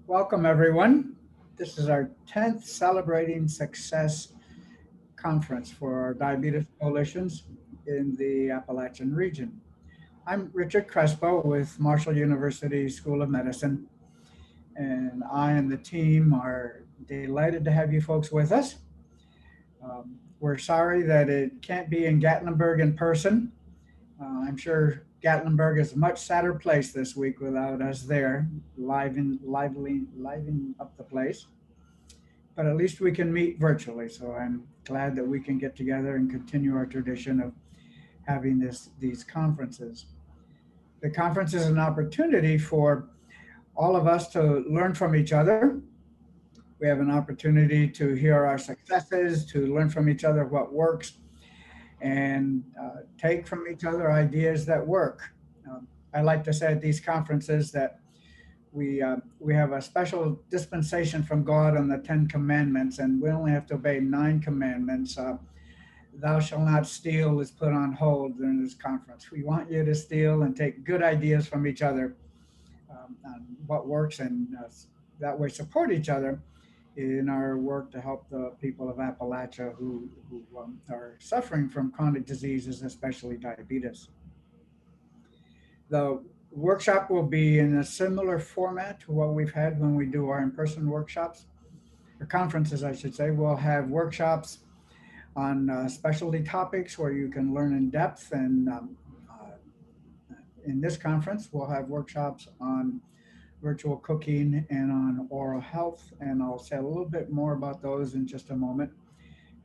Welcome, everyone. This is our 10th Celebrating Success conference for our diabetes coalitions in the Appalachian region. I'm Richard Crespo with Marshall University School of Medicine, and I and the team are delighted to have you folks with us. We're sorry that it can't be in Gatlinburg in person. I'm sure Gatlinburg is a much sadder place this week without us there, livening up the place. But at least we can meet virtually. So I'm glad that we can get together and continue our tradition of having these conferences. The conference is an opportunity for all of us to learn from each other. We have an opportunity to hear our successes, to learn from each other what works, and take from each other ideas that work. I like to say at these conferences that we have a special dispensation from God on the Ten Commandments, and we only have to obey nine commandments. Thou shalt not steal is put on hold during this conference. We want you to steal and take good ideas from each other on what works, and that way support each other in our work to help the people of Appalachia who are suffering from chronic diseases, especially diabetes. The workshop will be in a similar format to what we've had when we do our in-person workshops, or conferences, I should say. We'll have workshops on specialty topics where you can learn in depth. And in this conference, we'll have workshops on virtual cooking and on oral health. And I'll say a little bit more about those in just a moment.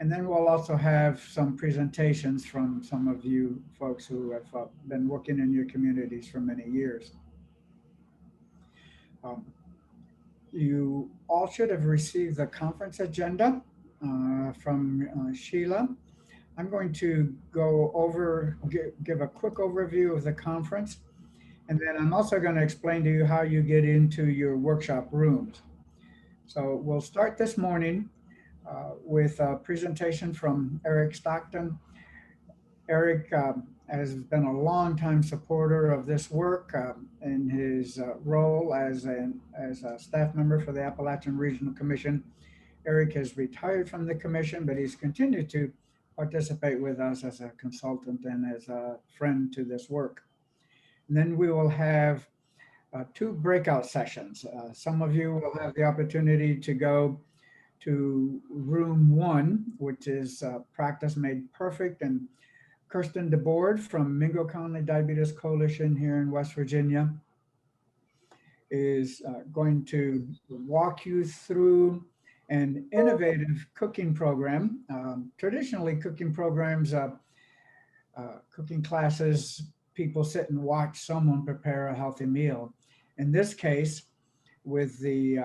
And then we'll also have some presentations from some of you folks who have been working in your communities for many years. Um, you all should have received the conference agenda from Sheila. I'm going to give a quick overview of the conference, and then I'm also going to explain to you how you get into your workshop rooms. So we'll start this morning with a presentation from Eric Stockton. Eric has been a longtime supporter of this work in his role as a staff member for the Appalachian Regional Commission. Eric has retired from the commission, but he's continued to participate with us as a consultant and as a friend to this work. And then we will have two breakout sessions. Some of you will have the opportunity to go to room one, which is Practice Made Perfect. And Kirsten DeBoard from Mingo County Diabetes Coalition here in West Virginia is going to walk you through an innovative cooking program. Traditionally, cooking programs, cooking classes, people sit and watch someone prepare a healthy meal. In this case, with the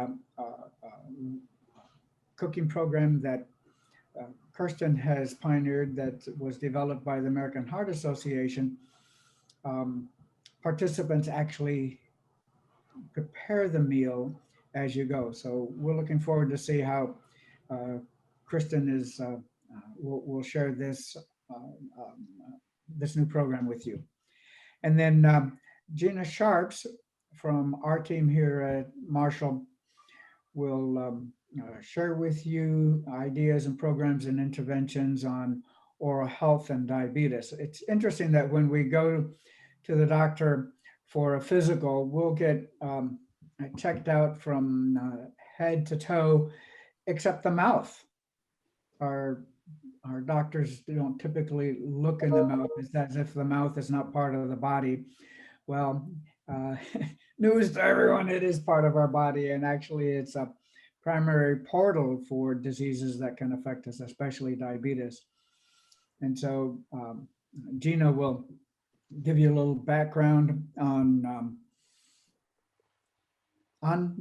cooking program that Kirsten has pioneered, that was developed by the American Heart Association, um, participants actually prepare the meal as you go. So we're looking forward to see how uh, Kristen will share this new program with you. And then Gina Sharps from our team here at Marshall will share with you ideas and programs and interventions on oral health and diabetes. It's interesting that when we go to the doctor for a physical, we'll get checked out from head to toe, except the mouth. Our our doctors don't typically look in the mouth. It's as if the mouth is not part of the body. Well, uh, news to everyone, it is part of our body, and actually, it's a primary portal for diseases that can affect us, especially diabetes. And so, Gina will give you a little background on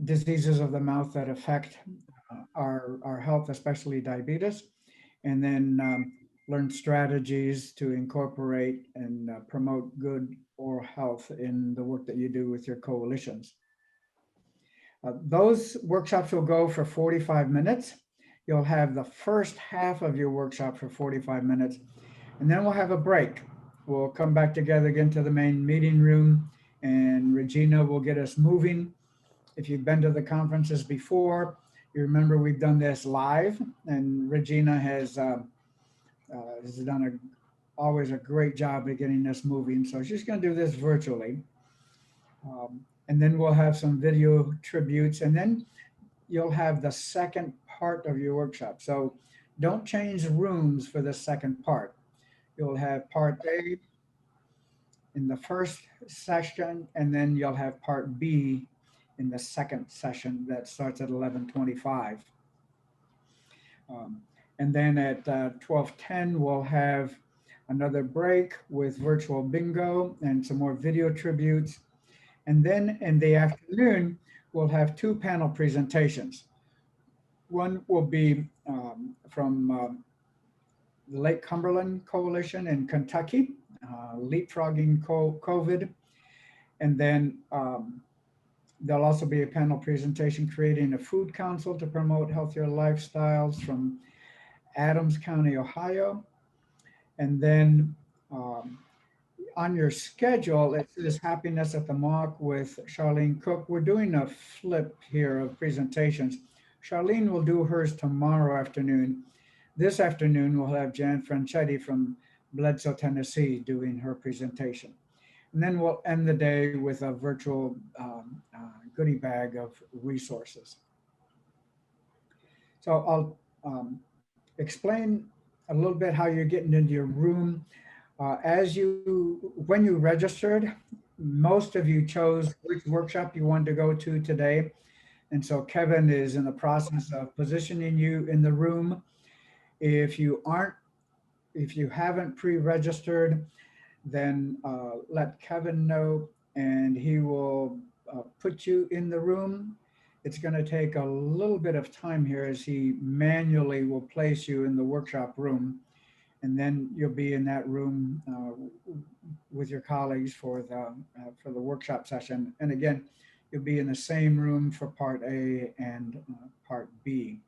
diseases of the mouth that affect our health, especially diabetes, and then learn strategies to incorporate and promote good oral health in the work that you do with your coalitions. Those workshops will go for 45 minutes. You'll have the first half of your workshop for 45 minutes, and then we'll have a break. We'll come back together again to the main meeting room, and Regina will get us moving If you've been to the conferences before, you remember we've done this live, and Regina has done always a great job of getting this moving. So she's going to do this virtually. And then we'll have some video tributes, and then you'll have the second part of your workshop. So don't change rooms for the second part. You'll have part A in the first session, and then you'll have part B in the second session that starts at 11:25. And then at 12:10, we'll have another break with virtual bingo and some more video tributes. And then in the afternoon, we'll have two panel presentations. One will be from the Lake Cumberland Coalition in Kentucky, leapfrogging COVID. And then there'll also be a panel presentation creating a food council to promote healthier lifestyles from Adams County, Ohio. And then on your schedule, it says Happiness at the Mock with Charlene Cook. We're doing a flip here of presentations. Charlene will do hers tomorrow afternoon. This afternoon, we'll have Jan Franchetti from Bledsoe, Tennessee, doing her presentation. And then we'll end the day with a virtual goodie bag of resources. So I'll explain a little bit how you're getting into your room. When you registered, most of you chose which workshop you wanted to go to today. And so Kevin is in the process of positioning you in the room. If you haven't pre-registered, then let Kevin know and he will put you in the room. It's going to take a little bit of time here as he manually will place you in the workshop room. And then you'll be in that room with your colleagues for the workshop session. And again, you'll be in the same room for part A and part B.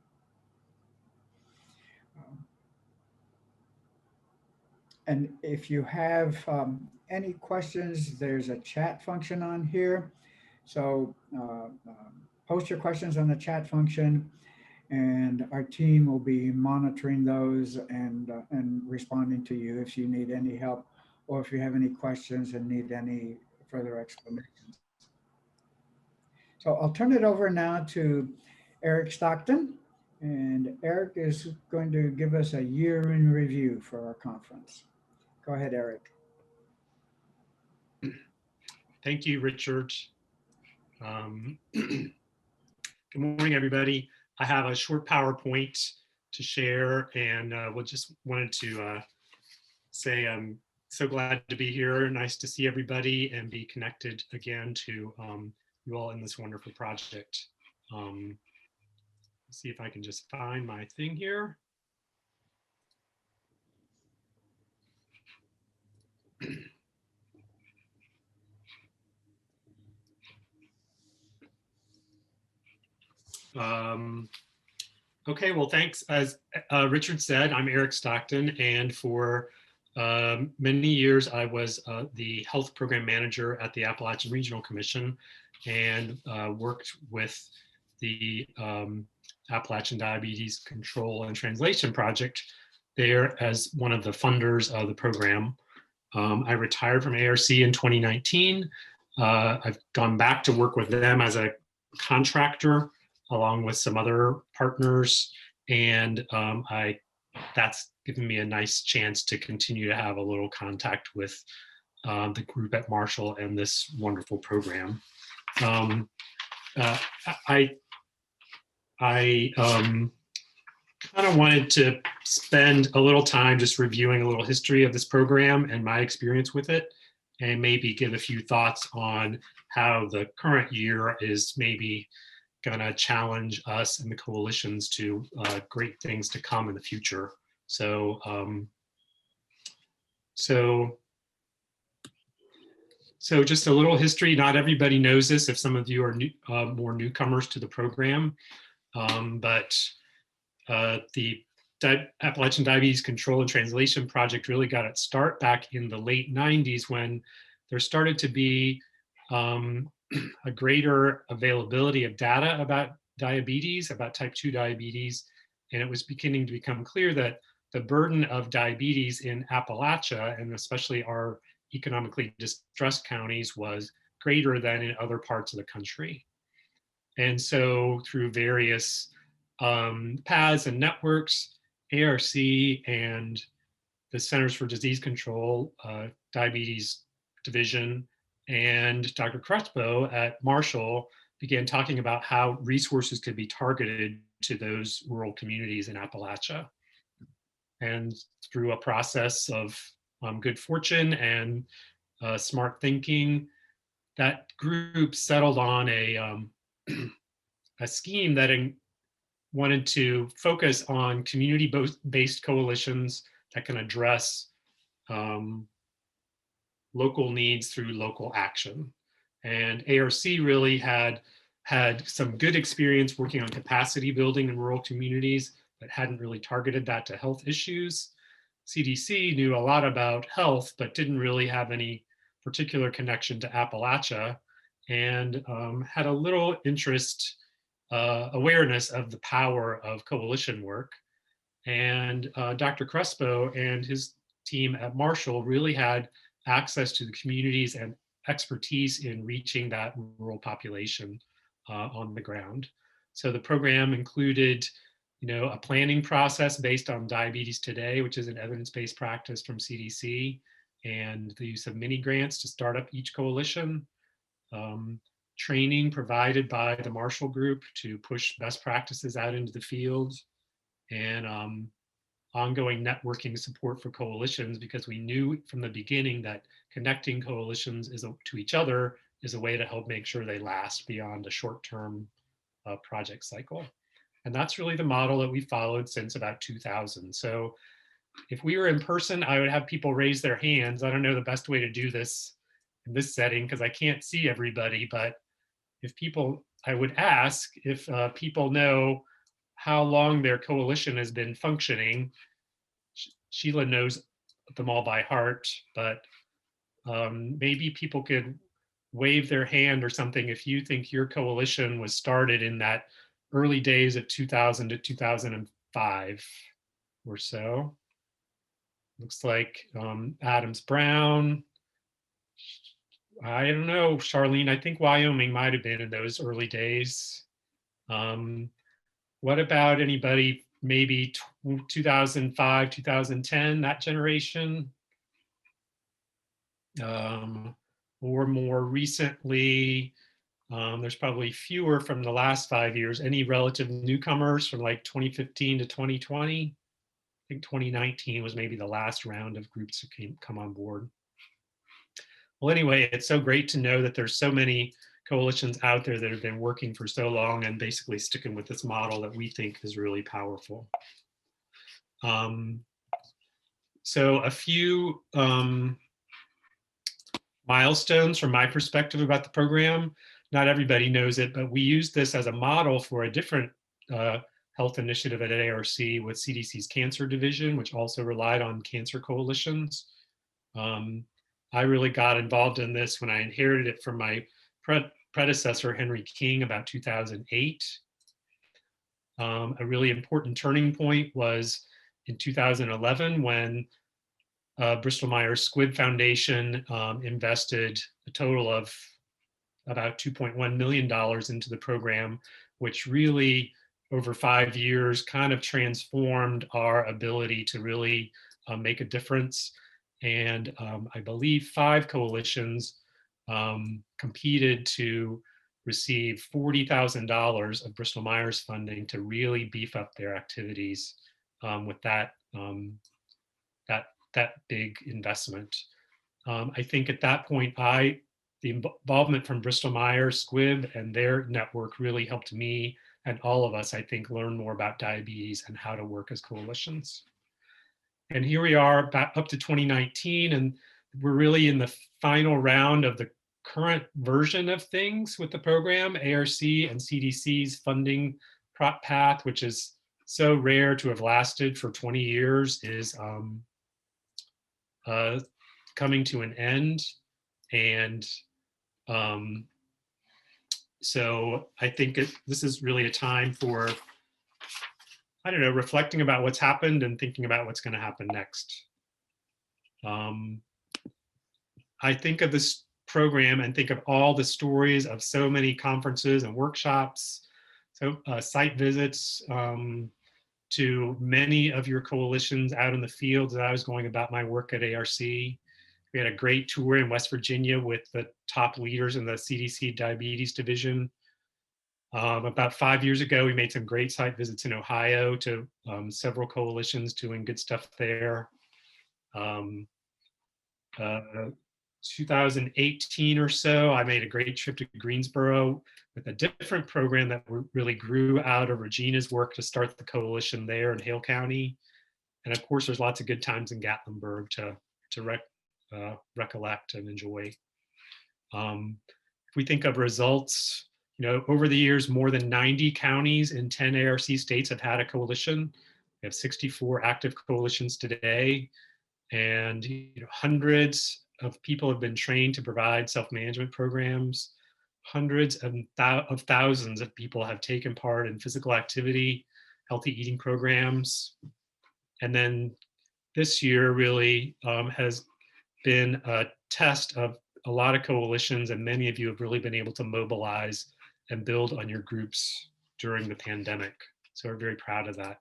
And if you have any questions, there's a chat function on here. So post your questions on the chat function, and our team will be monitoring those and responding to you if you need any help or if you have any questions and need any further explanations. So I'll turn it over now to Eric Stockton, and Eric is going to give us a year in review for our conference. Go ahead, Eric. Thank you, Richard. Good morning, everybody. I have a short PowerPoint to share, and just wanted to say I'm so glad to be here. Nice to see everybody and be connected again to you all in this wonderful project. Let's see if I can just find my thing here. Okay, well, thanks. As Richard said, I'm Eric Stockton, and for many years I was the health program manager at the Appalachian Regional Commission and worked with the Appalachian Diabetes Control and Translation Project there as one of the funders of the program. I retired from ARC in 2019. I've gone back to work with them as a contractor along with some other partners, and that's given me a nice chance to continue to have a little contact with the group at Marshall and this wonderful program. I kind of wanted to spend a little time just reviewing a little history of this program and my experience with it, and maybe give a few thoughts on how the current year is maybe going to challenge us and the coalitions to great things to come in the future. So, so just a little history. Not everybody knows this if some of you are more newcomers to the program, but the Appalachian Diabetes Control and Translation Project really got its start back in the late 90s when there started to be a greater availability of data about diabetes, about type 2 diabetes. And it was beginning to become clear that the burden of diabetes in Appalachia, and especially our economically distressed counties, was greater than in other parts of the country. And so through various paths and networks, ARC and the Centers for Disease Control, Diabetes Division, and Dr. Crespo at Marshall began talking about how resources could be targeted to those rural communities in Appalachia. And through a process of good fortune and smart thinking, that group settled on a scheme that wanted to focus on community-based coalitions that can address local needs through local action. And ARC really had some good experience working on capacity building in rural communities, but hadn't really targeted that to health issues. CDC knew a lot about health, but didn't really have any particular connection to Appalachia, and had a little awareness of the power of coalition work. And Dr. Crespo and his team at Marshall really had access to the communities and expertise in reaching that rural population on the ground. So the program included, a planning process based on Diabetes Today, which is an evidence-based practice from CDC, and the use of mini grants to start up each coalition. Training provided by the Marshall Group to push best practices out into the field, and ongoing networking support for coalitions, because we knew from the beginning that connecting coalitions to each other is a way to help make sure they last beyond a short-term project cycle. And that's really the model that we followed since about 2000. So if we were in person, I would have people raise their hands. I don't know the best way to do this in this setting because I can't see everybody, but I would ask if people know how long their coalition has been functioning. Sheila knows them all by heart, but maybe people could wave their hand or something if you think your coalition was started in that early days of 2000 to 2005 or so. Looks like Adams Brown. I don't know, Charlene, I think Wyoming might have been in those early days. What about anybody, maybe 2005, 2010, that generation? Or more recently, there's probably fewer from the last 5 years. Any relative newcomers from like 2015 to 2020? I think 2019 was maybe the last round of groups who come on board. Well, anyway, it's so great to know that there's so many coalitions out there that have been working for so long and basically sticking with this model that we think is really powerful. So a few milestones from my perspective about the program. Not everybody knows it, but we used this as a model for a different health initiative at ARC with CDC's cancer division, which also relied on cancer coalitions. I really got involved in this when I inherited it from my predecessor, Henry King, about 2008. A really important turning point was in 2011 when Bristol Myers Squibb Foundation invested a total of about $2.1 million into the program, which really over 5 years kind of transformed our ability to really make a difference. And I believe 5 coalitions competed to receive $40,000 of Bristol Myers funding to really beef up their activities with that big investment. I think at that point, the involvement from Bristol Myers Squibb and their network really helped me and all of us, I think, learn more about diabetes and how to work as coalitions. And here we are back up to 2019, and we're really in the final round of the current version of things with the program. ARC and CDC's funding path, which is so rare to have lasted for 20 years, is coming to an end. And So I think this is really a time for, I don't know, reflecting about what's happened and thinking about what's going to happen next. Um, I think of this program and think of all the stories of so many conferences and workshops, so site visits, to many of your coalitions out in the field as I was going about my work at ARC. We had a great tour in West Virginia with the top leaders in the CDC Diabetes Division. About 5 years ago, we made some great site visits in Ohio to several coalitions doing good stuff there. Um, uh, 2018 or so, I made a great trip to Greensboro with a different program that really grew out of Regina's work to start the coalition there in Hale County. And of course, there's lots of good times in Gatlinburg to recollect and enjoy. If we think of results, over the years, more than 90 counties in 10 ARC states have had a coalition. We have 64 active coalitions today, and hundreds of people have been trained to provide self-management programs. Hundreds of thousands of people have taken part in physical activity, healthy eating programs. And then this year really has been a test of a lot of coalitions, and many of you have really been able to mobilize and build on your groups during the pandemic. So we're very proud of that.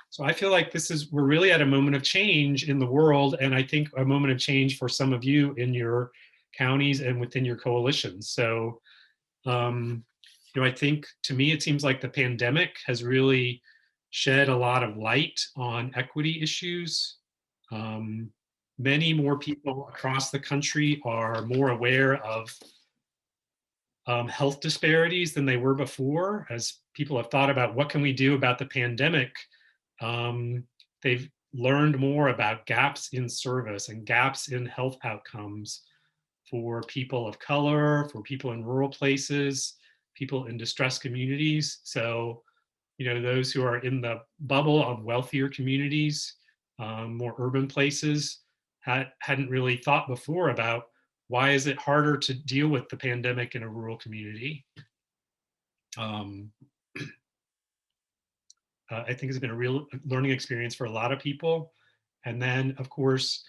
So I feel like we're really at a moment of change in the world, and I think a moment of change for some of you in your counties and within your coalitions. So, I think to me, it seems like the pandemic has really shed a lot of light on equity issues. Many more people across the country are more aware of health disparities than they were before. As people have thought about what can we do about the pandemic, they've learned more about gaps in service and gaps in health outcomes for people of color, for people in rural places, people in distressed communities. So, those who are in the bubble of wealthier communities, more urban places, hadn't really thought before about why is it harder to deal with the pandemic in a rural community. I think it's been a real learning experience for a lot of people. And then, of course,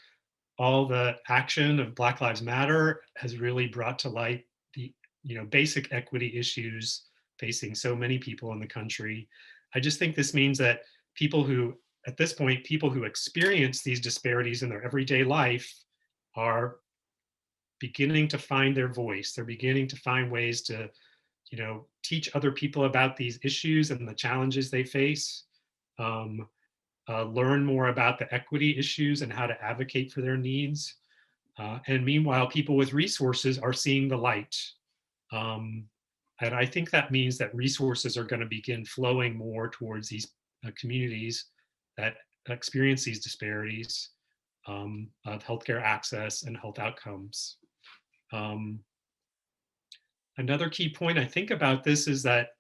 all the action of Black Lives Matter has really brought to light the basic equity issues facing so many people in the country. I just think this means that people who experience these disparities in their everyday life are beginning to find their voice. They're beginning to find ways to, teach other people about these issues and the challenges they face. Learn more about the equity issues and how to advocate for their needs. And meanwhile, people with resources are seeing the light. And I think that means that resources are going to begin flowing more towards these communities that experience these disparities of healthcare access and health outcomes. Another key point I think about this is that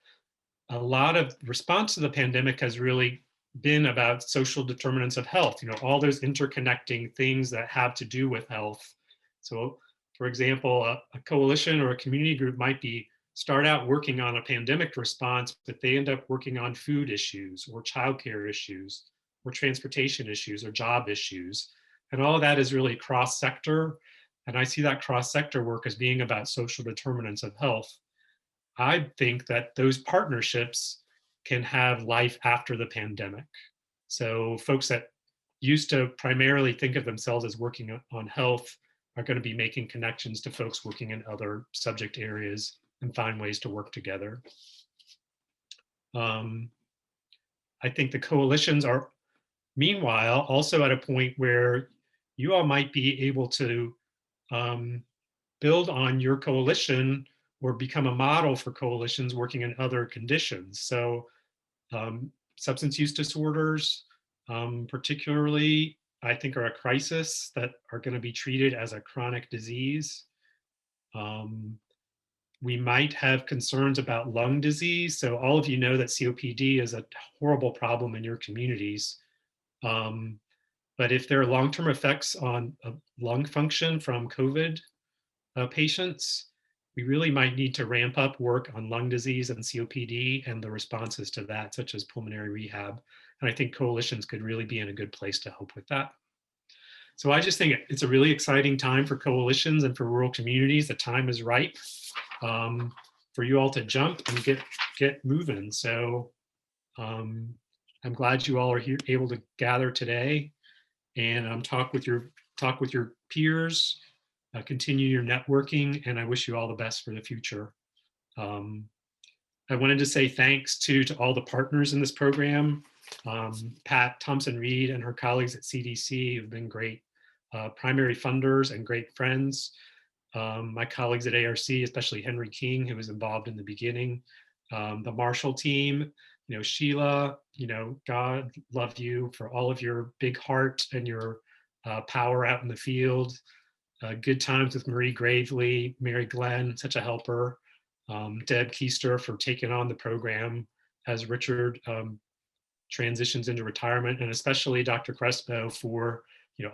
a lot of response to the pandemic has really been about social determinants of health, all those interconnecting things that have to do with health. So, for example, a coalition or a community group might start out working on a pandemic response, but they end up working on food issues or childcare issues or transportation issues or job issues. And all of that is really cross-sector. And I see that cross-sector work as being about social determinants of health. I think that those partnerships can have life after the pandemic. So folks that used to primarily think of themselves as working on health are going to be making connections to folks working in other subject areas and find ways to work together. I think the coalitions are, meanwhile, also at a point where you all might be able to build on your coalition or become a model for coalitions working in other conditions. So substance use disorders, particularly, I think are a crisis that are going to be treated as a chronic disease. We might have concerns about lung disease. So all of you know that COPD is a horrible problem in your communities. But if there are long-term effects on lung function from COVID patients, we really might need to ramp up work on lung disease and COPD and the responses to that, such as pulmonary rehab. And I think coalitions could really be in a good place to help with that. So I just think it's a really exciting time for coalitions and for rural communities. The time is ripe for you all to jump and get moving. So I'm glad you all are here, able to gather today and talk with your peers, continue your networking, and I wish you all the best for the future. I wanted to say thanks to all the partners in this program. Pat Thompson-Reed and her colleagues at CDC have been great primary funders and great friends. My colleagues at ARC, especially Henry King, who was involved in the beginning. The Marshall team, Sheila, God love you for all of your big heart and your power out in the field. Good times with Marie Gravely, Mary Glenn, such a helper. Deb Keister for taking on the program as Richard transitions into retirement, and especially Dr. Crespo for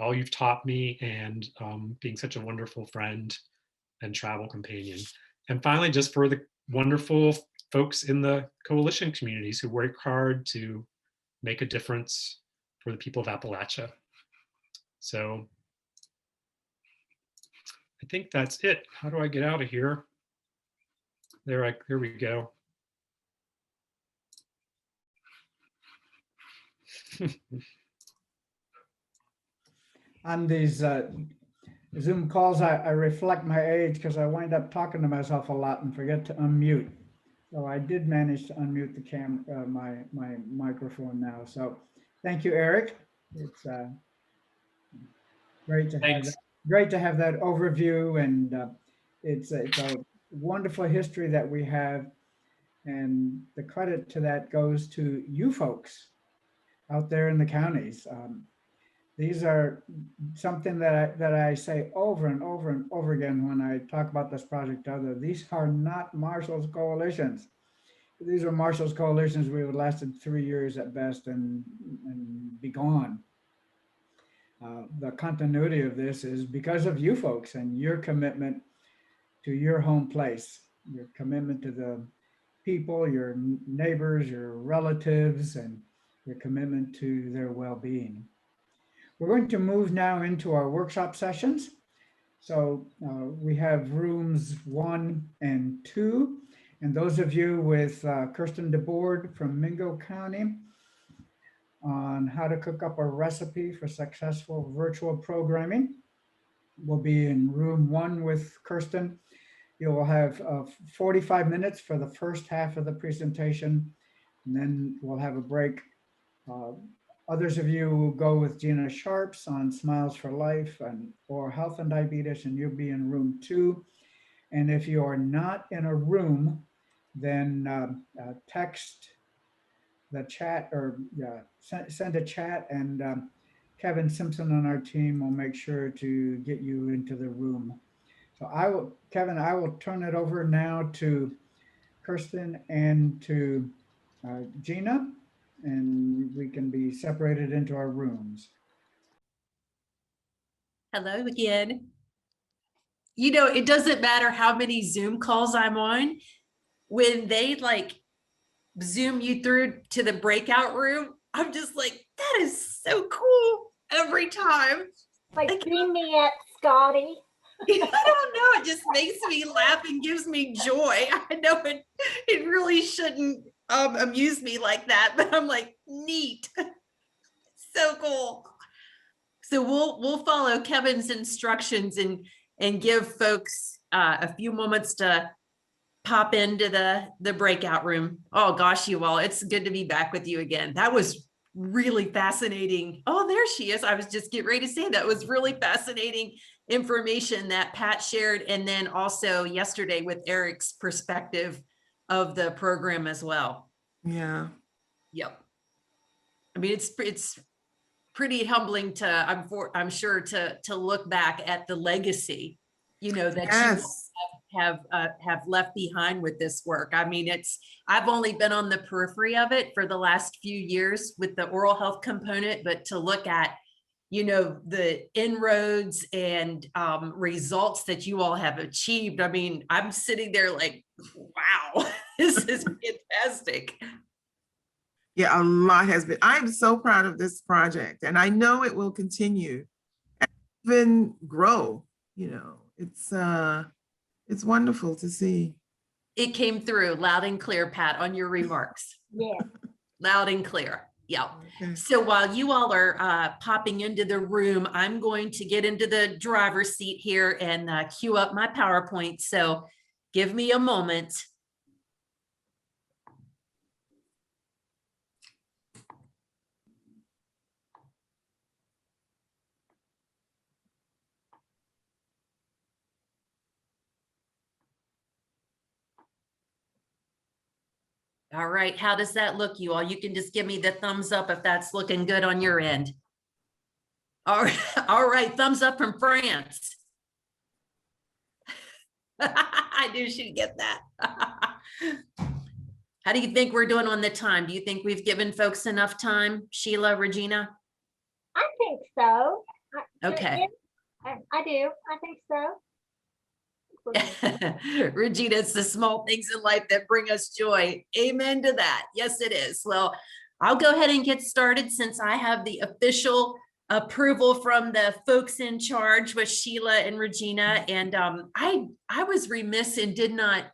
all you've taught me and being such a wonderful friend and travel companion. And finally, just for the wonderful folks in the coalition communities who work hard to make a difference for the people of Appalachia. So I think that's it. How do I get out of here? There we go. On these Zoom calls, I reflect my age because I wind up talking to myself a lot and forget to unmute. So I did manage to unmute the my microphone now. So thank you, Eric. It's great to have that overview, and it's a wonderful history that we have, and the credit to that goes to you folks out there in the counties. These are something that I say over and over and over again when I talk about this project to others. These are not Marshall's coalitions. These are Marshall's coalitions. We would lasted 3 years at best and be gone. The continuity of this is because of you folks and your commitment to your home place, your commitment to the people, your neighbors, your relatives, and your commitment to their well-being. We're going to move now into our workshop sessions. So we have rooms 1 and 2. And those of you with Kirsten DeBoard from Mingo County on how to cook up a recipe for successful virtual programming will be in room 1 with Kirsten. You will have 45 minutes for the first half of the presentation, and then we'll have a break. Others of you will go with Gina Sharps on Smiles for Life and or Health and Diabetes, and you'll be in room 2. And if you are not in a room, then text the chat or send a chat, and Kevin Simpson on our team will make sure to get you into the room. So Kevin, I will turn it over now to Kirsten and to Gina, and we can be separated into our rooms. Hello again. It doesn't matter how many Zoom calls I'm on, when they Zoom you through to the breakout room, I'm just like, that is so cool every time. Beam me up, Scotty. I don't know, it just makes me laugh and gives me joy. I know it really shouldn't amuse me like that, but I'm like, neat. So cool. So we'll follow Kevin's instructions and give folks a few moments to pop into the breakout room. Oh gosh, you all, it's good to be back with you again. That was really fascinating. Oh, there she is. I was just getting ready to say that was really fascinating information that Pat shared, and then also yesterday with Eric's perspective of the program as well. Yeah. Yep. I mean, it's pretty humbling I'm sure to look back at the legacy, that Yes. you have left behind with this work. I mean, I've only been on the periphery of it for the last few years with the oral health component, but to look at you know, the inroads and results that you all have achieved. I mean, I'm sitting there like, wow, this is fantastic. Yeah, a lot has been. I'm so proud of this project, and I know it will continue and even grow. You know, it's wonderful to see. It came through loud and clear, Pat, on your remarks. Yeah. Loud and clear. Yeah. Okay. So while you all are popping into the room, I'm going to get into the driver's seat here and queue up my PowerPoint. So give me a moment. All right, how does that look, you all? You can just give me the thumbs up if that's looking good on your end. All right, thumbs up from France. I knew she'd get that. How do you think we're doing on the time? Do you think we've given folks enough time, Sheila, Regina? I think so. Okay. I do. I think so. Regina, it's the small things in life that bring us joy. Amen to that. Yes, it is. Well, I'll go ahead and get started since I have the official approval from the folks in charge with Sheila and Regina. And I was remiss and did not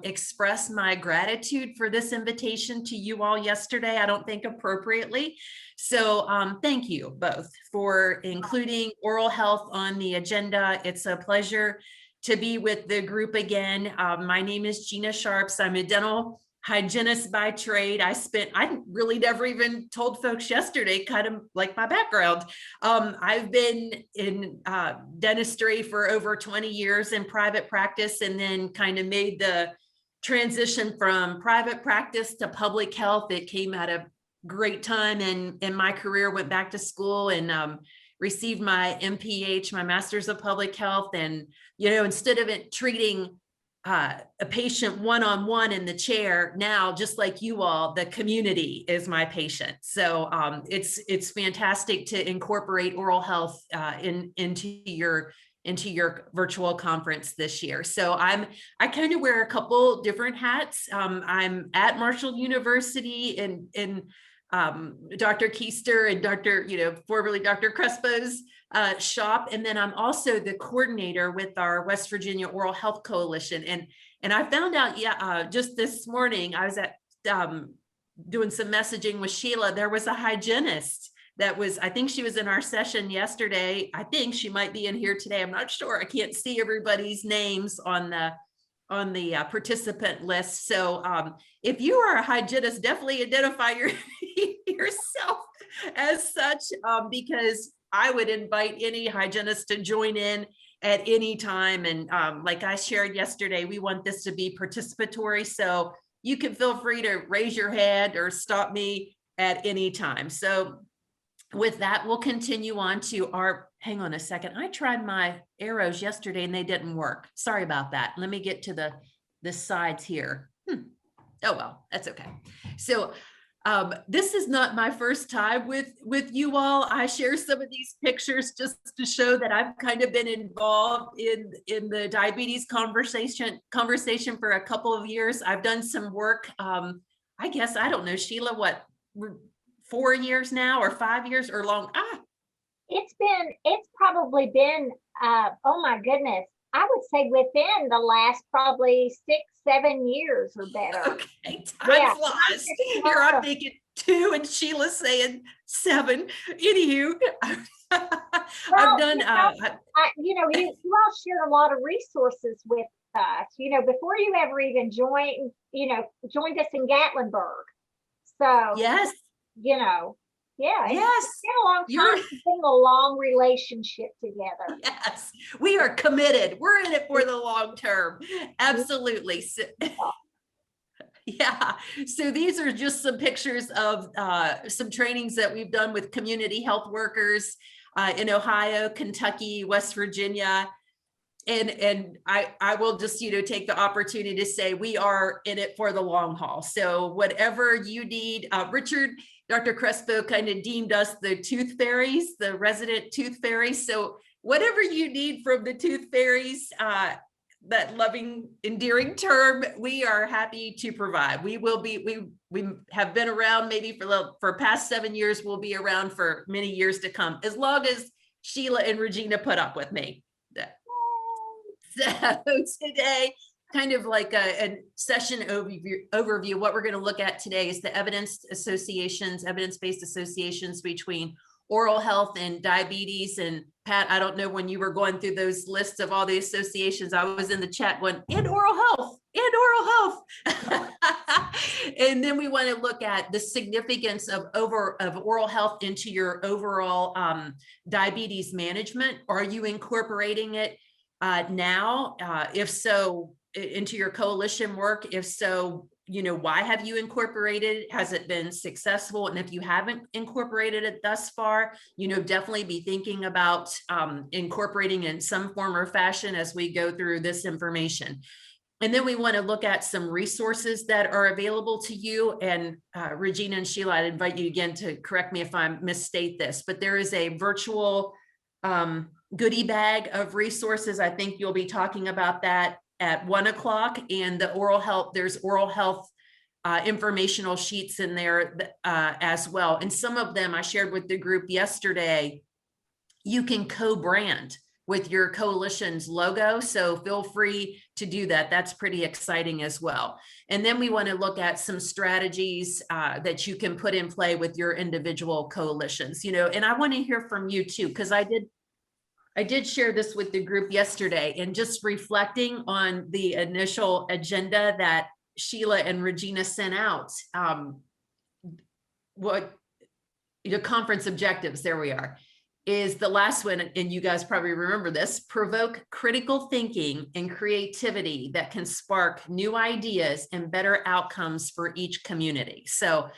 express my gratitude for this invitation to you all yesterday. I don't think appropriately. So thank you both for including oral health on the agenda. It's a pleasure to be with the group again. My name is Gina Sharps. I'm a dental hygienist by trade. I really never even told folks yesterday, kind of like my background. I've been in dentistry for over 20 years in private practice, and then kind of made the transition from private practice to public health. It came at a great time in my career, went back to school and received my MPH, my Master's of Public Health. And, you know, instead of it treating a patient one-on-one in the chair, now, just like you all, the community is my patient. So it's fantastic to incorporate oral health into your virtual conference this year. So I kind of wear a couple different hats. I'm at Marshall University in Dr. Keister and formerly Dr. Crespo's shop. And then I'm also the coordinator with our West Virginia Oral Health Coalition. And I found out, just this morning, I was at doing some messaging with Sheila. There was a hygienist that was, I think she was in our session yesterday. I think she might be in here today. I'm not sure. I can't see everybody's names on the participant list. So if you are a hygienist, definitely identify yourself as such, because I would invite any hygienist to join in at any time. And like I shared yesterday, we want this to be participatory. So you can feel free to raise your hand or stop me at any time. So with that, we'll continue on to hang on a second. I tried my arrows yesterday and they didn't work. Sorry about that. Let me get to the sides here. Oh, well, that's okay. So this is not my first time with you all. I share some of these pictures just to show that I've kind of been involved in the diabetes conversation for a couple of years. I've done some work, I guess, I don't know, Sheila, what, 4 years now or 5 years or long? It's probably been, oh my goodness, I would say within the last probably 6-7 years or better. Okay, time flies. Here I'm thinking 2 and Sheila's saying 7. Anywho, I've done, you all share a lot of resources with us, before you ever even joined us in Gatlinburg. So yes. It's been a long time. It's been a long relationship together. Yes, we are committed. We're in it for the long term. Absolutely. So, yeah. So these are just some pictures of some trainings that we've done with community health workers in Ohio, Kentucky, West Virginia. And I will just, take the opportunity to say we are in it for the long haul. So whatever you need, Richard, Dr. Crespo kind of deemed us the tooth fairies, the resident tooth fairies. So whatever you need from the tooth fairies, that loving, endearing term, we are happy to provide. We will be, we have been around maybe for past 7 years. We'll be around for many years to come, as long as Sheila and Regina put up with me. So today, kind of like a session overview, what we're going to look at today is the evidence-based associations between oral health and diabetes. And Pat, I don't know when you were going through those lists of all the associations, I was in the chat going, and oral health. And then we want to look at the significance of oral health into your overall diabetes management. Are you incorporating it now? If so, into your coalition work? If so, why have you incorporated it? Has it been successful? And if you haven't incorporated it thus far, definitely be thinking about incorporating in some form or fashion as we go through this information. And then we want to look at some resources that are available to you. And Regina and Sheila, I'd invite you again to correct me if I misstate this, but there is a virtual goodie bag of resources. I think you'll be talking about that at 1 o'clock. And the oral health, there's oral health informational sheets in there as well. And some of them I shared with the group yesterday, you can co-brand with your coalition's logo. So feel free to do that. That's pretty exciting as well. And then we want to look at some strategies that you can put in play with your individual coalitions, and I want to hear from you too, because I did share this with the group yesterday, and just reflecting on the initial agenda that Sheila and Regina sent out. What the conference objectives, there we are, is the last one, and you guys probably remember this: provoke critical thinking and creativity that can spark new ideas and better outcomes for each community. So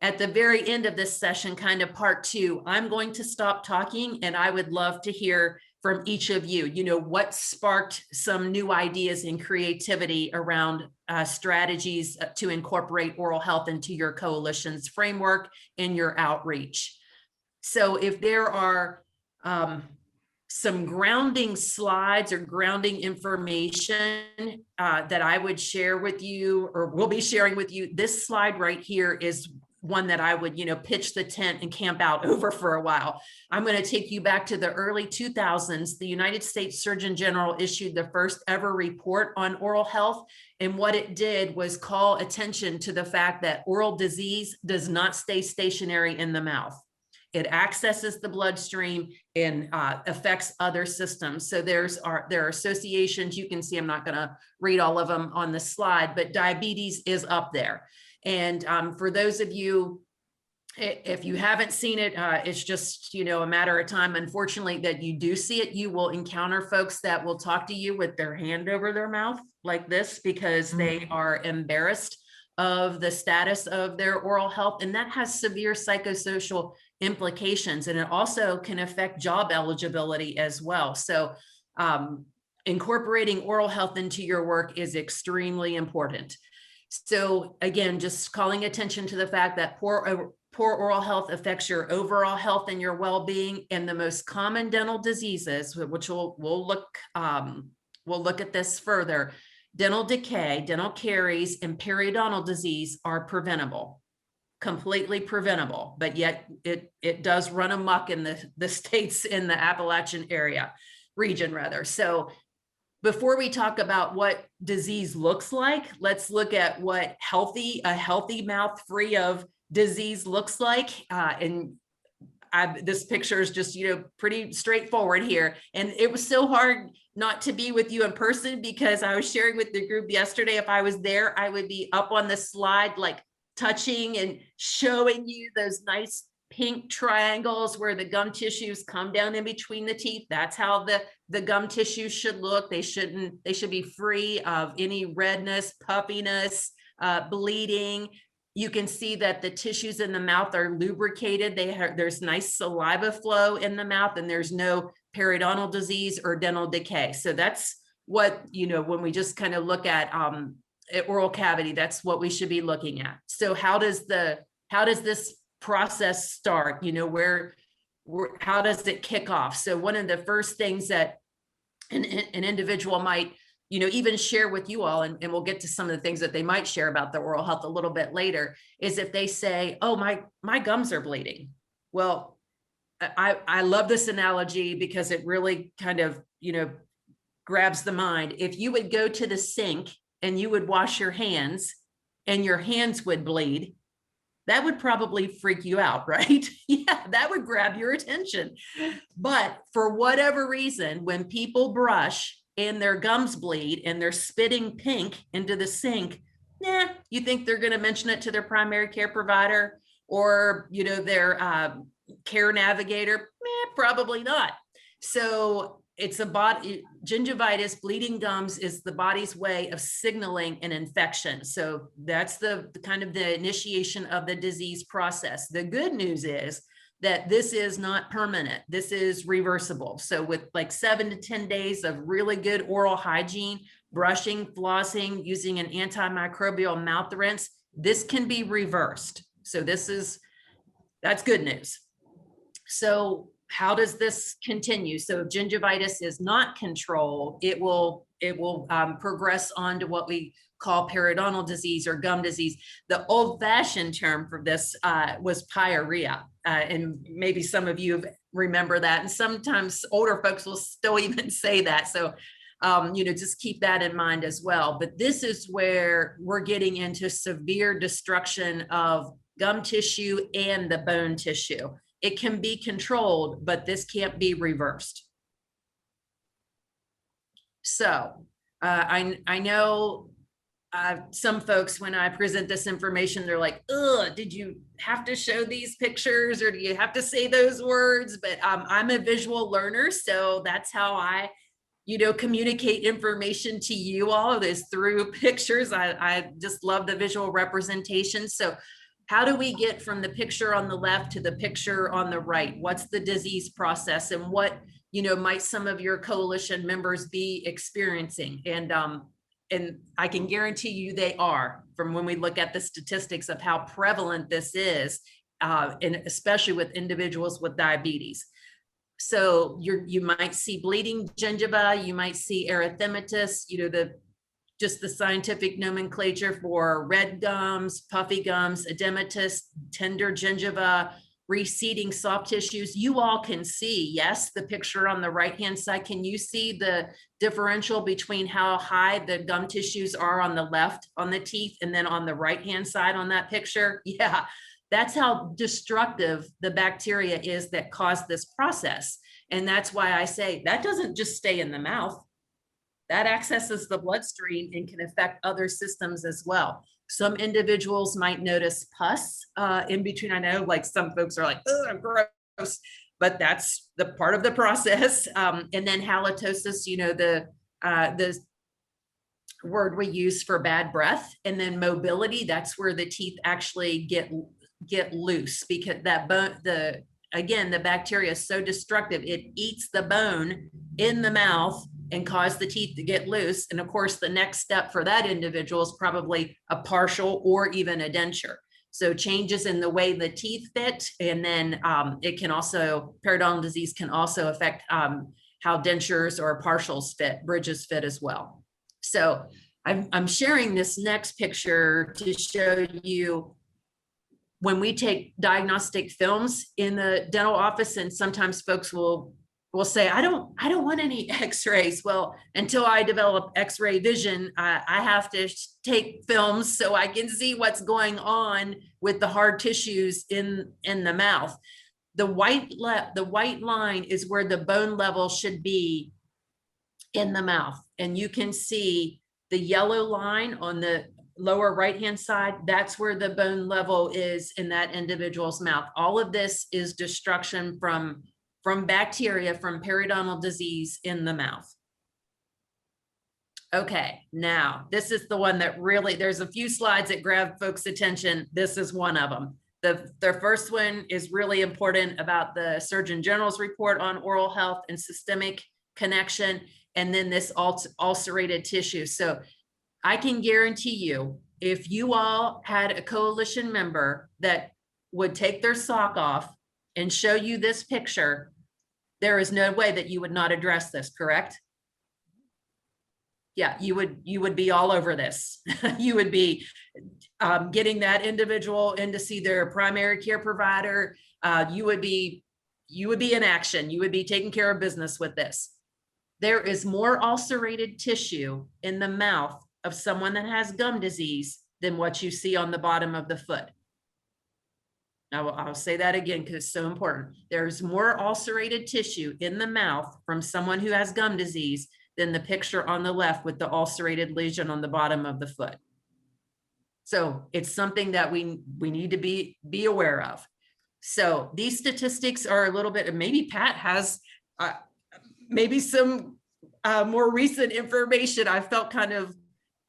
at the very end of this session, kind of part 2, I'm going to stop talking, and I would love to hear from each of you, what sparked some new ideas and creativity around strategies to incorporate oral health into your coalition's framework and your outreach. So if there are some grounding slides or grounding information that I would share with you, or will be sharing with you, this slide right here is one that I would, pitch the tent and camp out over for a while. I'm going to take you back to the early 2000s. The United States Surgeon General issued the first ever report on oral health. And what it did was call attention to the fact that oral disease does not stay stationary in the mouth. It accesses the bloodstream and affects other systems. So there are associations. You can see, I'm not going to read all of them on the slide, but diabetes is up there. And for those of you, if you haven't seen it, it's just, a matter of time, unfortunately, that you do see it. You will encounter folks that will talk to you with their hand over their mouth like this, because they are embarrassed of the status of their oral health. And that has severe psychosocial implications. And it also can affect job eligibility as well. So incorporating oral health into your work is extremely important. So again, just calling attention to the fact that poor oral health affects your overall health and your well-being. And the most common dental diseases, which we'll look at this further: dental decay, dental caries, and periodontal disease are preventable, completely preventable. But yet it does run amok in the states, in the Appalachian region rather. So before we talk about what disease looks like, let's look at what a healthy mouth free of disease looks like. This picture is just, pretty straightforward here. And it was so hard not to be with you in person, because I was sharing with the group yesterday, if I was there, I would be up on the slide, like touching and showing you those nice pink triangles where the gum tissues come down in between the teeth. That's how the gum tissues should look. They should be free of any redness, puffiness, bleeding. You can see that the tissues in the mouth are lubricated. There's nice saliva flow in the mouth, and there's no periodontal disease or dental decay. So that's what, when we just kind of look at oral cavity, that's what we should be looking at. So how does this process start? How does it kick off? So one of the first things that an individual might even share with you all, and we'll get to some of the things that they might share about their oral health a little bit later, is if they say, oh, my gums are bleeding. Well, I love this analogy because it really kind of, grabs the mind. If you would go to the sink and you would wash your hands and your hands would bleed, that would probably freak you out, right? Yeah, that would grab your attention. But for whatever reason, when people brush and their gums bleed and they're spitting pink into the sink, you think they're going to mention it to their primary care provider or, their care navigator? Probably not. So it's gingivitis, bleeding gums is the body's way of signaling an infection. So that's the kind of the initiation of the disease process. The good news is that this is not permanent. This is reversible. So with like 7 to 10 days of really good oral hygiene, brushing, flossing, using an antimicrobial mouth rinse, this can be reversed. So that's good news. So how does this continue? So if gingivitis is not controlled, it will progress on to what we call periodontal disease or gum disease. The old-fashioned term for this was pyorrhea, and maybe some of you remember that. And sometimes older folks will still even say that. So, just keep that in mind as well. But this is where we're getting into severe destruction of gum tissue and the bone tissue. It can be controlled, but this can't be reversed. So I know some folks, when I present this information, they're like, ugh, did you have to show these pictures or do you have to say those words? But I'm a visual learner, so that's how I communicate information to you all, is through pictures. I just love the visual representation. So how do we get from the picture on the left to the picture on the right? What's the disease process, and what, might some of your coalition members be experiencing? And I can guarantee you they are, from when we look at the statistics of how prevalent this is, and especially with individuals with diabetes. So you might see bleeding gingiva, you might see erythematous, just the scientific nomenclature for red gums, puffy gums, edematous, tender gingiva, receding soft tissues. You all can see, yes, the picture on the right-hand side. Can you see the differential between how high the gum tissues are on the left on the teeth and then on the right-hand side on that picture? Yeah, that's how destructive the bacteria is that cause this process. And that's why I say that doesn't just stay in the mouth. That accesses the bloodstream and can affect other systems as well. Some individuals might notice pus in between. I know, like, some folks are like, oh, gross, but that's the part of the process. And then halitosis, the word we use for bad breath. And then mobility, that's where the teeth actually get loose, because that bone, the bacteria is so destructive, it eats the bone in the mouth and cause the teeth to get loose. And of course, the next step for that individual is probably a partial or even a denture. So changes in the way the teeth fit. And then it can also, periodontal disease can also affect how dentures or partials fit, bridges fit as well. So I'm sharing this next picture to show you when we take diagnostic films in the dental office, and sometimes folks will say, I don't want any x-rays. Well, until I develop x-ray vision, I have to take films so I can see what's going on with the hard tissues in the mouth. The white line is where the bone level should be in the mouth. And you can see the yellow line on the lower right-hand side. That's where the bone level is in that individual's mouth. All of this is destruction from bacteria, from periodontal disease in the mouth. Okay, now this is the one that really, there's a few slides that grab folks' attention. This is one of them. The first one is really important about the Surgeon General's report on oral health and systemic connection, and then this ulcerated tissue. So I can guarantee you, if you all had a coalition member that would take their sock off and show you this picture, there is no way that you would not address this, correct? Yeah, you would be all over this. You would be getting that individual in to see their primary care provider. You would be in action. You would be taking care of business with this. There is more ulcerated tissue in the mouth of someone that has gum disease than what you see on the bottom of the foot. Now, I'll say that again because it's so important. There's more ulcerated tissue in the mouth from someone who has gum disease than the picture on the left with the ulcerated lesion on the bottom of the foot. So it's something that we need to be aware of. So these statistics are a little bit, maybe Pat has maybe some more recent information. I felt kind of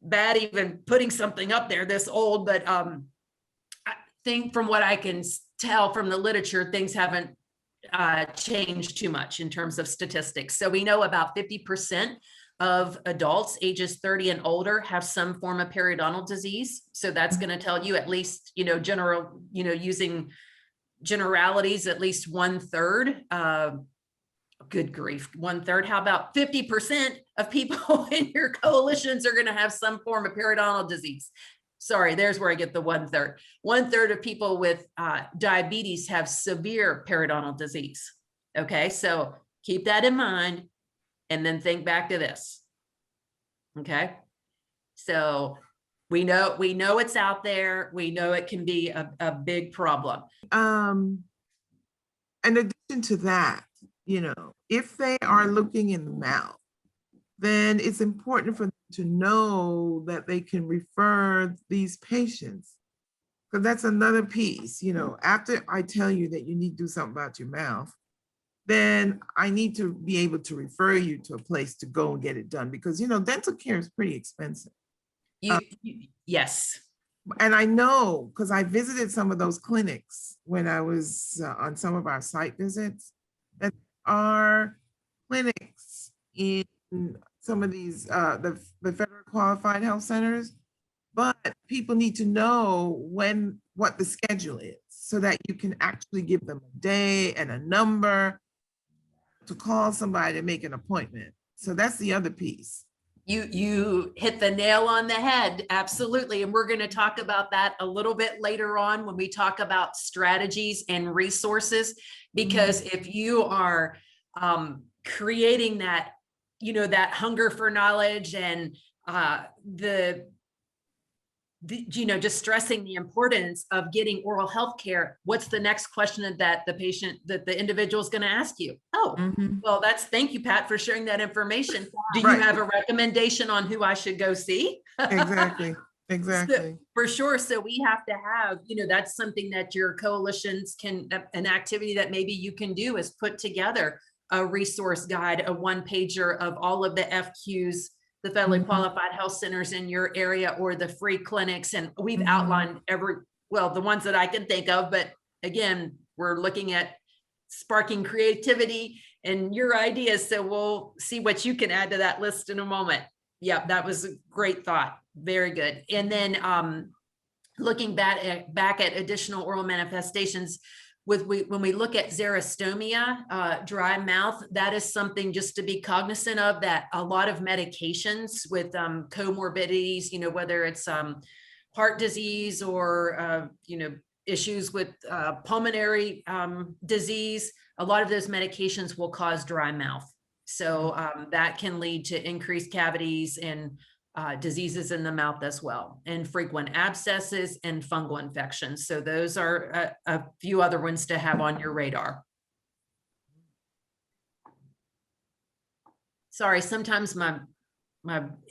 bad even putting something up there this old, but I think from what I can tell from the literature, things haven't changed too much in terms of statistics. So we know about 50% of adults ages 30 and older have some form of periodontal disease. So that's going to tell you at least, using generalities, at least 1/3. Good grief, 1/3. How about 50% of people in your coalitions are going to have some form of periodontal disease? Sorry, there's where I get the 1/3. 1/3 of people with diabetes have severe periodontal disease. Okay, so keep that in mind and then think back to this. Okay, so we know it's out there. We know it can be a big problem. In addition to that, if they are looking in the mouth, then it's important for them to know that they can refer these patients. Because that's another piece, after I tell you that you need to do something about your mouth, then I need to be able to refer you to a place to go and get it done because, dental care is pretty expensive. Yes. And I know, because I visited some of those clinics when I was on some of our site visits, that are clinics in some of these, the federal qualified health centers, but people need to know what the schedule is so that you can actually give them a day and a number to call somebody to make an appointment. So that's the other piece. You hit the nail on the head. Absolutely. And we're going to talk about that a little bit later on when we talk about strategies and resources, because if you are creating that, that hunger for knowledge and just stressing the importance of getting oral health care, what's the next question that the individual is going to ask you? Well, thank you, Pat, for sharing that information. Do you have a recommendation on who I should go see? Exactly. So, for sure. So we have to have, that's something that your coalitions an activity that maybe you can do is put together a resource guide, a one-pager of all of the FQs, the federally qualified health centers in your area or the free clinics. And we've outlined the ones that I can think of, but again, we're looking at sparking creativity and your ideas. So we'll see what you can add to that list in a moment. Yeah, that was a great thought. Very good. And then looking back at additional oral manifestations, when we look at xerostomia, dry mouth, that is something just to be cognizant of, that a lot of medications with comorbidities, whether it's heart disease or, issues with pulmonary disease, a lot of those medications will cause dry mouth. So that can lead to increased cavities and diseases in the mouth as well, and frequent abscesses and fungal infections. So those are a few other ones to have on your radar. Sorry, sometimes my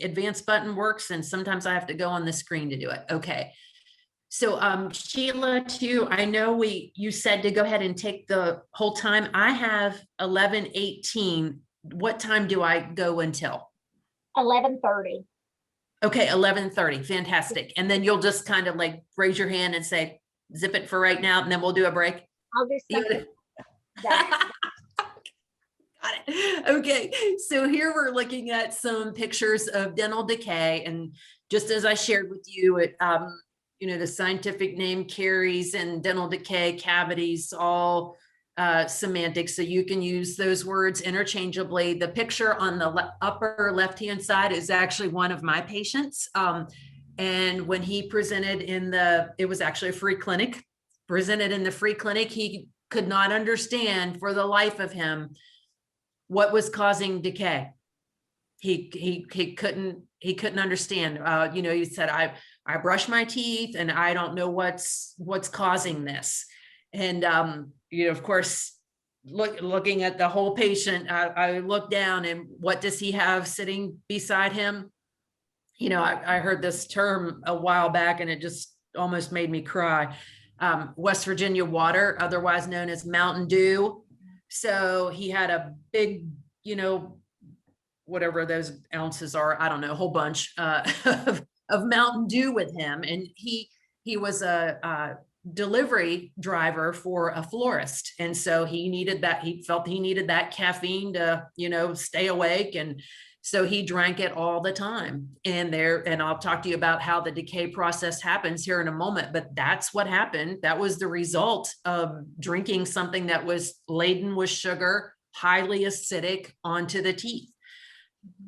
advanced button works and sometimes I have to go on the screen to do it. Okay. So Sheila, too, I know you said to go ahead and take the whole time. I have 11:18. What time do I go until? 11:30. Okay, 11:30, fantastic. And then you'll just kind of like raise your hand and say, zip it for right now, and then we'll do a break. I'll do You something. got it. Okay, so here we're looking at some pictures of dental decay, and just as I shared with you, the scientific name caries and dental decay, cavities, all semantics, so you can use those words interchangeably. The picture on the upper left-hand side is actually one of my patients, and when he presented it was actually a free clinic. Presented in the free clinic, he could not understand for the life of him what was causing decay. He couldn't understand. He said, I brush my teeth and I don't know what's causing this. And of course, looking at the whole patient, I look down and what does he have sitting beside him? I heard this term a while back and it just almost made me cry. West Virginia water, otherwise known as Mountain Dew. So he had a big, whatever those ounces are, I don't know, a whole bunch of Mountain Dew with him. And he was a delivery driver for a florist. And so he felt he needed that caffeine to, stay awake. And so he drank it all the time. And I'll talk to you about how the decay process happens here in a moment, but that's what happened. That was the result of drinking something that was laden with sugar, highly acidic onto the teeth.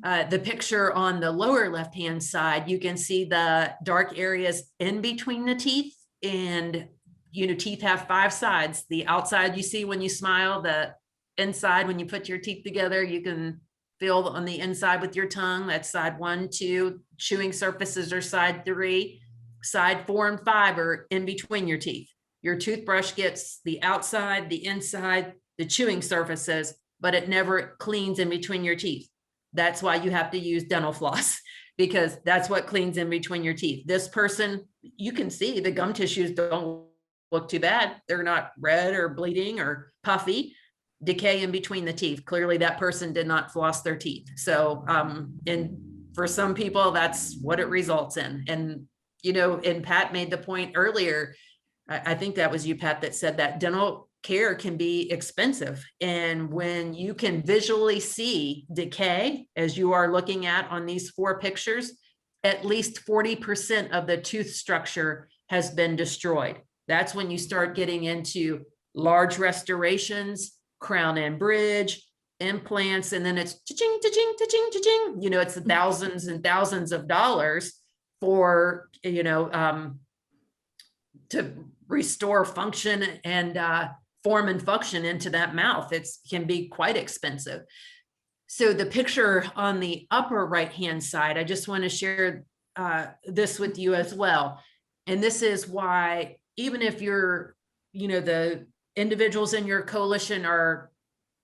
The picture on the lower left-hand side, you can see the dark areas in between the teeth, and teeth have 5 sides. The outside you see when you smile, the inside when you put your teeth together, you can feel on the inside with your tongue. That's side 1, 2. Chewing surfaces are side 3. Side 4 and 5 are in between your teeth. Your toothbrush gets the outside, the inside, the chewing surfaces, but it never cleans in between your teeth. That's why you have to use dental floss, because that's what cleans in between your teeth. This person, you can see the gum tissues don't look too bad. They're not red or bleeding or puffy. Decay in between the teeth. Clearly that person did not floss their teeth. So, and for some people, that's what it results in. And, and Pat made the point earlier, I think that was you, Pat, that said that dental care can be expensive. And when you can visually see decay, as you are looking at on these 4 pictures, at least 40% of the tooth structure has been destroyed. That's when you start getting into large restorations, crown and bridge, implants, and then it's cha-ching, cha-ching, cha-ching, cha-ching. It's thousands and thousands of dollars for, to restore function and form and function into that mouth. It can be quite expensive. So the picture on the upper right-hand side, I just want to share this with you as well. And this is why, even if you're, the individuals in your coalition are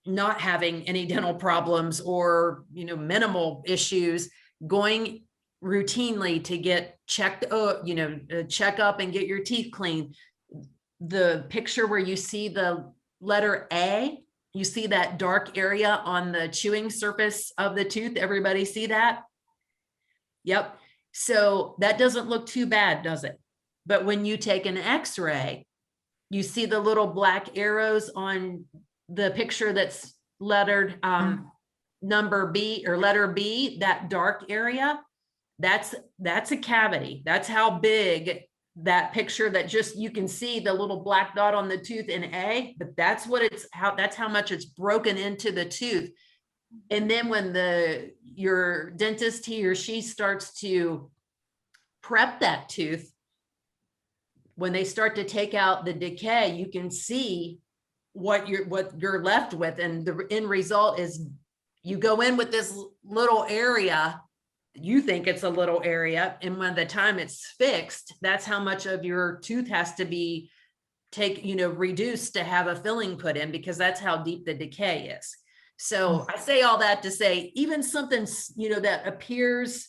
not having any dental problems or, minimal issues, going routinely to get checked, check up and get your teeth cleaned. The picture where you see the letter A, you see that dark area on the chewing surface of the tooth. Everybody see that? Yep. So that doesn't look too bad, does it? But when you take an X-ray, you see the little black arrows on the picture that's lettered number B or letter B, that dark area, that's a cavity. That's how big that picture that just, you can see the little black dot on the tooth in A, but that's how much it's broken into the tooth. And then when your dentist, he or she, starts to prep that tooth, when they start to take out the decay, you can see what you're left with. And the end result is you go in with this little area, you think it's a little area, and by the time it's fixed, that's how much of your tooth has to be reduced to have a filling put in, because that's how deep the decay is. So I say all that to say, even something, that appears,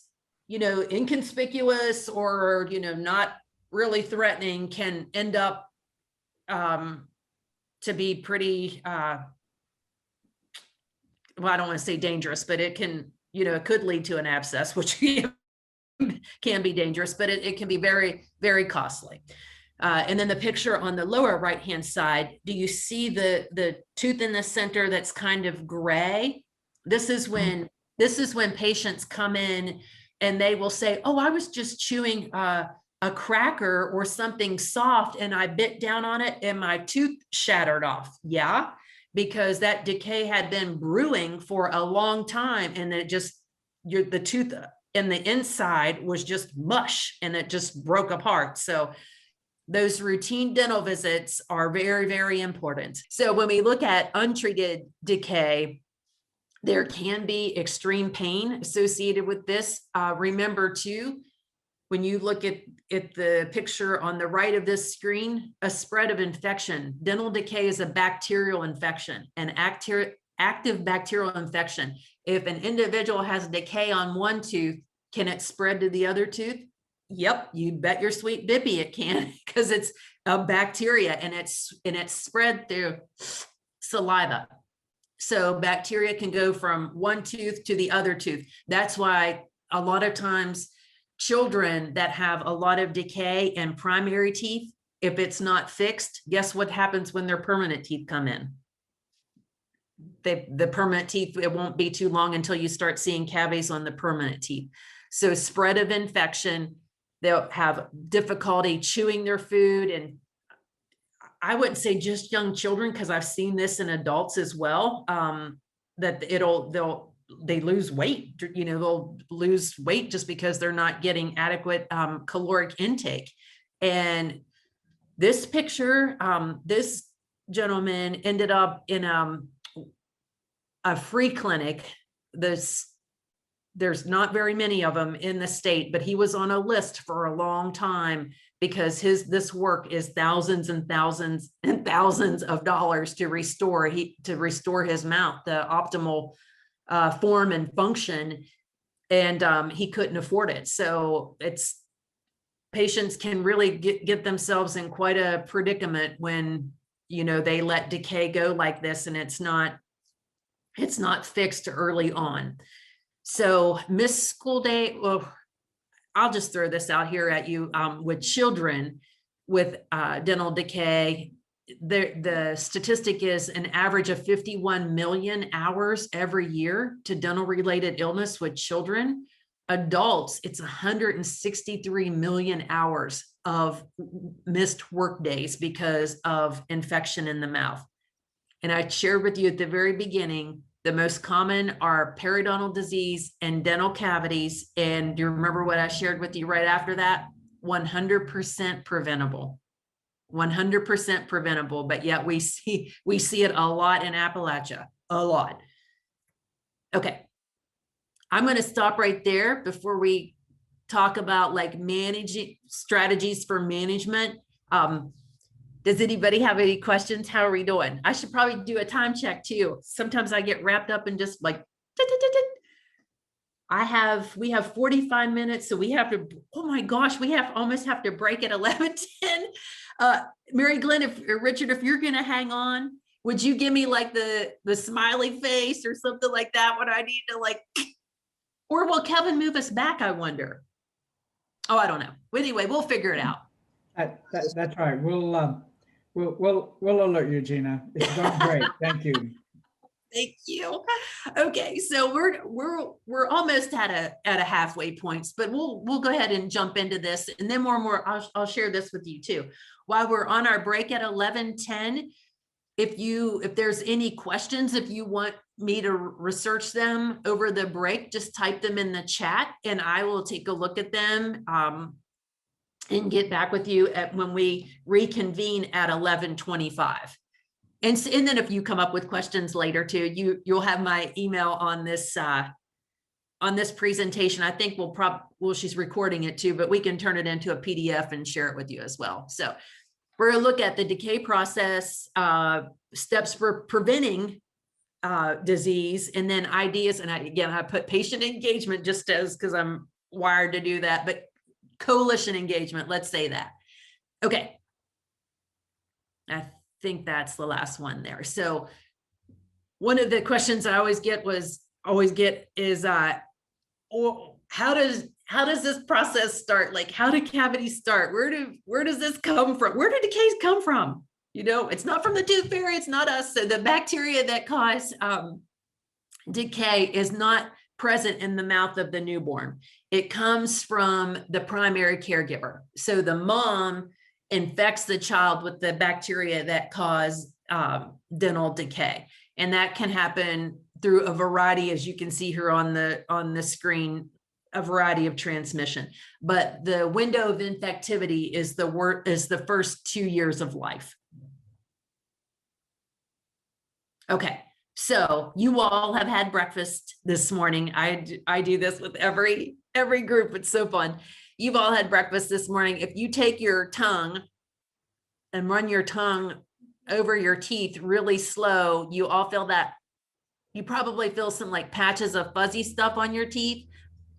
inconspicuous or, not really threatening, can end up to be pretty, well, I don't want to say dangerous, but it can, it could lead to an abscess, which can be dangerous, but it can be very, very costly. And then the picture on the lower right-hand side, do you see the tooth in the center that's kind of gray? This is when patients come in and they will say, oh, I was just chewing a cracker or something soft and I bit down on it and my tooth shattered off. Yeah, because that decay had been brewing for a long time and it just, the tooth in the inside was just mush and it just broke apart. So those routine dental visits are very, very important. So when we look at untreated decay, there can be extreme pain associated with this. Remember too, when you look at the picture on the right of this screen, a spread of infection. Dental decay is a bacterial infection, an active bacterial infection. If an individual has decay on one tooth, can it spread to the other tooth? Yep, you bet your sweet bippy it can, because it's a bacteria and it's spread through saliva. So bacteria can go from one tooth to the other tooth. That's why a lot of times children that have a lot of decay in primary teeth, if it's not fixed, guess what happens when their permanent teeth come in? The permanent teeth, it won't be too long until you start seeing cavities on the permanent teeth. So spread of infection, they'll have difficulty chewing their food. And I wouldn't say just young children, because I've seen this in adults as well, that they lose weight, they'll lose weight just because they're not getting adequate caloric intake. And this picture, this gentleman ended up in a free clinic. There's not very many of them in the state, but he was on a list for a long time because this work is thousands and thousands and thousands of dollars to restore his mouth, the optimal form and function, and he couldn't afford it. So patients can really get themselves in quite a predicament when they let decay go like this and it's not fixed early on. So missed school day, well, I'll just throw this out here at you, with children with dental decay, the statistic is an average of 51 million hours every year to dental related illness with children. Adults, it's 163 million hours of missed work days because of infection in the mouth. And I shared with you at the very beginning, the most common are periodontal disease and dental cavities. And do you remember what I shared with you right after that? 100% preventable. 100% preventable, but yet we see it a lot in Appalachia, a lot. Okay, I'm going to stop right there before we talk about like managing strategies for management. Does anybody have any questions? How are we doing? I should probably do a time check too. Sometimes I get wrapped up in just like, we have 45 minutes. So we have to, oh my gosh, we almost have to break at 11:10. Mary Glenn, Richard, if you're going to hang on, would you give me like the smiley face or something like that when I need to like, or will Kevin move us back? I wonder. Oh, I don't know. Anyway, we'll figure it out. That's right. We'll alert you, Gina. It's going great. Thank you. Thank you. Okay, so we're almost at a halfway point, but we'll go ahead and jump into this, and then I'll share this with you too. While we're on our break at 11:10, if there's any questions, if you want me to research them over the break, just type them in the chat, and I will take a look at them and get back with you when we reconvene at 11:25. And then if you come up with questions later too, you'll have my email on this presentation. I think she's recording it too, but we can turn it into a PDF and share it with you as well. So we're going to look at the decay process, steps for preventing disease, and then ideas. And I put patient engagement just because I'm wired to do that, but coalition engagement, let's say that. Okay. I think that's the last one there. So one of the questions I always get was, always get is, or how does this process start? Like, how do cavities start? Where does this come from? Where do decays come from? You know, it's not from the tooth fairy, it's not us. So the bacteria that cause decay is not present in the mouth of the newborn. It comes from the primary caregiver. So the mom infects the child with the bacteria that cause dental decay. And that can happen through a variety, as you can see here on the screen, a variety of transmission. But the window of infectivity is the first 2 years of life. Okay, so you all have had breakfast this morning. I do this with every group. It's so fun. You've all had breakfast this morning. If you take your tongue and run your tongue over your teeth really slow, you all feel that. You probably feel some like patches of fuzzy stuff on your teeth.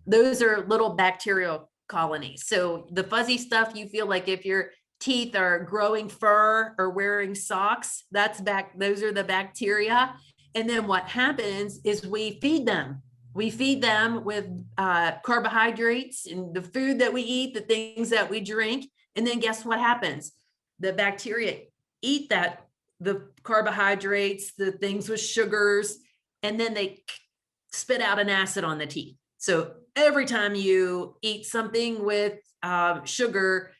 Those are little bacterial colonies. So the fuzzy stuff, you feel like if your teeth are growing fur or wearing socks, those are the bacteria. And then what happens is we feed them. We feed them with carbohydrates and the food that we eat, the things that we drink. And then guess what happens? The bacteria eat the carbohydrates, the things with sugars, and then they spit out an acid on the teeth. So every time you eat something with sugar,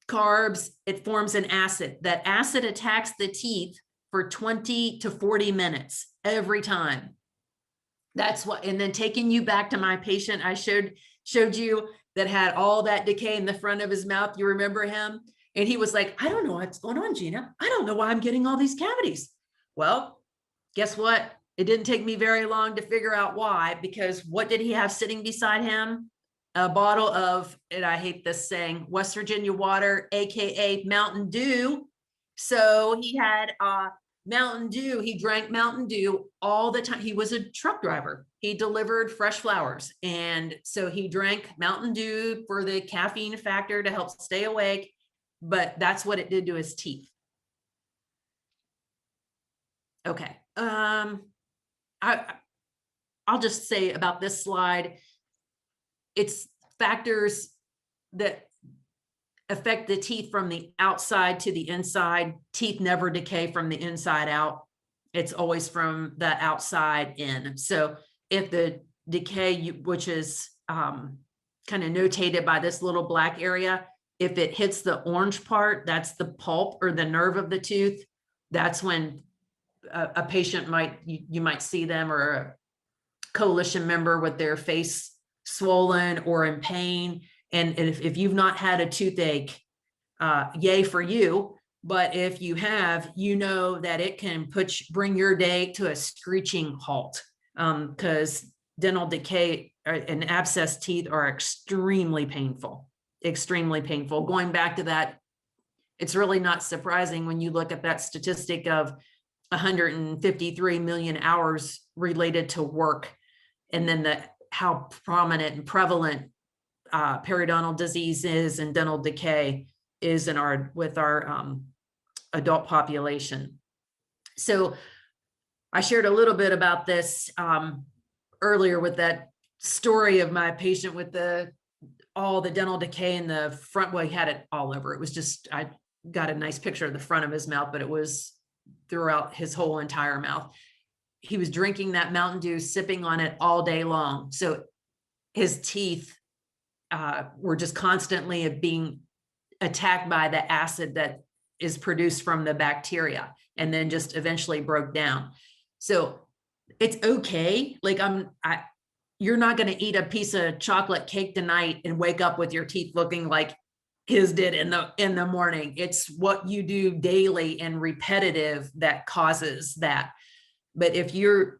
carbs, it forms an acid. That acid attacks the teeth for 20 to 40 minutes every time. That's what, and then taking you back to my patient I showed you that had all that decay in the front of his mouth. You remember him? And he was like, I don't know what's going on, Gina. I don't know why I'm getting all these cavities. Well, guess what? It didn't take me very long to figure out why, because what did he have sitting beside him? A bottle of, and I hate this saying, West Virginia water, AKA Mountain Dew. So he had Mountain Dew. He drank Mountain Dew all the time. He was a truck driver. He delivered fresh flowers. And so he drank Mountain Dew for the caffeine factor to help stay awake. But that's what it did to his teeth. Okay. I'll just say about this slide, it's factors that affect the teeth from the outside to the inside. Teeth never decay from the inside out. It's always from the outside in. So if the decay, which is kind of notated by this little black area, if it hits the orange part, that's the pulp or the nerve of the tooth. That's when a patient you might see them, or a coalition member with their face swollen or in pain. And if you've not had a toothache, yay for you. But if you have, you know that it can bring your day to a screeching halt, because dental decay and abscessed teeth are extremely painful. Going back to that, it's really not surprising when you look at that statistic of 153 million hours related to work, and then how prominent and prevalent periodontal disease is and dental decay is with our adult population. So I shared a little bit about this earlier with that story of my patient with all the dental decay in the front. Well, he had it all over. It was just, I got a nice picture of the front of his mouth, but it was throughout his whole entire mouth. He was drinking that Mountain Dew, sipping on it all day long. So his teeth were just constantly being attacked by the acid that is produced from the bacteria, and then just eventually broke down. So it's okay. Like you're not going to eat a piece of chocolate cake tonight and wake up with your teeth looking like his did in the morning. It's what you do daily and repetitive that causes that. But if you're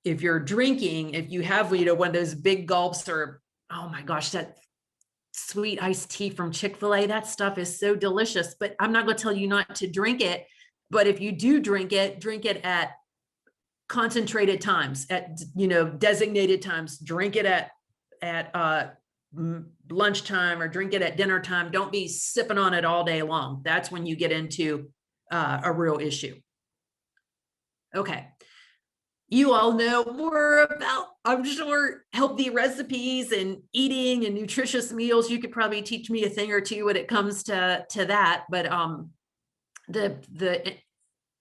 drinking, if you have, one of those big gulps, or, oh my gosh, that sweet iced tea from Chick-fil-A, that stuff is so delicious. But I'm not going to tell you not to drink it. But if you do drink it at concentrated times, at designated times. Drink it at lunchtime, or drink it at dinner time. Don't be sipping on it all day long. That's when you get into a real issue. Okay. you all know more about, I'm sure, healthy recipes and eating and nutritious meals. You could probably teach me a thing or two when it comes to that. But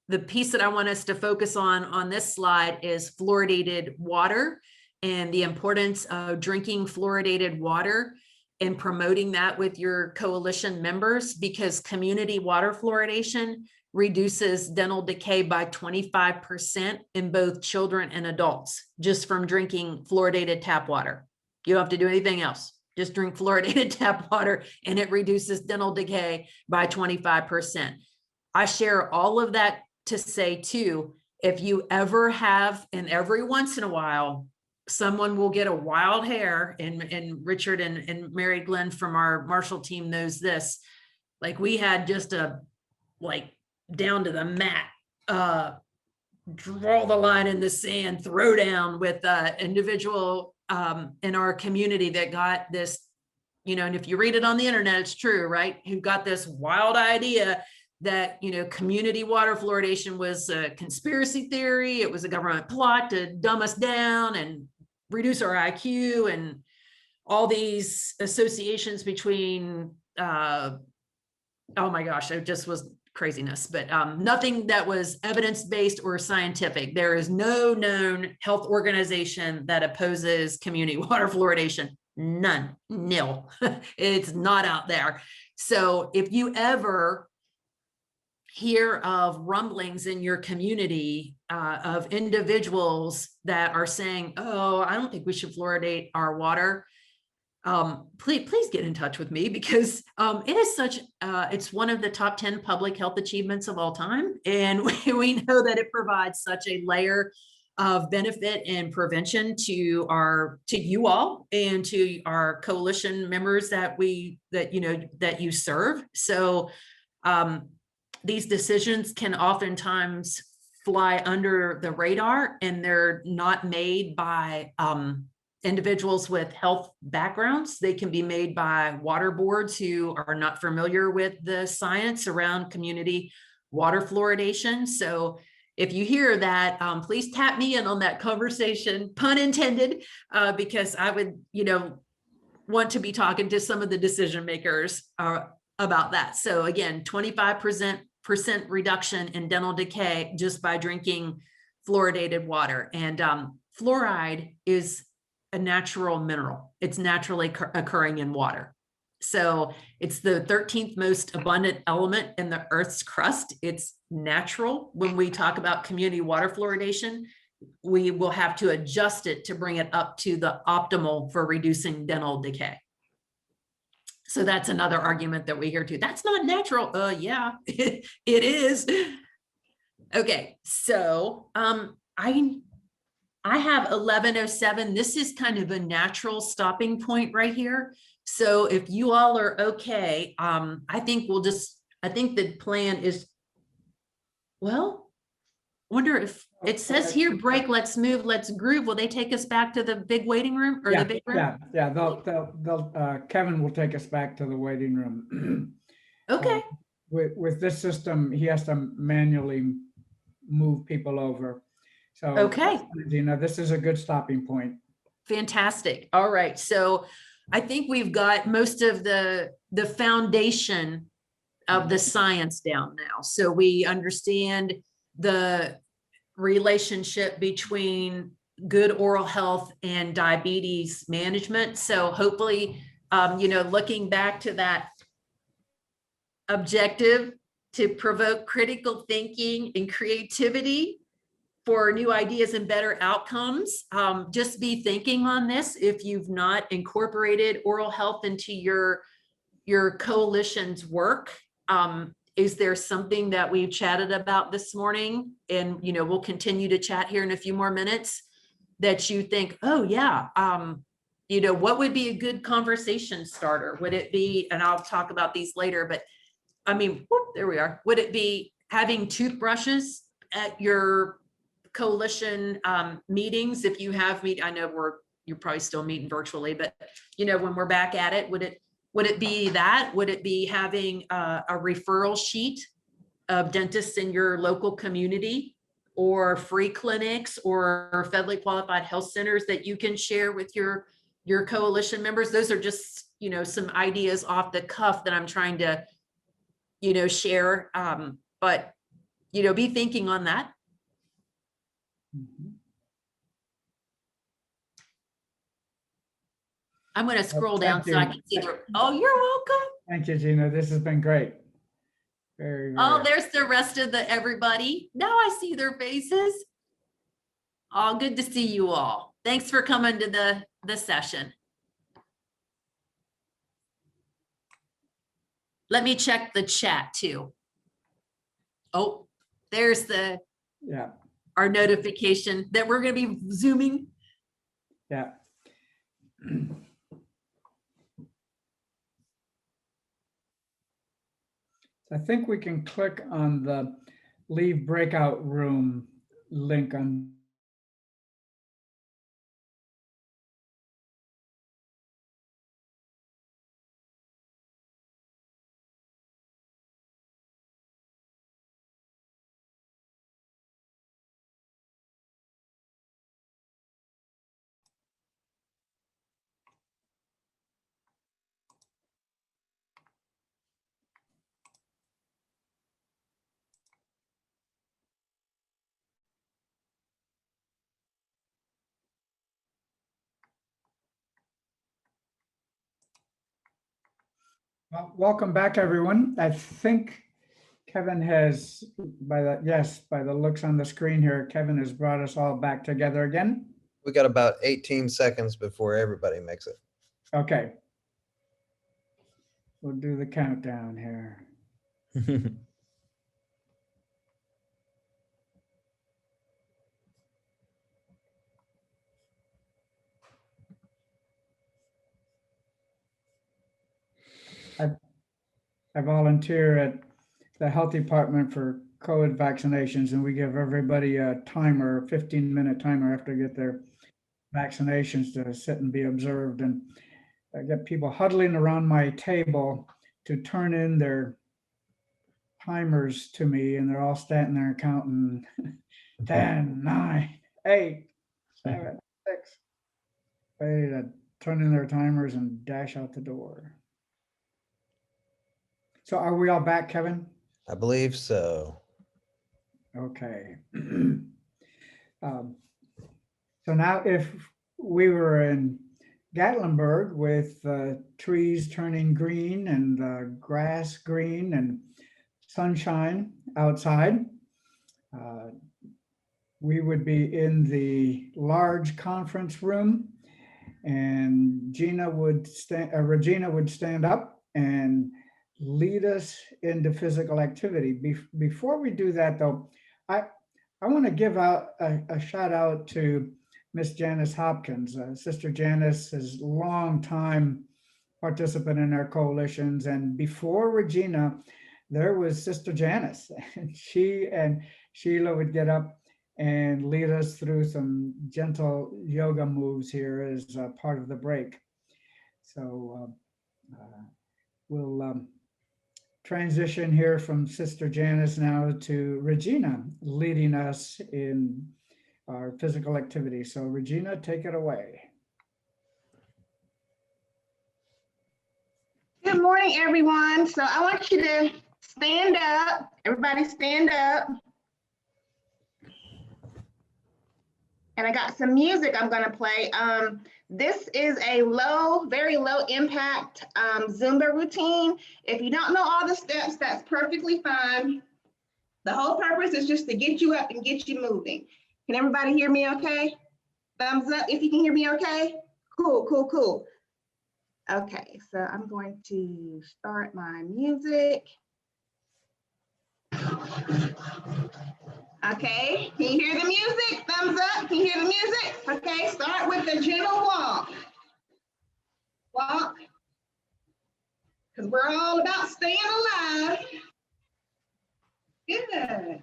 the piece that I want us to focus on this slide is fluoridated water and the importance of drinking fluoridated water and promoting that with your coalition members, because community water fluoridation reduces dental decay by 25% in both children and adults, just from drinking fluoridated tap water. You don't have to do anything else. Just drink fluoridated tap water and it reduces dental decay by 25%. I share all of that to say too, if you ever have, and every once in a while, someone will get a wild hair, and Richard and Mary Glenn from our Marshall team knows this. Like, we had just a, like, down to the mat, draw the line in the sand, throw down with individual in our community that got this, and if you read it on the internet, it's true, right? Who got this wild idea that, community water fluoridation was a conspiracy theory. It was a government plot to dumb us down and reduce our IQ, and all these associations between, oh my gosh, it just was craziness, but nothing that was evidence-based or scientific. There is no known health organization that opposes community water fluoridation. None, nil. It's not out there. So if you ever hear of rumblings in your community of individuals that are saying, oh, I don't think we should fluoridate our water, please get in touch with me, because it is such, it's one of the top 10 public health achievements of all time. And we know that it provides such a layer of benefit and prevention to you all and to our coalition members that you serve. So these decisions can oftentimes fly under the radar, and they're not made by individuals with health backgrounds. They can be made by water boards who are not familiar with the science around community water fluoridation. So if you hear that, please tap me in on that conversation, pun intended, because I would, want to be talking to some of the decision makers about that. So again, 25% reduction in dental decay just by drinking fluoridated water. And fluoride is a natural mineral. It's naturally occurring in water. So it's the 13th most abundant element in the Earth's crust. It's natural. When we talk about community water fluoridation, we will have to adjust it to bring it up to the optimal for reducing dental decay. So that's another argument that we hear too. That's not natural. Yeah, it is. Okay, so I have 11:07. This is kind of a natural stopping point right here. So if you all are okay, I think the plan is, well, wonder if it says here, break, let's move, let's groove. Will they take us back to the big waiting room or the big room? Yeah. They'll Kevin will take us back to the waiting room. Okay. With this system, he has to manually move people over. So, okay, this is a good stopping point. Fantastic. All right. So I think we've got most of the foundation of the science down now. So we understand the relationship between good oral health and diabetes management. So hopefully, looking back to that objective to provoke critical thinking and creativity for new ideas and better outcomes, just be thinking on this. If you've not incorporated oral health into your coalition's work, is there something that we've chatted about this morning, and we'll continue to chat here in a few more minutes, that you think, oh yeah, what would be a good conversation starter? Would it be, and I'll talk about these later, but I mean, whoop, there we are. Would it be having toothbrushes at your coalition meetings? If you have I know you're probably still meeting virtually, but when we're back at it, would it be that? Would it be having a referral sheet of dentists in your local community or free clinics or federally qualified health centers that you can share with your coalition members? Those are just, you know, some ideas off the cuff that I'm trying to, you know, share. But, you know, be thinking on that. Mhm. I'm going to scroll down Thank so I you. can see the, oh, you're welcome. Thank you, Gina. This has been great. Very, Oh, very. there's the rest of the everybody. Now I see their faces. Oh, good to see you all. Thanks for coming to the session. Let me check the chat too. Oh, there's Yeah, our notification that we're going to be Zooming. yeah. I think we can click on the leave breakout room link on. Well, welcome back, everyone. I think Kevin has, by the looks on the screen here, Kevin has brought us all back together again. We got about 18 seconds before everybody makes it. Okay. We'll do the countdown here. I volunteer at the health department for COVID vaccinations, and we give everybody a timer, a 15-minute timer after they get their vaccinations to sit and be observed. And I get people huddling around my table to turn in their timers to me, and they're all standing there counting 10, 9, 8, 7, 6, ready to turn in their timers and dash out the door. So are we all back, Kevin? I believe so. Okay. So now if we were in Gatlinburg with trees turning green and grass green and sunshine outside, we would be in the large conference room, and Regina would stand up and lead us into physical activity. Before we do that, though, I want to give out a shout out to Miss Janice Hopkins. Sister Janice is a long time participant in our coalitions, and before Regina, there was Sister Janice, and she and Sheila would get up and lead us through some gentle yoga moves here as part of the break. So we'll transition here from Sister Janice now to Regina leading us in our physical activity. So Regina, take it away. Good morning, everyone. So I want you to stand up. Everybody stand up. And I got some music I'm gonna play. This is a very low impact Zumba routine. If you don't know all the steps, that's perfectly fine. The whole purpose is just to get you up and get you moving. Can everybody hear me okay? Thumbs up if you can hear me okay? Cool, cool, cool. Okay, so I'm going to start my music. Okay, can you hear the music? Thumbs up, can you hear the music? Okay, start with the gentle walk. Walk, because we're all about staying alive. Good.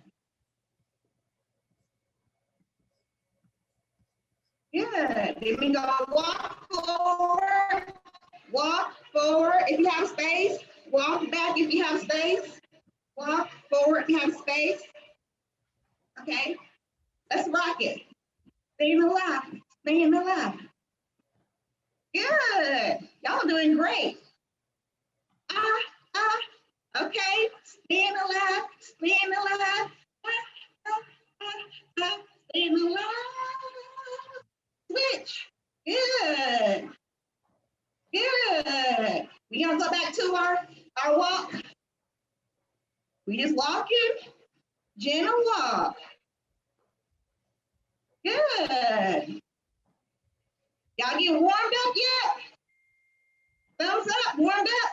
Good, then we go walk forward, walk forward if you have space, walk back if you have space, walk forward if you have space. Okay, Let's rock it. Staying alive, staying alive. Good. Y'all are doing great. Okay. Staying alive, staying alive. Staying alive. Switch. Good. Good. We gonna go back to our walk. We just walking. Gentle walk. Good. Y'all get warmed up yet? Thumbs up, warmed up.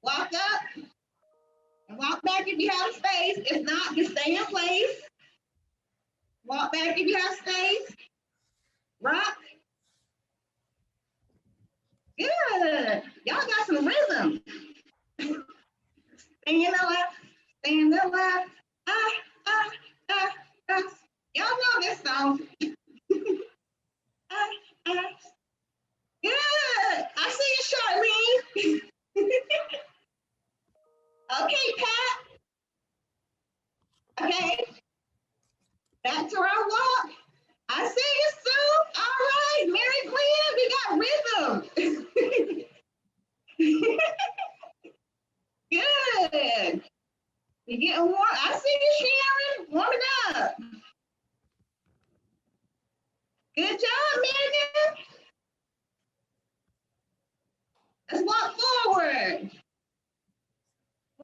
Walk up and walk back if you have space. If not, just stay in place. Walk back if you have space. Rock. Good. Y'all got some rhythm. Staying alive, staying alive. Y'all know this song. Good. I see you, Charlene. Okay, Pat. Okay. Back to our walk. I see you, Sue. All right, Mary Glenn, we got rhythm. Good. You getting warm? I see you, Sharon. Warm it up. Good job, Megan. Let's walk forward.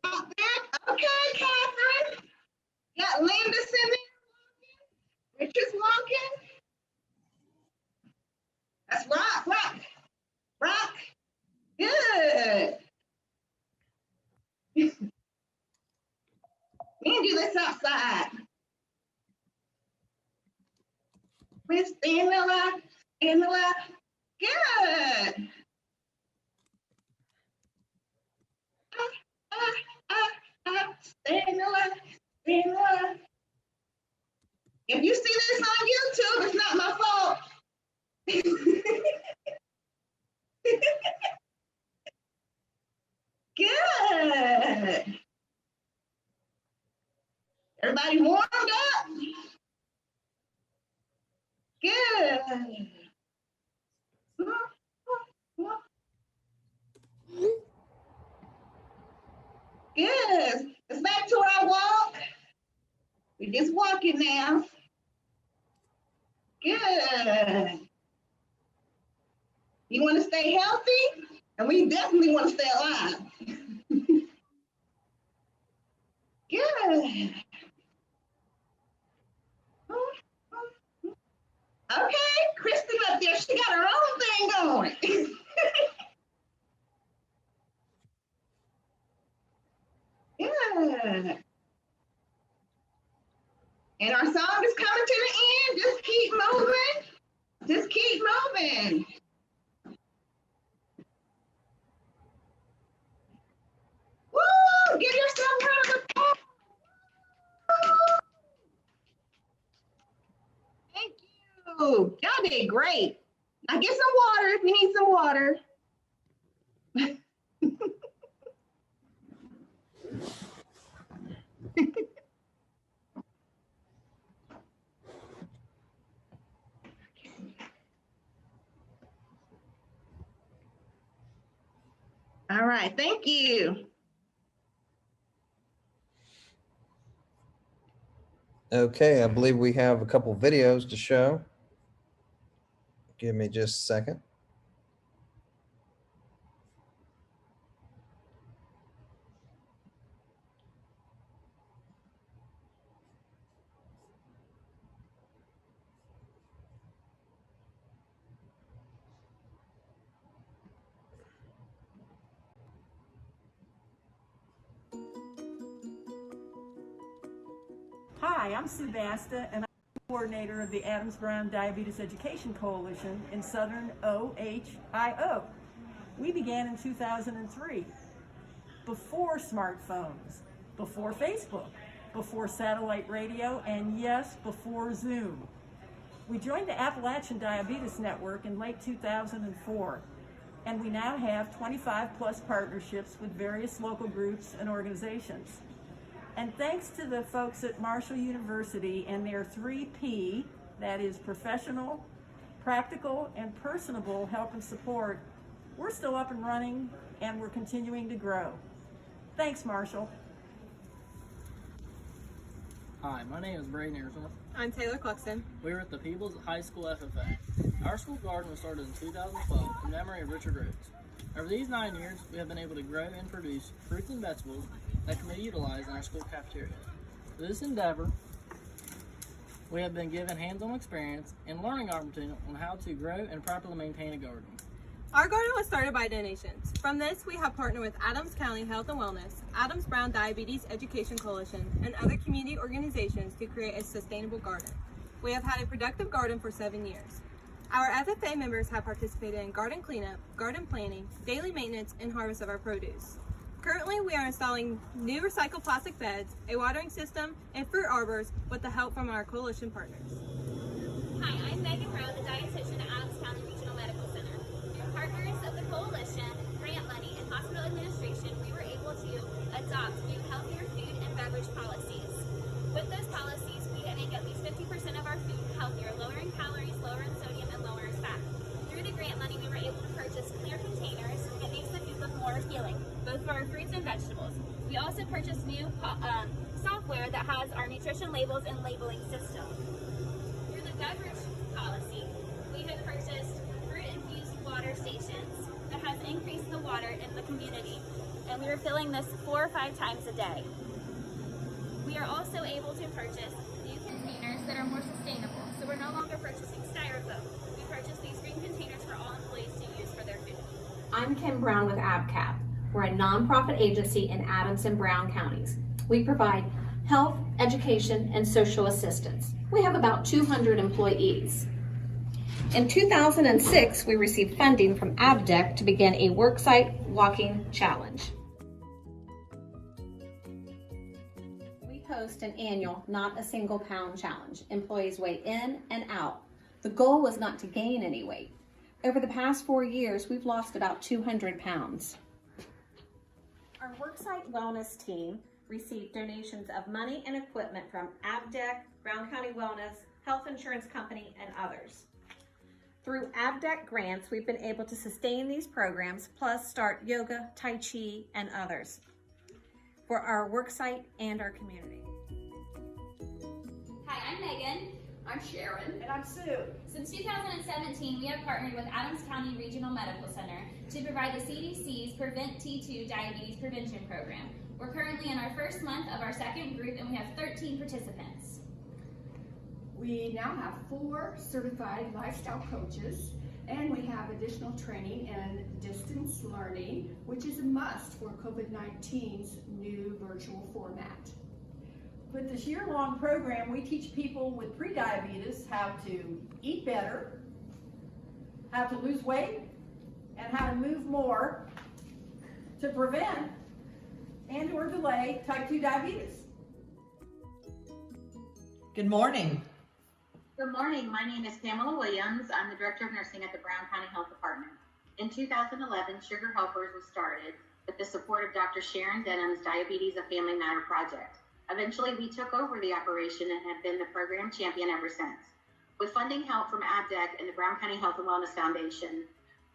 Walk back. Okay, Catherine. Got Landis in there. Richard's walking. Let's rock, rock, rock. Good. We can do this outside. We're staying alive, staying alive. Good. Staying alive, staying alive. If you see this on YouTube, it's not my fault. Good. Everybody warmed up? Good. Good. It's back to our walk. We're just walking now. Good. You want to stay healthy? And we definitely want to stay alive. Good. Okay, Kristen up there, she got her own thing going. Good. And our song is coming to the end. Just keep moving. Just keep moving. Woo! Give yourself a round of applause. Thank you. Y'all did great. Now get some water if you need some water. All right, thank you. Okay, I believe we have a couple videos to show. Give me just a second. Hi, I'm Sue Basta, and I'm the coordinator of the Adams Brown Diabetes Education Coalition in Southern OHIO. We began in 2003, before smartphones, before Facebook, before satellite radio, and yes, before Zoom. We joined the Appalachian Diabetes Network in late 2004, and we now have 25 plus partnerships with various local groups and organizations. And thanks to the folks at Marshall University and their 3P, that is professional, practical, and personable help and support, we're still up and running and we're continuing to grow. Thanks, Marshall. Hi, my name is Braden Aersmith. I'm Taylor Cluxton. We are at the Peebles High School FFA. Our school garden was started in 2012 in memory of Richard Rhodes. Over these 9 years, we have been able to grow and produce fruits and vegetables that can be utilized in our school cafeteria. For this endeavor, we have been given hands-on experience and learning opportunity on how to grow and properly maintain a garden. Our garden was started by donations. From this, we have partnered with Adams County Health and Wellness, Adams Brown Diabetes Education Coalition, and other community organizations to create a sustainable garden. We have had a productive garden for 7 years. Our FFA members have participated in garden cleanup, garden planting, daily maintenance, and harvest of our produce. Currently, we are installing new recycled plastic beds, a watering system, and fruit arbors with the help from our coalition partners. Hi, I'm Megan Rowe, the dietitian at Adams County Regional Medical Center. Through partners of the coalition, grant money, and hospital administration, we were able to adopt new healthier food and beverage policies. With those policies, we make at least 50% of our food healthier, lower in calories, lower in sodium, and lower in fat. Through the grant money, we were able to purchase clear containers that makes the food look more appealing, both for our fruits and vegetables. We also purchased new software that has our nutrition labels and labeling system. Through the beverage policy, we have purchased fruit-infused water stations that has increased the water in the community, and we are filling this 4 or 5 times a day. We are also able to purchase new containers that are more sustainable, so we're no longer purchasing styrofoam. We purchase these green containers for all employees to use for their food. I'm Kim Brown with ABCAP. We're a nonprofit agency in Adams and Brown counties. We provide health, education, and social assistance. We have about 200 employees. In 2006, we received funding from ABDEC to begin a worksite walking challenge. We host an annual Not a Single Pound challenge. Employees weigh in and out. The goal was not to gain any weight. Over the past 4 years, we've lost about 200 pounds. Our worksite wellness team received donations of money and equipment from ABDEC, Brown County Wellness, Health Insurance Company, and others. Through ABDEC grants, we've been able to sustain these programs, plus start yoga, Tai Chi, and others for our worksite and our community. Hi, I'm Megan. I'm Sharon. And I'm Sue. Since 2017, we have partnered with Adams County Regional Medical Center to provide the CDC's Prevent T2 Diabetes Prevention Program. We're currently in our first month of our second group, and we have 13 participants. We now have 4 certified lifestyle coaches, and we have additional training and distance learning, which is a must for COVID-19's new virtual format. With this year-long program, we teach people with prediabetes how to eat better, how to lose weight, and how to move more to prevent and or delay type 2 diabetes. Good morning. Good morning. My name is Pamela Williams. I'm the Director of Nursing at the Brown County Health Department. In 2011, Sugar Helpers was started with the support of Dr. Sharon Denham's Diabetes a Family Matter project. Eventually, we took over the operation and have been the program champion ever since. With funding help from ABDEC and the Brown County Health and Wellness Foundation,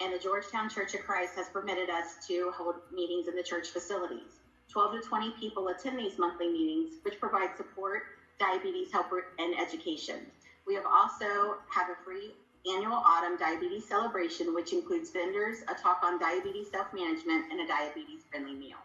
and the Georgetown Church of Christ has permitted us to hold meetings in the church facilities. 12 to 20 people attend these monthly meetings, which provide support, diabetes help, and education. We have also have a free annual autumn diabetes celebration, which includes vendors, a talk on diabetes self-management, and a diabetes-friendly meal.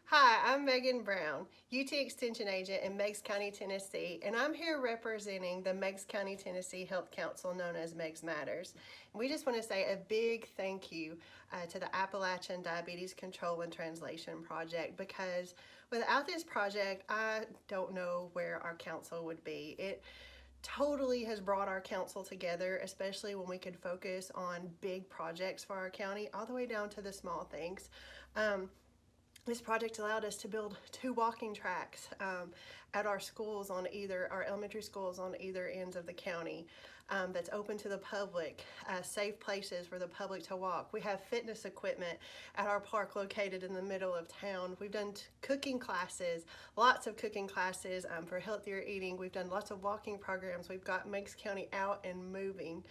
Hi, I'm Megan Brown, UT Extension Agent in Meigs County, Tennessee, and I'm here representing the Meigs County, Tennessee Health Council known as Meigs Matters. We just want to say a big thank you to the Appalachian Diabetes Control and Translation Project, because without this project, I don't know where our council would be. It totally has brought our council together, especially when we could focus on big projects for our county, all the way down to the small things. This project allowed us to build 2 walking tracks at our schools on our elementary schools on either ends of the county. That's open to the public, safe places for the public to walk. We have fitness equipment at our park located in the middle of town. We've done cooking classes, lots of cooking classes for healthier eating. We've done lots of walking programs. We've got Meigs County out and moving.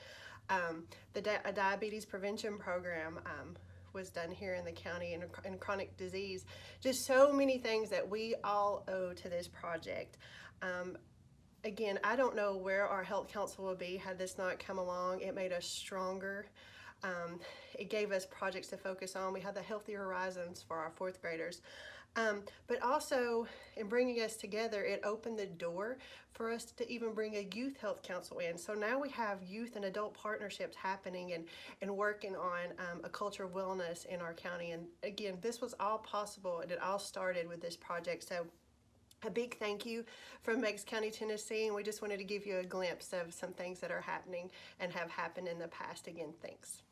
A diabetes prevention program was done here in the county, and chronic disease. Just so many things that we all owe to this project. Again, I don't know where our health council will be had this not come along. It made us stronger. It gave us projects to focus on. We had the Healthy Horizons for our 4th graders. But also, in bringing us together, it opened the door for us to even bring a youth health council in. So now we have youth and adult partnerships happening and working on a culture of wellness in our county. And again, this was all possible, and it all started with this project. So a big thank you from Meigs County, Tennessee, and we just wanted to give you a glimpse of some things that are happening and have happened in the past. Again, thanks.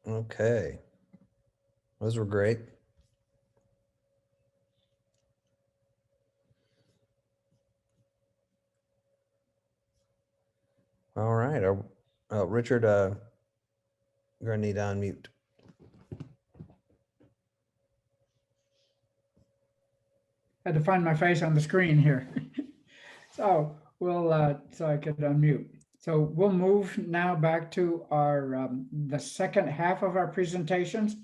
Okay. Those were great. All right. Richard, you're going to need to unmute. Had to find my face on the screen here. So so I could unmute. So we'll move now back to our the second half of our presentations.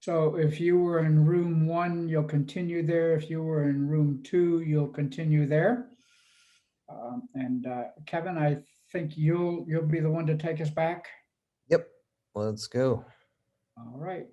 So if you were in room 1, you'll continue there. If you were in room 2, you'll continue there. Kevin, I think you'll be the one to take us back. Yep. Let's go. All right.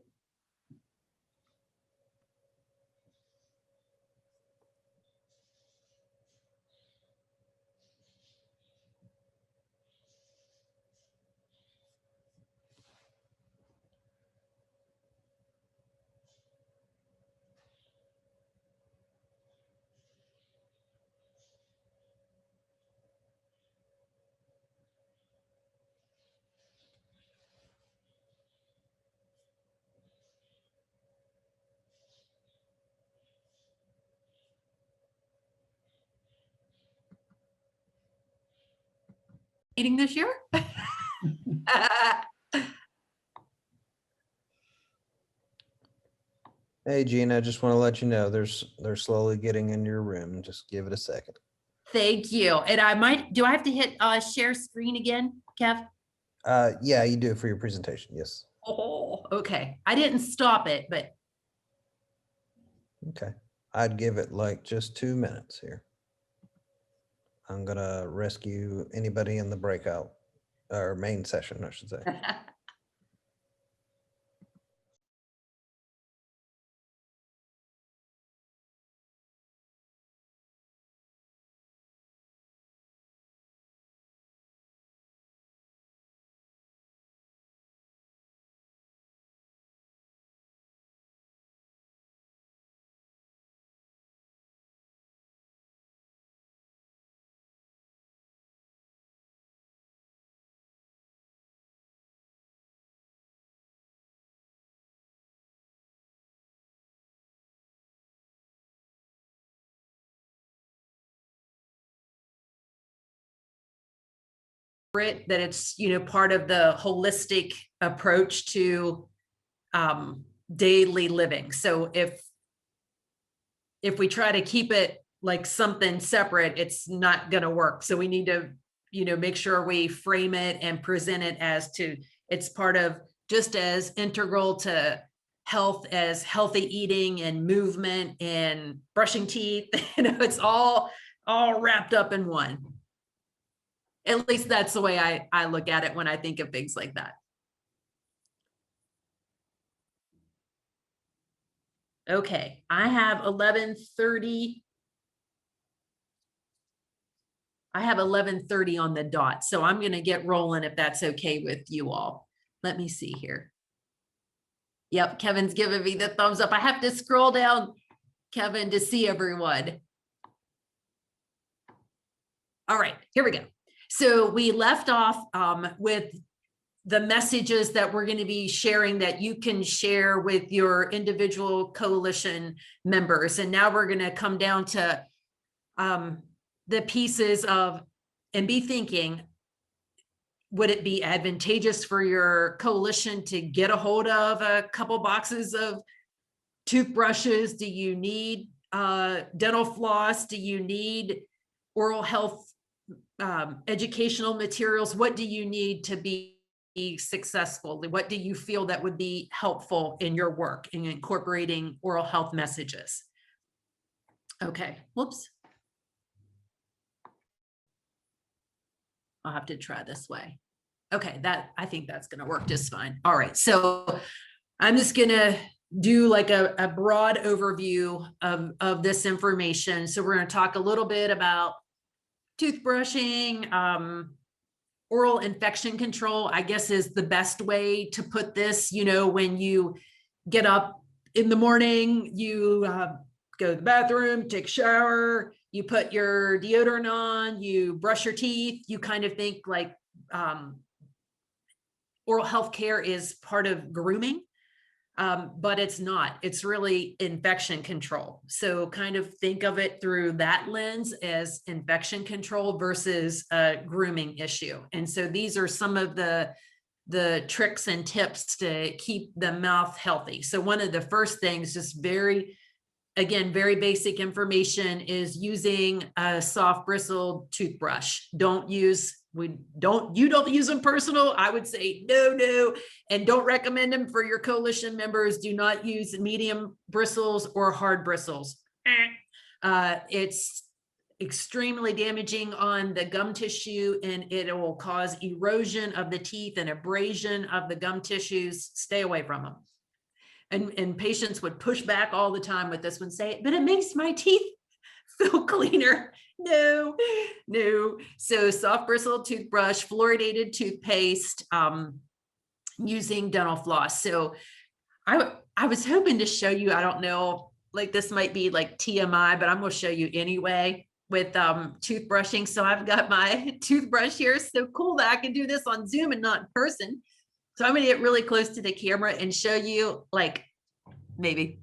Meeting this year? Hey, Gina, I just want to let you know they're slowly getting in your room. Just give it a second. Thank you. And do I have to hit share screen again, Kev? Yeah, you do it for your presentation. Yes. Oh, okay. I didn't stop it, but. Okay. I'd give it like just 2 minutes here. I'm going to rescue anybody in the breakout or main session, I should say. it, that it's, you know, part of the holistic approach to daily living. So if we try to keep it like something separate, it's not going to work. So we need to, you know, make sure we frame it and present it as to, it's part of just as integral to health as healthy eating and movement and brushing teeth. You know, it's all wrapped up in one. At least that's the way I look at it when I think of things like that. Okay, I have 11:30. I have 11:30 on the dot, so I'm going to get rolling if that's okay with you all. Let me see here. Yep, Kevin's giving me the thumbs up. I have to scroll down, Kevin, to see everyone. All right, here we go. So we left off with the messages that we're going to be sharing that you can share with your individual coalition members. And now we're going to come down to the pieces of, and be thinking, would it be advantageous for your coalition to get a hold of a couple boxes of toothbrushes? Do you need dental floss? Do you need oral health educational materials? What do you need to be successful? What do you feel that would be helpful in your work in incorporating oral health messages? Okay, whoops. I'll have to try this way. Okay, I think that's going to work just fine. All right, so I'm just going to do like a broad overview of this information. So we're going to talk a little bit about toothbrushing, oral infection control, I guess, is the best way to put this. You know, when you get up in the morning, you go to the bathroom, take a shower, you put your deodorant on, you brush your teeth, you kind of think like oral health care is part of grooming, but it's not. It's really infection control. So kind of think of it through that lens as infection control versus a grooming issue. And so these are some of the tricks and tips to keep the mouth healthy. So one of the first things, just very basic information, is using a soft bristled toothbrush. You don't use them personal. I would say no, and don't recommend them for your coalition members. Do not use medium bristles or hard bristles. It's extremely damaging on the gum tissue, and it will cause erosion of the teeth and abrasion of the gum tissues. Stay away from them. And patients would push back all the time with this one, say, but it makes my teeth feel cleaner. No. So soft bristled toothbrush, fluoridated toothpaste, using dental floss. So I was hoping to show you, I don't know, like this might be like TMI, but I'm going to show you anyway with toothbrushing. So I've got my toothbrush here. So cool that I can do this on Zoom and not in person. So I'm going to get really close to the camera and show you, like, maybe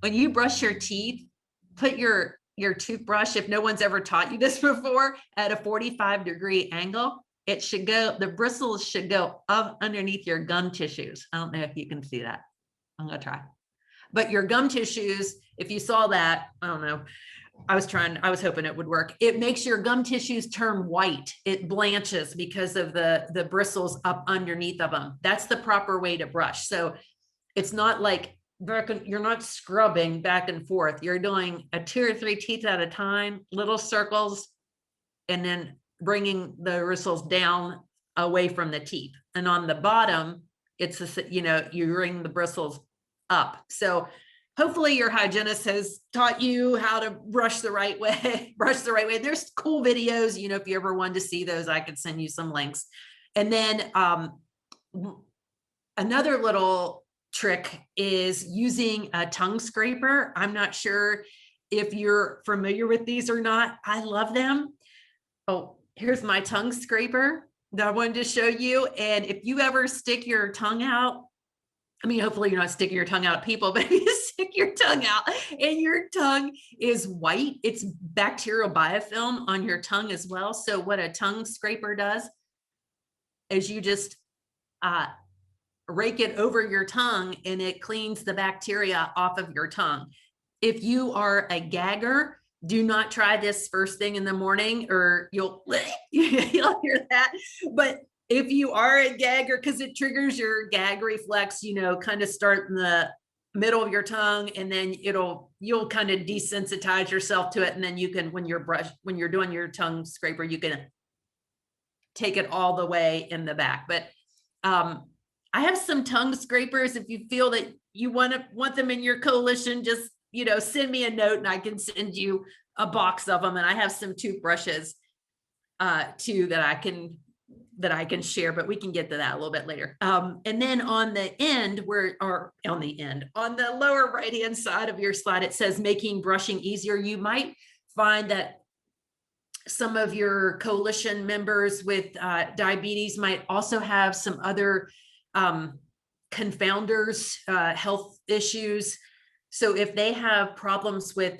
when you brush your teeth, put your toothbrush, if no one's ever taught you this before, at a 45-degree angle. It should go, the bristles should go up underneath your gum tissues. I don't know if you can see that. I'm going to try. But your gum tissues, if you saw that, I don't know. I was hoping it would work. It makes your gum tissues turn white. It blanches because of the bristles up underneath of them. That's the proper way to brush. So it's not like you're not scrubbing back and forth. You're doing 2 or 3 teeth at a time, little circles, and then bringing the bristles down away from the teeth. And on the bottom, it's, you bring the bristles up. So hopefully your hygienist has taught you how to brush the right way, There's cool videos, if you ever wanted to see those, I could send you some links. And then another little trick is using a tongue scraper. I'm not sure if you're familiar with these or not. I love them. Oh, here's my tongue scraper that I wanted to show you. And if you ever stick your tongue out, hopefully you're not sticking your tongue out at people, but if you stick your tongue out and your tongue is white, it's bacterial biofilm on your tongue as well. So what a tongue scraper does, as you just rake it over your tongue, and it cleans the bacteria off of your tongue. If you are a gagger, do not try this first thing in the morning, or you'll hear that. But if you are a gagger, because it triggers your gag reflex, kind of start in the middle of your tongue, and then you'll kind of desensitize yourself to it. And then you can, when you're doing your tongue scraper, you can take it all the way in the back. But I have some tongue scrapers. If you feel that you want them in your coalition, just send me a note and I can send you a box of them. And I have some toothbrushes too that I can share, but we can get to that a little bit later. And then on the lower right-hand side of your slide, it says making brushing easier. You might find that some of your coalition members with diabetes might also have some other confounders, health issues. So if they have problems with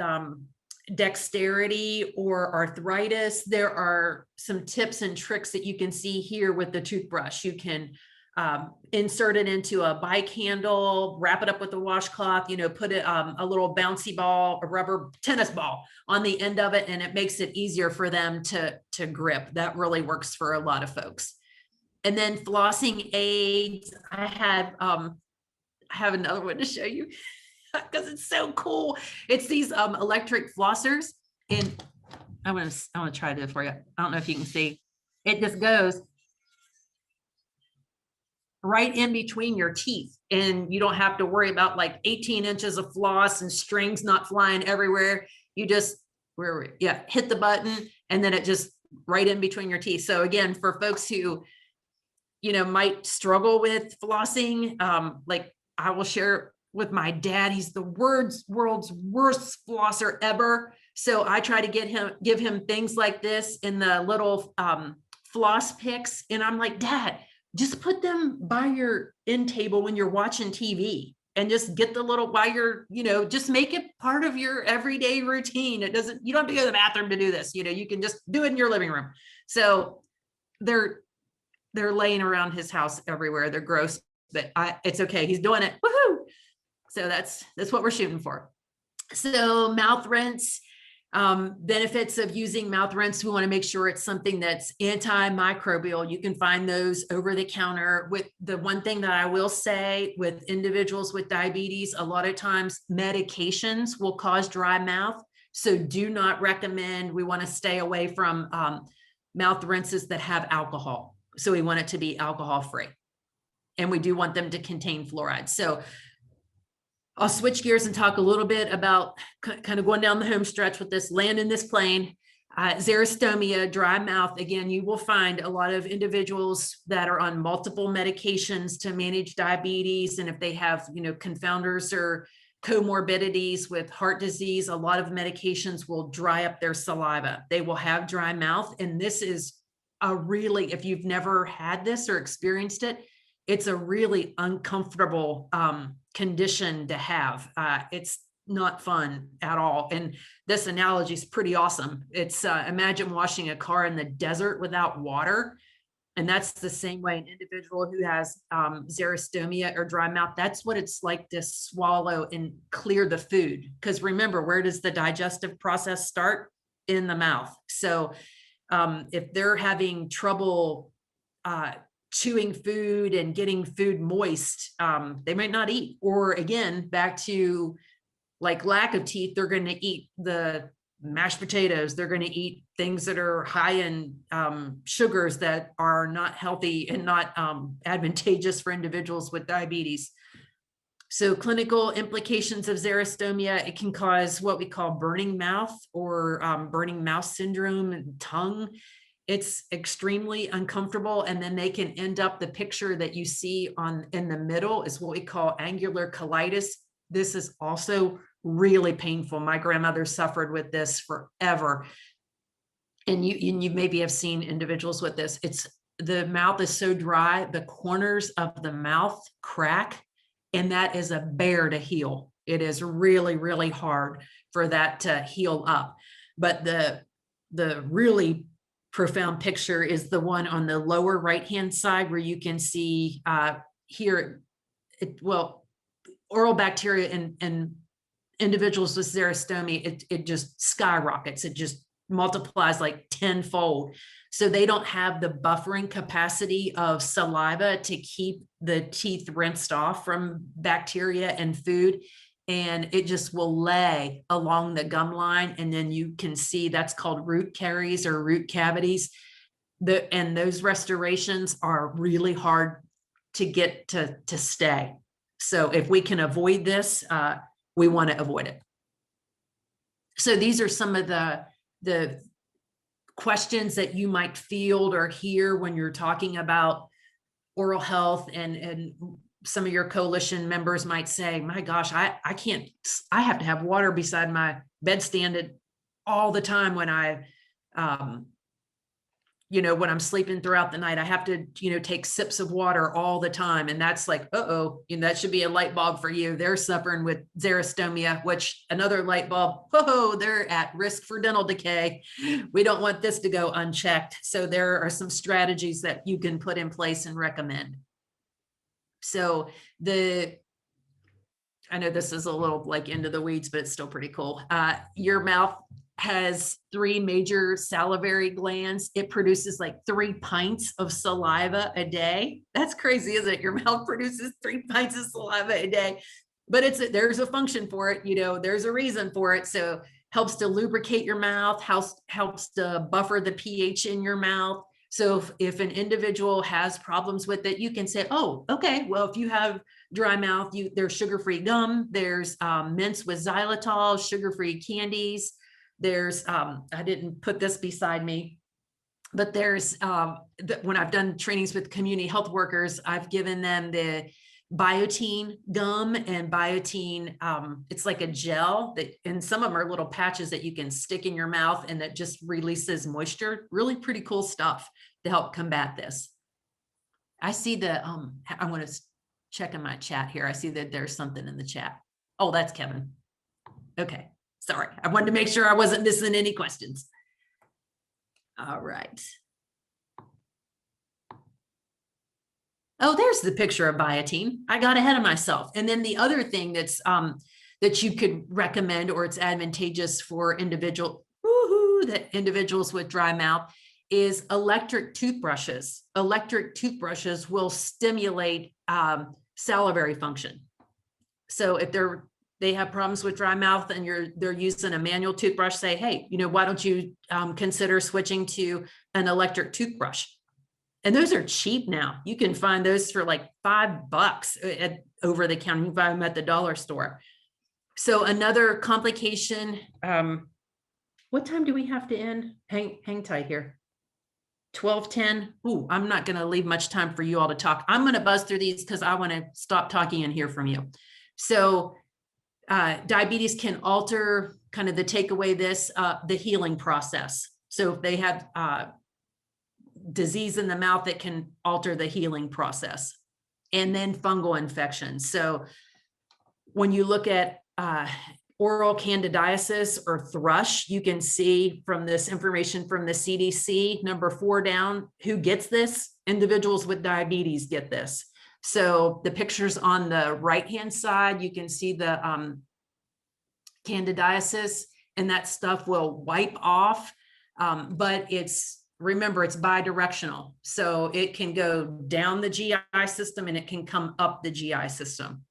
dexterity or arthritis, there are some tips and tricks that you can see here with the toothbrush. You can insert it into a bike handle, wrap it up with a washcloth, put it, a little bouncy ball, a rubber tennis ball on the end of it, and it makes it easier for them to grip. That really works for a lot of folks. And then flossing aids, I have another one to show you because it's so cool. It's these electric flossers, and I want to try this for you. I don't know if you can see. It just goes right in between your teeth, and you don't have to worry about like 18 inches of floss and strings not flying everywhere. You just hit the button, and then it just right in between your teeth. So again, for folks who might struggle with flossing, like I will share with my dad, he's the world's worst flosser ever. So I try to give him things like this in the little floss picks. And I'm like, Dad, just put them by your end table when you're watching TV, and just get the little, while you're, just make it part of your everyday routine. You don't have to go to the bathroom to do this. You can just do it in your living room. So they're laying around his house everywhere. They're gross, but it's okay. He's doing it. Woohoo! So that's what we're shooting for. So mouth rinse, benefits of using mouth rinse. We want to make sure it's something that's antimicrobial. You can find those over the counter. With the one thing that I will say with individuals with diabetes, a lot of times medications will cause dry mouth. So do not recommend, we want to stay away from mouth rinses that have alcohol. So we want it to be alcohol free. And we do want them to contain fluoride. So I'll switch gears and talk a little bit about kind of going down the home stretch with this, landing this plane. Xerostomia, dry mouth. Again, you will find a lot of individuals that are on multiple medications to manage diabetes. And if they have, confounders or comorbidities with heart disease, a lot of medications will dry up their saliva. They will have dry mouth. And this is if you've never had this or experienced it, it's a really uncomfortable condition to have. It's not fun at all. And this analogy is pretty awesome. It's imagine washing a car in the desert without water. And that's the same way an individual who has xerostomia or dry mouth, that's what it's like to swallow and clear the food. Because remember, where does the digestive process start? In the mouth. So if they're having trouble chewing food and getting food moist, they might not eat. Or again, back to like lack of teeth, they're going to eat the mashed potatoes. They're going to eat things that are high in sugars that are not healthy and not advantageous for individuals with diabetes. So clinical implications of xerostomia, it can cause what we call burning mouth or burning mouth syndrome and tongue. It's extremely uncomfortable. And then they can end up, the picture that you see in the middle is what we call angular colitis. This is also really painful. My grandmother suffered with this forever. And you maybe have seen individuals with this. The mouth is so dry, the corners of the mouth crack, and that is a bear to heal. It is really, really hard for that to heal up. But the really profound picture is the one on the lower right-hand side where you can see here, oral bacteria in individuals with xerostomia, it just skyrockets. It just multiplies like tenfold. So they don't have the buffering capacity of saliva to keep the teeth rinsed off from bacteria and food. And it just will lay along the gum line. And then you can see that's called root caries or root cavities. And those restorations are really hard to get to stay. So if we can avoid this, we want to avoid it. So these are some of the questions that you might field or hear when you're talking about oral health, and some of your coalition members might say, my gosh, I have to have water beside my bedstand all the time when when I'm sleeping throughout the night. I have to, take sips of water all the time. And that's like, that should be a light bulb for you. They're suffering with xerostomia, which another light bulb, they're at risk for dental decay. We don't want this to go unchecked. So there are some strategies that you can put in place and recommend. So I know this is a little like into the weeds, but it's still pretty cool. Your mouth has 3 major salivary glands. It produces like 3 pints of saliva a day. That's crazy, isn't it? Your mouth produces 3 pints of saliva a day, but there's a function for it. There's a reason for it. So helps to lubricate your mouth, helps to buffer the pH in your mouth. So if an individual has problems with it, you can say, oh, okay, well, if you have dry mouth, there's sugar-free gum, there's mints with xylitol, sugar-free candies. There's, I didn't put this beside me, but there's, when I've done trainings with community health workers, I've given them the Biotene gum and Biotene, it's like a gel and some of them are little patches that you can stick in your mouth and that just releases moisture. Really pretty cool stuff to help combat this. I see I want to check in my chat here. I see that there's something in the chat. Oh, that's Kevin. Okay. Sorry, I wanted to make sure I wasn't missing any questions. All right. Oh, there's the picture of Biotene. I got ahead of myself. And then the other thing that's that you could recommend, or it's advantageous for individuals with dry mouth, is electric toothbrushes. Electric toothbrushes will stimulate salivary function. So if they have problems with dry mouth and they're using a manual toothbrush, say, hey, why don't you consider switching to an electric toothbrush? And those are cheap now. You can find those for like $5 over the counter. You can buy them at the dollar store. So another complication, what time do we have to end? Hang tight here. 12:10. Ooh, I'm not going to leave much time for you all to talk. I'm going to buzz through these because I want to stop talking and hear from you. So diabetes can alter, kind of the takeaway the healing process. So if they have disease in the mouth, that can alter the healing process. And then fungal infections. So when you look at oral candidiasis or thrush, you can see from this information from the CDC, number 4 down, who gets this? Individuals with diabetes get this. So the pictures on the right-hand side, you can see the candidiasis, and that stuff will wipe off, but remember, it's bidirectional. So it can go down the GI system and it can come up the GI system.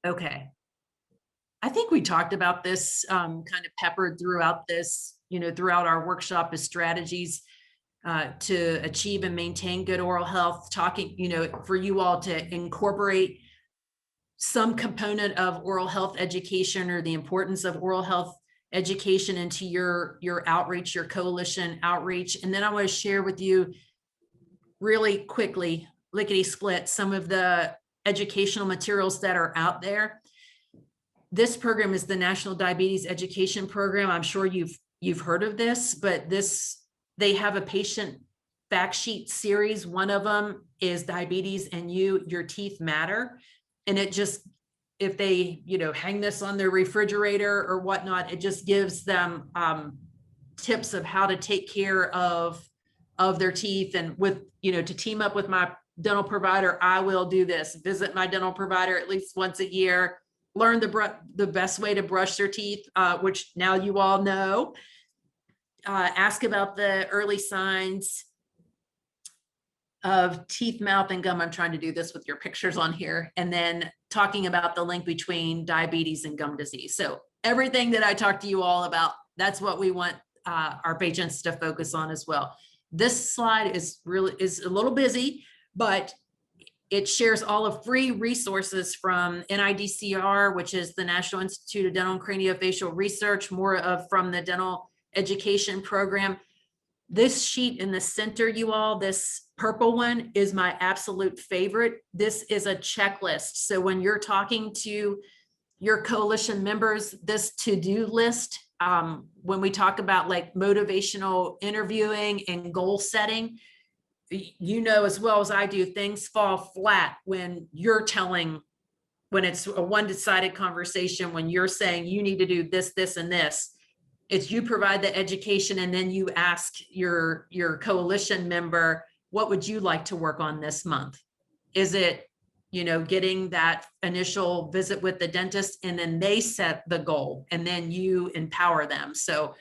Okay. I think we talked about this kind of peppered throughout this, throughout our workshop as strategies to achieve and maintain good oral health, talking, for you all to incorporate some component of oral health education or the importance of oral health education into your outreach, your coalition outreach. And then I want to share with you really quickly, lickety split, some of the educational materials that are out there. This program is the National Diabetes Education Program. I'm sure you've heard of this, but they have a patient fact sheet series. One of them is Diabetes and Your Teeth Matter. And it just, if they, hang this on their refrigerator or whatnot, it just gives them tips of how to take care of their teeth, and with, you know, to team up with my dental provider, I will do this, visit my dental provider at least once a year, learn the best way to brush their teeth, which now you all know, ask about the early signs of teeth, mouth, and gum. I'm trying to do this with your pictures on here. And then talking about the link between diabetes and gum disease. So everything that I talked to you all about, that's what we want our patients to focus on as well. This slide is a little busy, but it shares all of free resources from NIDCR, which is the National Institute of Dental and Craniofacial Research, more of from the dental education program. This sheet in the center, you all, this purple one is my absolute favorite. This is a checklist. So when you're talking to your coalition members, this to-do list, when we talk about like motivational interviewing and goal setting, you know as well as I do, things fall flat when you're telling, when it's a one-sided conversation, when you're saying you need to do this, this, and this. It's you provide the education, and then you ask your coalition member, what would you like to work on this month? Is it, you know, getting that initial visit with the dentist, and then they set the goal, and then you empower them. So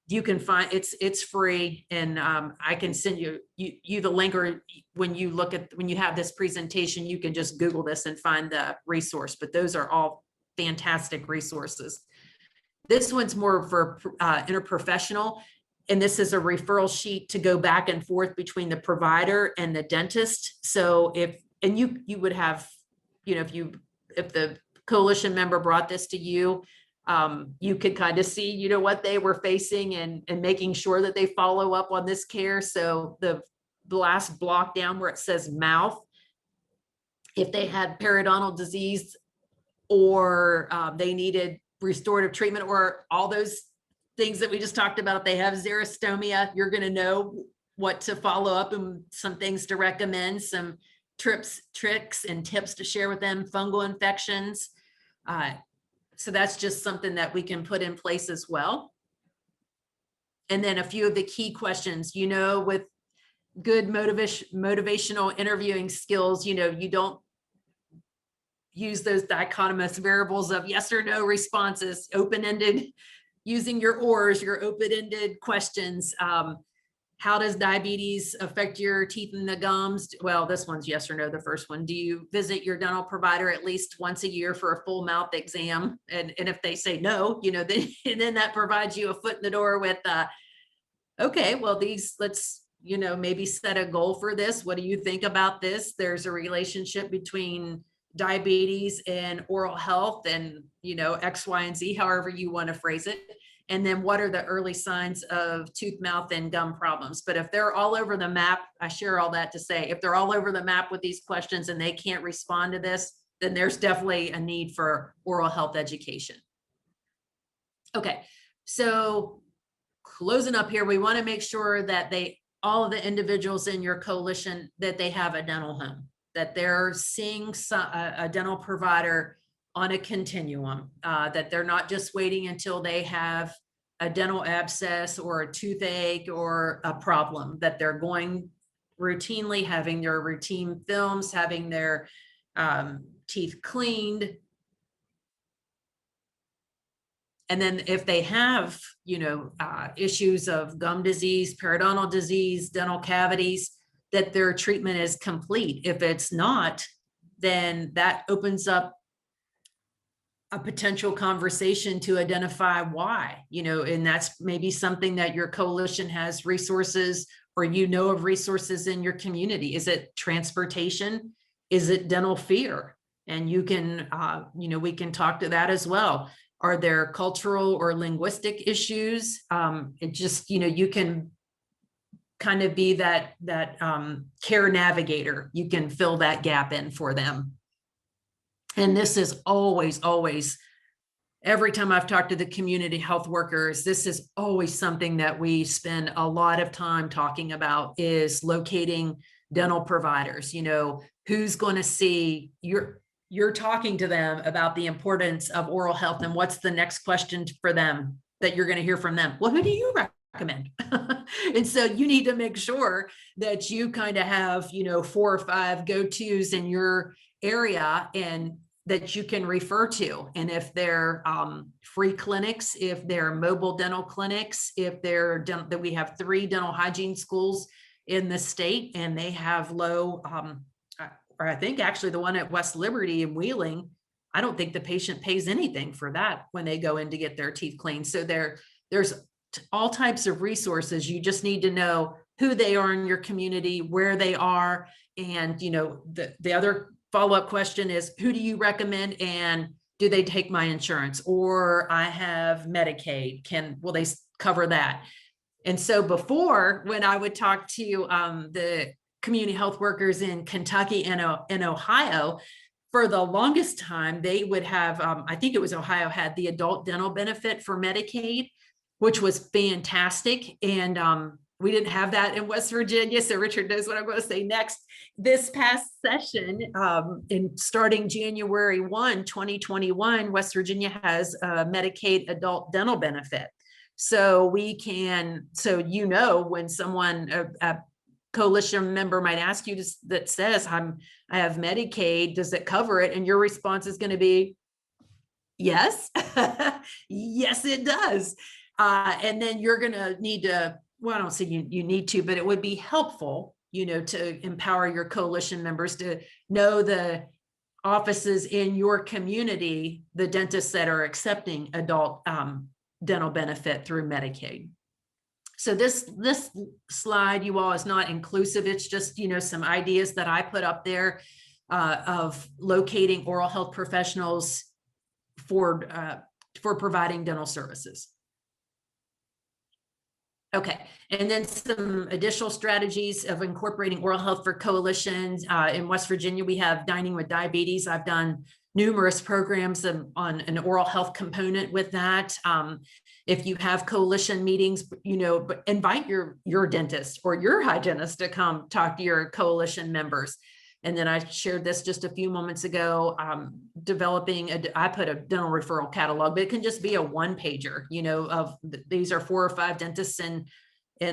you can find, it's free, and I can send you the link, or when you have this presentation, you can just Google this and find the resource, but those are all fantastic resources. This one's more for interprofessional, and this is a referral sheet to go back and forth between the provider and the dentist. So you would have, you know, if the coalition member brought this to you, you could kind of see, you know, what they were facing and making sure that they follow up on this care. So the last block down where it says mouth, if they had periodontal disease, or they needed restorative treatment, or all those things that we just talked about, if they have xerostomia, you're going to know what to follow up and some things to recommend, some tricks and tips to share with them, fungal infections. So that's just something that we can put in place as well. And then a few of the key questions, you know, with good motivational interviewing skills, you know, you don't use those dichotomous variables of yes or no responses, open-ended, using your ORs, your open-ended questions. How does diabetes affect your teeth and the gums? Well, this one's yes or no, the first one. Do you visit your dental provider at least once a year for a full mouth exam? And if they say no, you know, then that provides you a foot in the door with, okay, well, let's, you know, maybe set a goal for this. What do you think about this? There's a relationship between diabetes and oral health, and, you know, X, Y, and Z, however you want to phrase it. And then what are the early signs of tooth, mouth, and gum problems? But if they're all over the map, I share all that to say, if they're all over the map with these questions and they can't respond to this, then there's definitely a need for oral health education. Okay, so closing up here, we want to make sure that all of the individuals in your coalition, that they have a dental home, that they're seeing a dental provider on a continuum, that they're not just waiting until they have a dental abscess or a toothache or a problem, that they're going routinely, having their routine films, having their teeth cleaned. And then if they have, you know, issues of gum disease, periodontal disease, dental cavities, that their treatment is complete. If it's not, then that opens up a potential conversation to identify why, you know, and that's maybe something that your coalition has resources, or you know of resources in your community. Is it transportation? Is it dental fear? And you can, you know, we can talk to that as well. Are there cultural or linguistic issues? It just, you know, you can kind of be that care navigator. You can fill that gap in for them. And this is always, every time I've talked to the community health workers, this is always something that we spend a lot of time talking about, is locating dental providers. You know, who's going to see, you're talking to them about the importance of oral health, and what's the next question for them? that you're going to hear from them. Well, who do you recommend? And so you need to make sure that you kind of have, 4 or 5 go-tos in your area and that you can refer to. And if they're free clinics, if they're mobile dental clinics, if they're that we have 3 dental hygiene schools in the state, and they have low, or I think actually the one at West Liberty in Wheeling, I don't think the patient pays anything for that when they go in to get their teeth cleaned. So there's all types of resources. You just need to know who they are in your community, where they are. And, the other follow-up question is, who do you recommend, and do they take my insurance? Or I have Medicaid, will they cover that? And so before, when I would talk to the community health workers in Kentucky and Ohio, for the longest time, they would have, I think it was Ohio had the adult dental benefit for Medicaid, which was fantastic. And we didn't have that in West Virginia. So Richard knows what I'm going to say next. This past session, in starting January 1, 2021, West Virginia has a Medicaid adult dental benefit. So when someone, a coalition member might ask you that says, I have Medicaid, does it cover it? And your response is going to be, yes, yes, it does. And then you're going to need to, well, I don't say you need to, but it would be helpful, to empower your coalition members to know the offices in your community, the dentists that are accepting adult dental benefit through Medicaid. So this slide, you all, is not inclusive. It's just, some ideas that I put up there of locating oral health professionals for providing dental services. Okay, and then some additional strategies of incorporating oral health for coalitions. In West Virginia, we have Dining with Diabetes. I've done numerous programs on an oral health component with that. If you have coalition meetings, invite your dentist or your hygienist to come talk to your coalition members. And then I shared this just a few moments ago, I put a dental referral catalog, but it can just be a 1-pager, these are 4 or 5 dentists in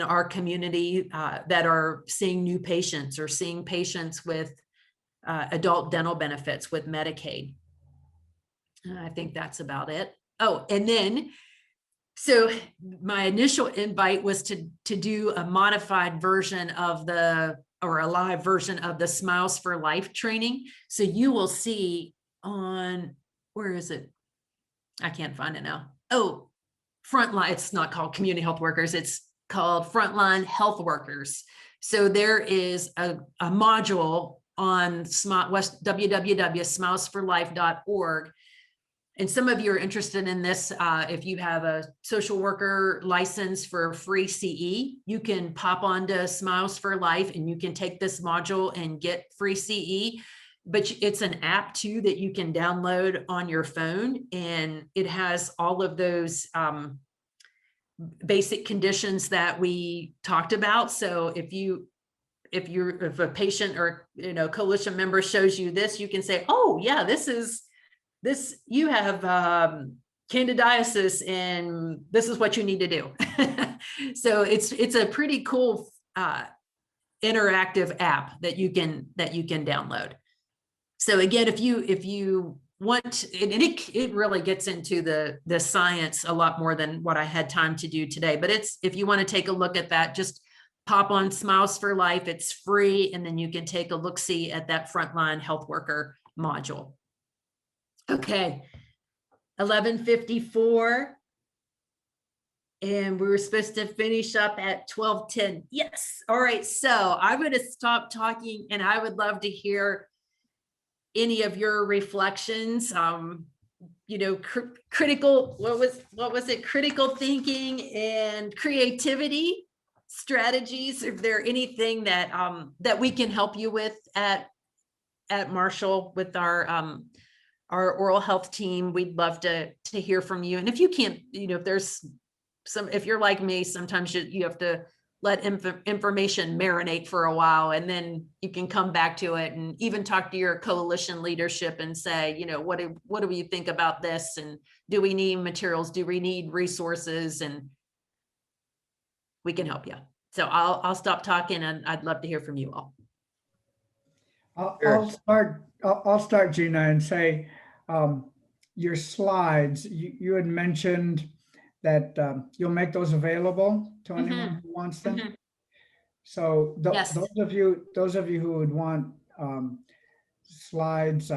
our community that are seeing new patients or seeing patients with adult dental benefits with Medicaid. I think that's about it. Oh, and then, so my initial invite was to do a modified version of or a live version of the Smiles for Life training. So you will see on, where is it? I can't find it now. Oh, Frontline, it's not called Community Health Workers, it's called Frontline Health Workers. So there is a module on www.smilesforlife.org. And some of you are interested in this. If you have a social worker license for free CE, you can pop onto Smiles for Life and you can take this module and get free CE. But it's an app too that you can download on your phone, and it has all of those basic conditions that we talked about. So if a patient or coalition member shows you this, you can say, oh yeah, you have candidiasis and this is what you need to do. So it's a pretty cool interactive app that you can download. So again, if you want, and it really gets into the science a lot more than what I had time to do today, but if you want to take a look at that, just pop on Smiles for Life, it's free, and then you can take a look-see at that Frontline Health Worker module. Okay, 11:54, and we were supposed to finish up at 12:10. Yes, all right, so I'm going to stop talking, and I would love to hear any of your reflections. Critical, what was it? Critical thinking and creativity strategies. Is there anything that we can help you with at Marshall with our oral health team? We'd love to hear from you. And if you can't, if there's if you're like me, sometimes you have to let information marinate for a while, and then you can come back to it and even talk to your coalition leadership and say, you know, what do we think about this? And do we need materials? Do we need resources? And we can help you. So I'll stop talking, and I'd love to hear from you all. I'll start, Gina, and say, your slides, you had mentioned that you'll make those available to anyone who wants them. So those of you who would want slides,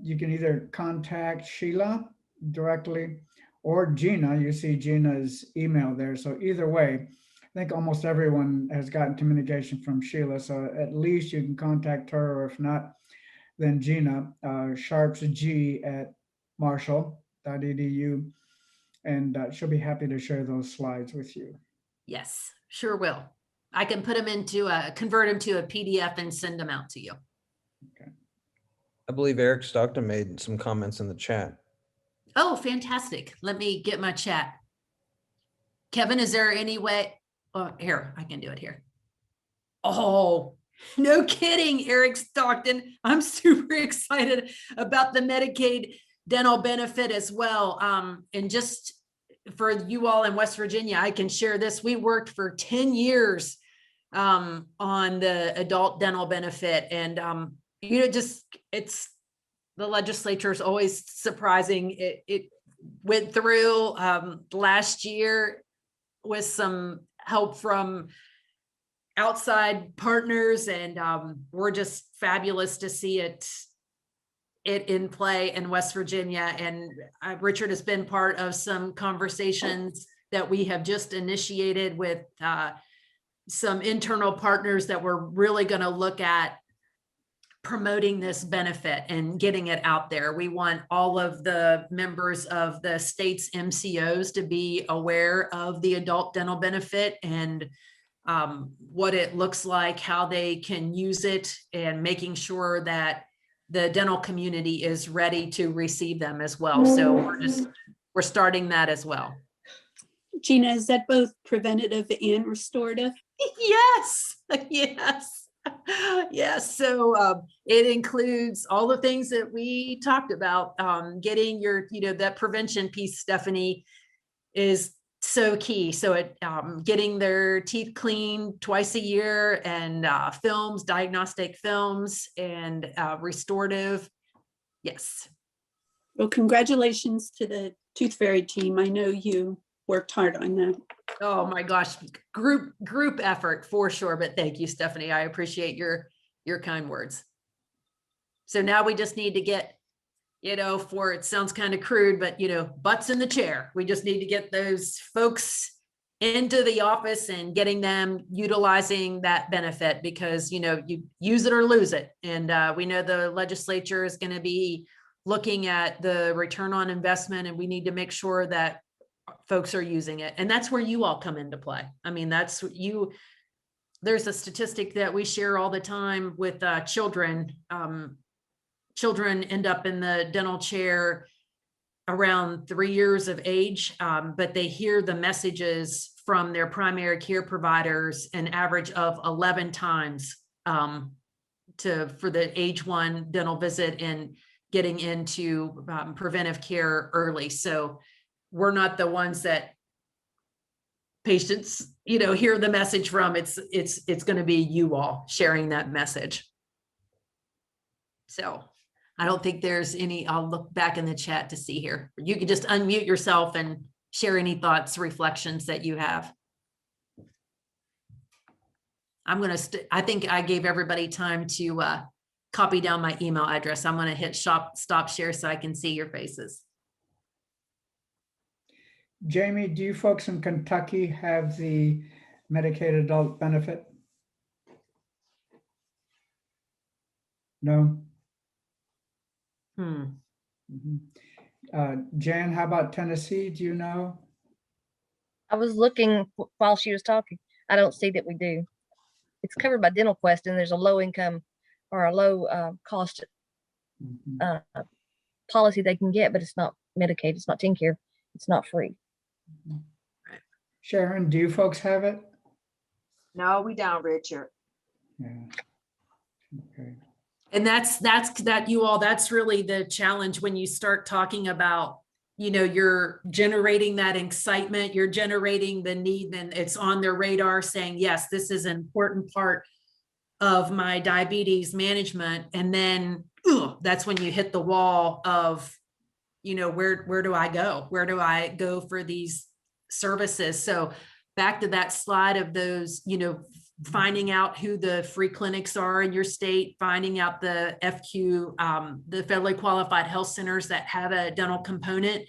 you can either contact Sheila directly or Gina. You see Gina's email there. So either way, I think almost everyone has gotten communication from Sheila. So at least you can contact her, or if not, then Gina, sharpsg@marshall.edu. And she'll be happy to share those slides with you. Yes, sure will. I can put them convert them to a PDF and send them out to you. Okay. I believe Eric Stockton made some comments in the chat. Oh, fantastic. Let me get my chat. Kevin, is there any way? Oh, here, I can do it here. Oh, no kidding, Eric Stockton. I'm super excited about the Medicaid dental benefit as well. And just for you all in West Virginia, I can share this. We worked for 10 years on the adult dental benefit. And, you know, it's the legislature is always surprising. It went through last year with some help from outside partners, and we're just fabulous to see it in play in West Virginia. And Richard has been part of some conversations that we have just initiated with some internal partners that we're really going to look at promoting this benefit and getting it out there. We want all of the members of the state's MCOs to be aware of the adult dental benefit and what it looks like, how they can use it, and making sure that the dental community is ready to receive them as well. So we're starting that as well. Gina, is that both preventative and restorative? Yes, yes. Yes, so it includes all the things that we talked about. Getting your, that prevention piece, Stephanie, is so key. So getting their teeth cleaned twice a year, and films, diagnostic films, and restorative. Yes. Well, congratulations to the Tooth Fairy team. I know you worked hard on that. Oh my gosh, group effort for sure. But thank you, Stephanie. I appreciate your kind words. So now we just need to get, it sounds kind of crude, but butts in the chair. We just need to get those folks into the office and getting them utilizing that benefit, because you use it or lose it. And we know the legislature is going to be looking at the return on investment, and we need to make sure that folks are using it. And that's where you all come into play. I mean, there's a statistic that we share all the time with children. Children end up in the dental chair around 3 years of age, but they hear the messages from their primary care providers an average of 11 times for the age 1 dental visit and getting into preventive care early. So we're not the ones that patients, hear the message from. It's going to be you all sharing that message. So I don't think there's any, I'll look back in the chat to see here. You can just unmute yourself and share any thoughts, reflections that you have. I think I gave everybody time to copy down my email address. I'm going to hit stop share so I can see your faces. Jamie, do you folks in Kentucky have the Medicaid adult benefit? No? Jan, how about Tennessee? Do you know? I was looking while she was talking. I don't see that we do. It's covered by DentalQuest, and there's a low income or a low cost policy they can get, but it's not Medicaid. It's not TennCare. It's not free. Sharon, do you folks have it? No, we don't, Richard. Yeah. Okay. And that's that you all, that's really the challenge when you start talking about, you know, you're generating that excitement, you're generating the need, and it's on their radar saying, yes, this is an important part of my diabetes management. And then that's when you hit the wall of, you know, where do I go? Where do I go for these services? So back to that slide of those, you know, finding out who the free clinics are in your state, finding out the FQ, the federally qualified health centers that have a dental component,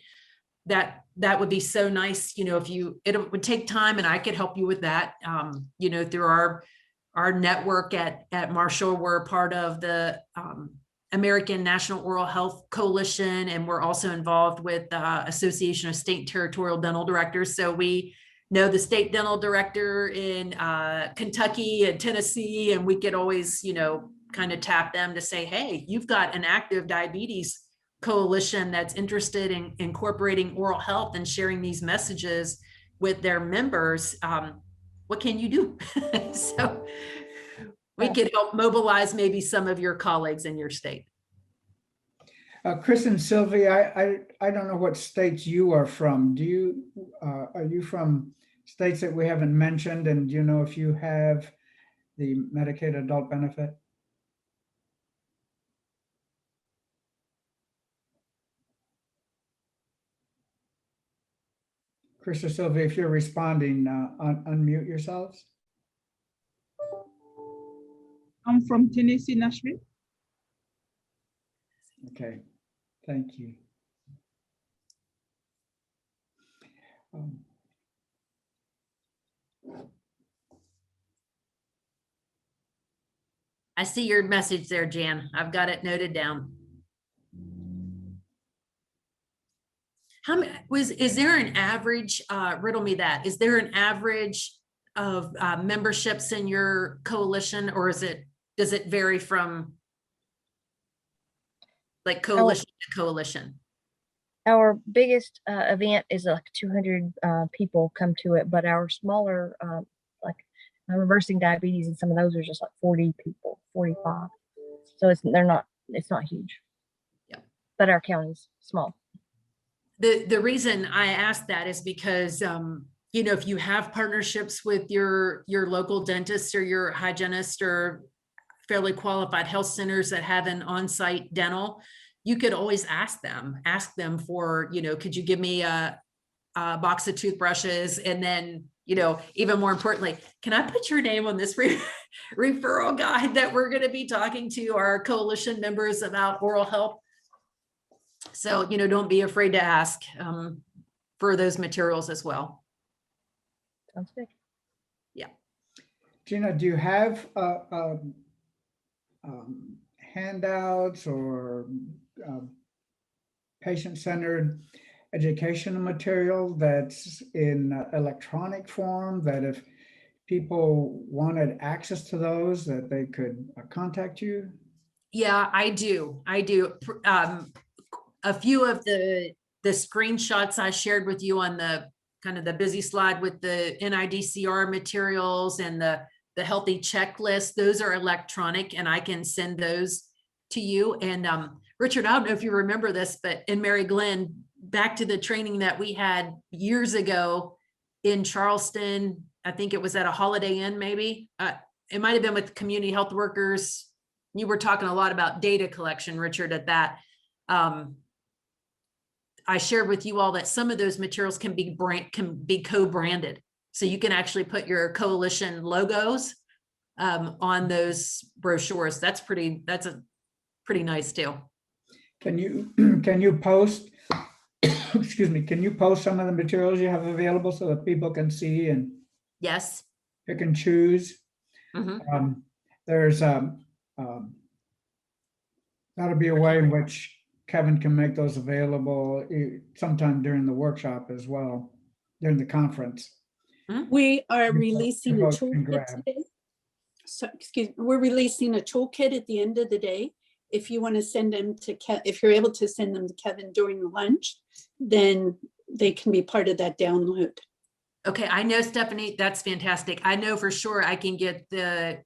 that would be so nice. You know, if you, it would take time, and I could help you with that. You know, through our network at Marshall, we're part of the American National Oral Health Coalition, and we're also involved with the Association of State and Territorial Dental Directors. So we know the state dental director in Kentucky and Tennessee, and we could always, you know, kind of tap them to say, hey, you've got an active diabetes coalition that's interested in incorporating oral health and sharing these messages with their members. What can you do? So we could help mobilize maybe some of your colleagues in your state. Chris and Sylvie, I don't know what states you are from. Do you, are you from states that we haven't mentioned? And do you know if you have the Medicaid adult benefit? Chris or Sylvie, if you're responding, unmute yourselves. I'm from Tennessee, Nashville. Okay, thank you. I see your message there, Jan. I've got it noted down. How many is there an average, riddle me that, is there an average of memberships in your coalition, or does it vary from like coalition to coalition? Our biggest event is like 200 people come to it, but our smaller, like reversing diabetes, and some of those are just like 40 people, 45. So it's not huge. Yeah. But our county's small. The reason I ask that is because, you know, if you have partnerships with your local dentist or your hygienist or fairly qualified health centers that have an on-site dental, you could always ask them for, you know, could you give me a box of toothbrushes? And then, you know, even more importantly, can I put your name on this referral guide that we're going to be talking to our coalition members about oral health? So, you know, don't be afraid to ask for those materials as well. Sounds good. Yeah. Gina, do you have handouts or patient-centered educational material that's in electronic form, that if people wanted access to those, that they could contact you? Yeah, I do. A few of the screenshots I shared with you on the kind of the busy slide with the NIDCR materials and the healthy checklist, those are electronic, and I can send those to you. And Richard, I don't know if you remember this, but in Mary Glenn, back to the training that we had years ago in Charleston, I think it was at a Holiday Inn, maybe. It might've been with community health workers. You were talking a lot about data collection, Richard, at that. I shared with you all that some of those materials can be co-branded. So you can actually put your coalition logos on those brochures. That's a pretty nice deal. Can you post, excuse me, can you post some of the materials you have available so that people can see and yes, pick and choose? Mm-hmm. There's that'll be a way in which Kevin can make those available sometime during the workshop as well, during the conference. We are releasing a Folks can toolkit grab. today. So, excuse me, we're releasing a toolkit at the end of the day. If you want to send them to if you're able to send them to Kevin during lunch, then they can be part of that download. Okay, I know, Stephanie, that's fantastic. I know for sure I can get the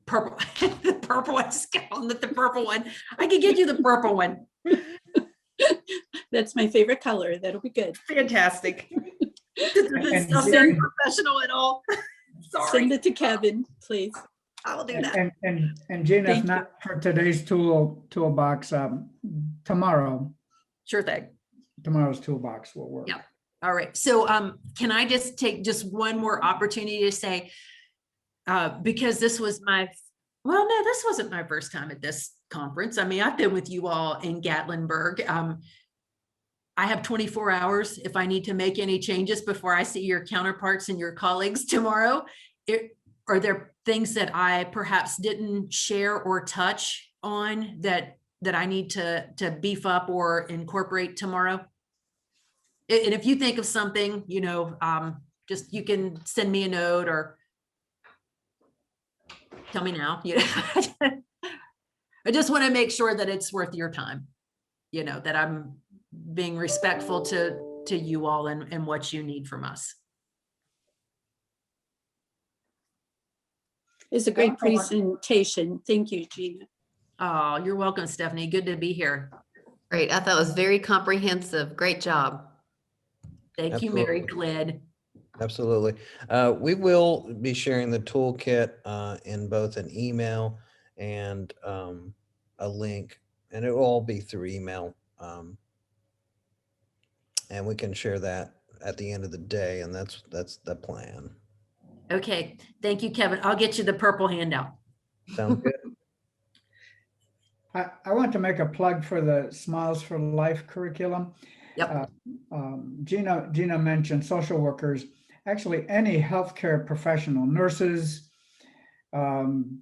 purple, the purple one, calling it the purple one. I can get you the purple one. That's my favorite color. That'll be good. Fantastic. This And is not Jen- professional at all. Sorry. Send it to Kevin, please. I'll do that. And Gina, if Thank you. not for today's toolbox, tomorrow, Sure thing. tomorrow's toolbox will work. Yeah. All right. So can I just take just one more opportunity to say, because this was well, no, this wasn't my first time at this conference. I mean, I've been with you all in Gatlinburg. I have 24 hours if I need to make any changes before I see your counterparts and your colleagues tomorrow. Are there things that I perhaps didn't share or touch on that I need to beef up or incorporate tomorrow? And if you think of something, just you can send me a note or tell me now. I just want to make sure that it's worth your time, that I'm being respectful to you all and what you need from us. It's a great presentation. Thank you, Gina. Oh, you're welcome, Stephanie. Good to be here. Great. I thought it was very comprehensive. Great job. Thank you, Mary Glid. Absolutely. We will be sharing the toolkit in both an email and a link, and it will all be through email. And we can share that at the end of the day, and that's the plan. Okay. Thank you, Kevin. I'll get you the purple handout. Sounds good. I want to make a plug for the Smiles for Life curriculum. Yep. Gina mentioned social workers. Actually, any healthcare professional, nurses,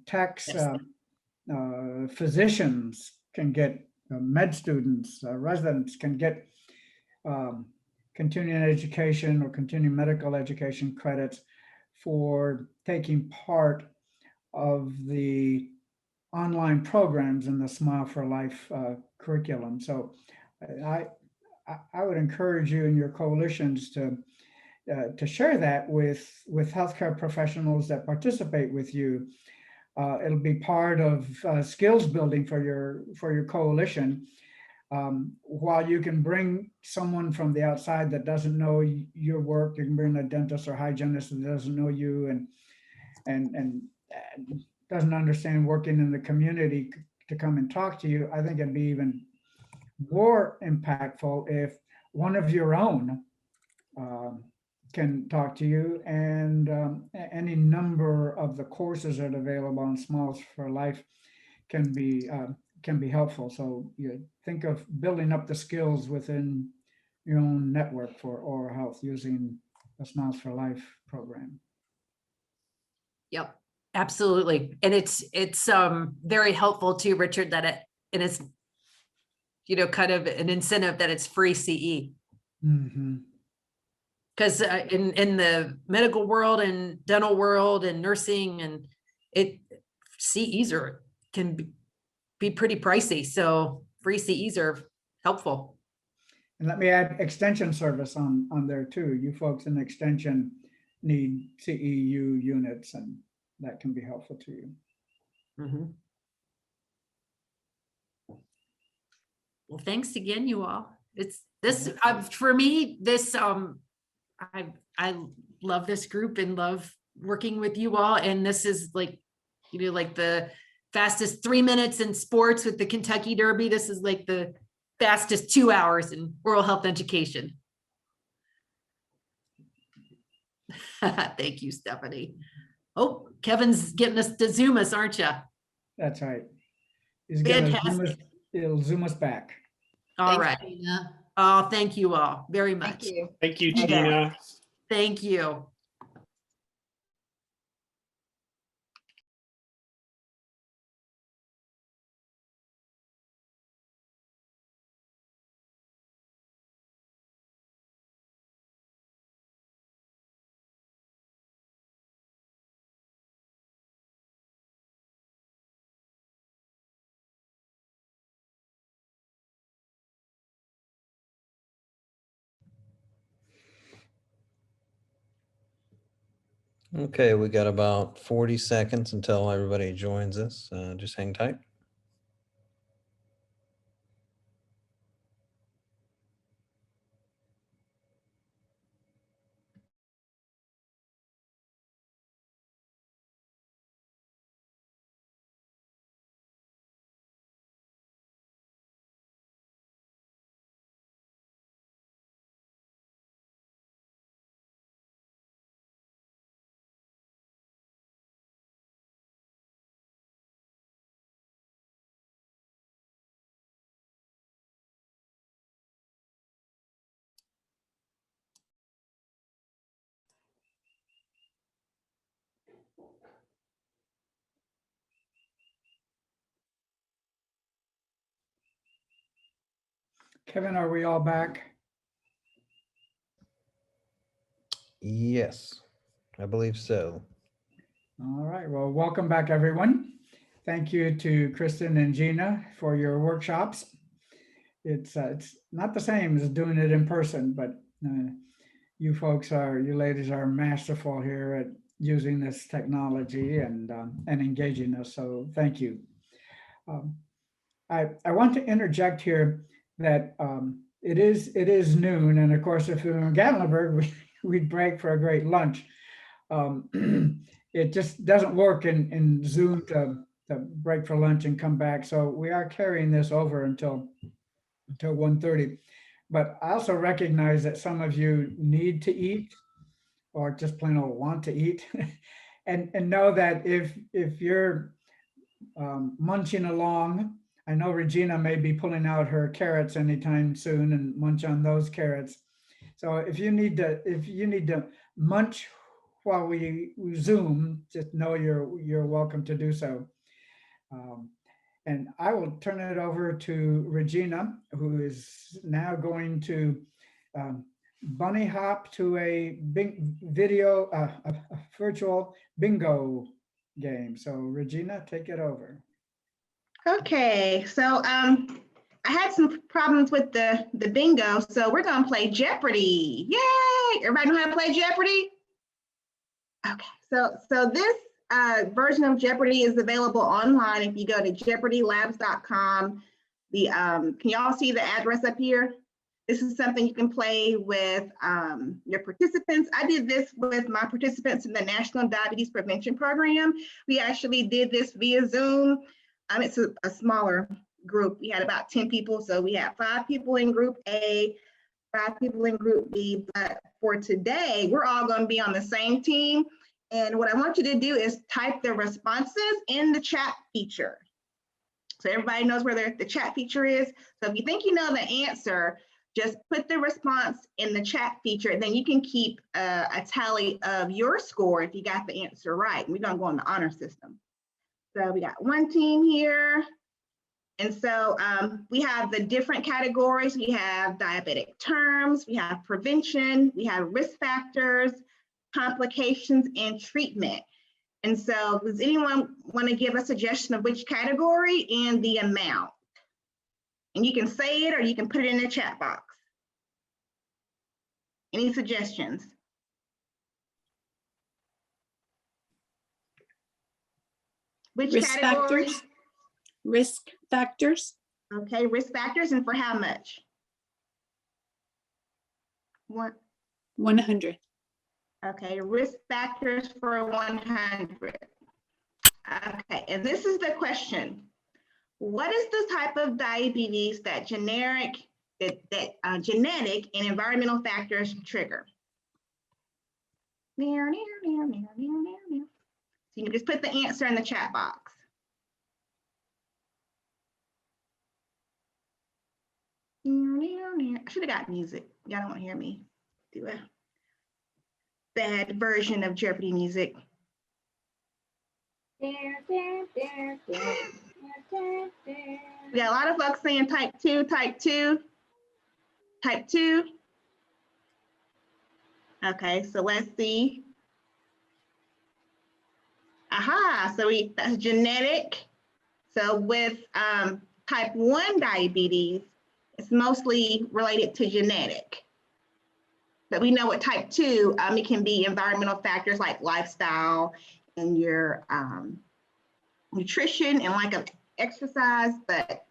techs, Yes. Physicians can get, med students, residents can get continuing education or continuing medical education credits for taking part of the online programs in the Smile for Life curriculum. So I would encourage you and your coalitions to share that with healthcare professionals that participate with you. It'll be part of skills building for your coalition. While you can bring someone from the outside that doesn't know your work, you can bring a dentist or hygienist that doesn't know you and doesn't understand working in the community to come and talk to you. I think it'd be even more impactful if one of your own can talk to you, and any number of the courses that are available on Smiles for Life can be helpful. So you think of building up the skills within your own network for oral health using the Smiles for Life program. Yep, absolutely. And it's very helpful too, Richard, that it's, kind of an incentive that it's free CE. Mm-hmm. Because in the medical world and dental world and nursing and CEs can be pretty pricey. So free CEs are helpful. And let me add extension service on there too. You folks in extension need CEU units, and that can be helpful to you. Mm-hmm. Well, thanks again, you all. It's this for me. This I love this group and love working with you all. And this is like the fastest 3 minutes in sports with the Kentucky Derby. This is like the fastest 2 hours in oral health education. Thank you, Stephanie. Oh, Kevin's getting us to Zoom us, aren't you? That's right. He's gonna he'll Zoom us back. All Thanks, right. Gina. Oh, thank you all very much. Thank you. Thank you, Gina. Thank you. Okay, we got about 40 seconds until everybody joins us. Just hang tight. Kevin, are we all back? Yes, I believe so. All right, well, welcome back, everyone. Thank you to Kristen and Gina for your workshops. It's not the same as doing it in person, but you ladies are masterful here at using this technology and engaging us, so thank you. I want to interject here that it is noon, and of course, if we were in Gatlinburg, we'd break for a great lunch. It just doesn't work in Zoom to break for lunch and come back. So we are carrying this over until 1:30. But I also recognize that some of you need to eat or just plain old want to eat. and know that if you're munching along, I know Regina may be pulling out her carrots anytime soon and munch on those carrots. So if you need to munch while we Zoom, just know you're welcome to do so. And I will turn it over to Regina, who is now going to bunny hop to a big video, a virtual bingo game. So Regina, take it over. Okay, so I had some problems with the bingo, so we're gonna play Jeopardy. Yay! Everybody know how to play Jeopardy? Okay, so this version of Jeopardy is available online if you go to jeopardylabs.com. Can y'all see the address up here? This is something you can play with your participants. I did this with my participants in the National Diabetes Prevention Program. We actually did this via Zoom. It's a smaller group. We had about 10 people, so we had 5 people in group A, 5 people in group B, but for today, we're all going to be on the same team. And what I want you to do is type the responses in the chat feature. So everybody knows where the chat feature is. So if you think you know the answer, just put the response in the chat feature, and then you can keep a tally of your score if you got the answer right. We're going to go on the honor system. So we got one team here. And so we have the different categories. We have diabetic terms, we have prevention, we have risk factors, complications, and treatment. And so does anyone want to give a suggestion of which category and the amount? And you can say it or you can put it in the chat box. Any suggestions? Which Risk category? factors. Risk factors. Okay, risk factors, and for how much? 100. Okay, risk factors for 100. Okay, and this is the question. What is the type of diabetes that genetic and environmental factors trigger? So you can just put the answer in the chat box. I should have got music. Y'all don't want to hear me do a bad version of Jeopardy music. We got a lot of folks saying type 2, type 2, type 2. Okay, so let's see. Aha, so that's genetic. So with type 1 diabetes, it's mostly related to genetic. But we know what type 2, it can be environmental factors like lifestyle and your nutrition and lack of exercise. But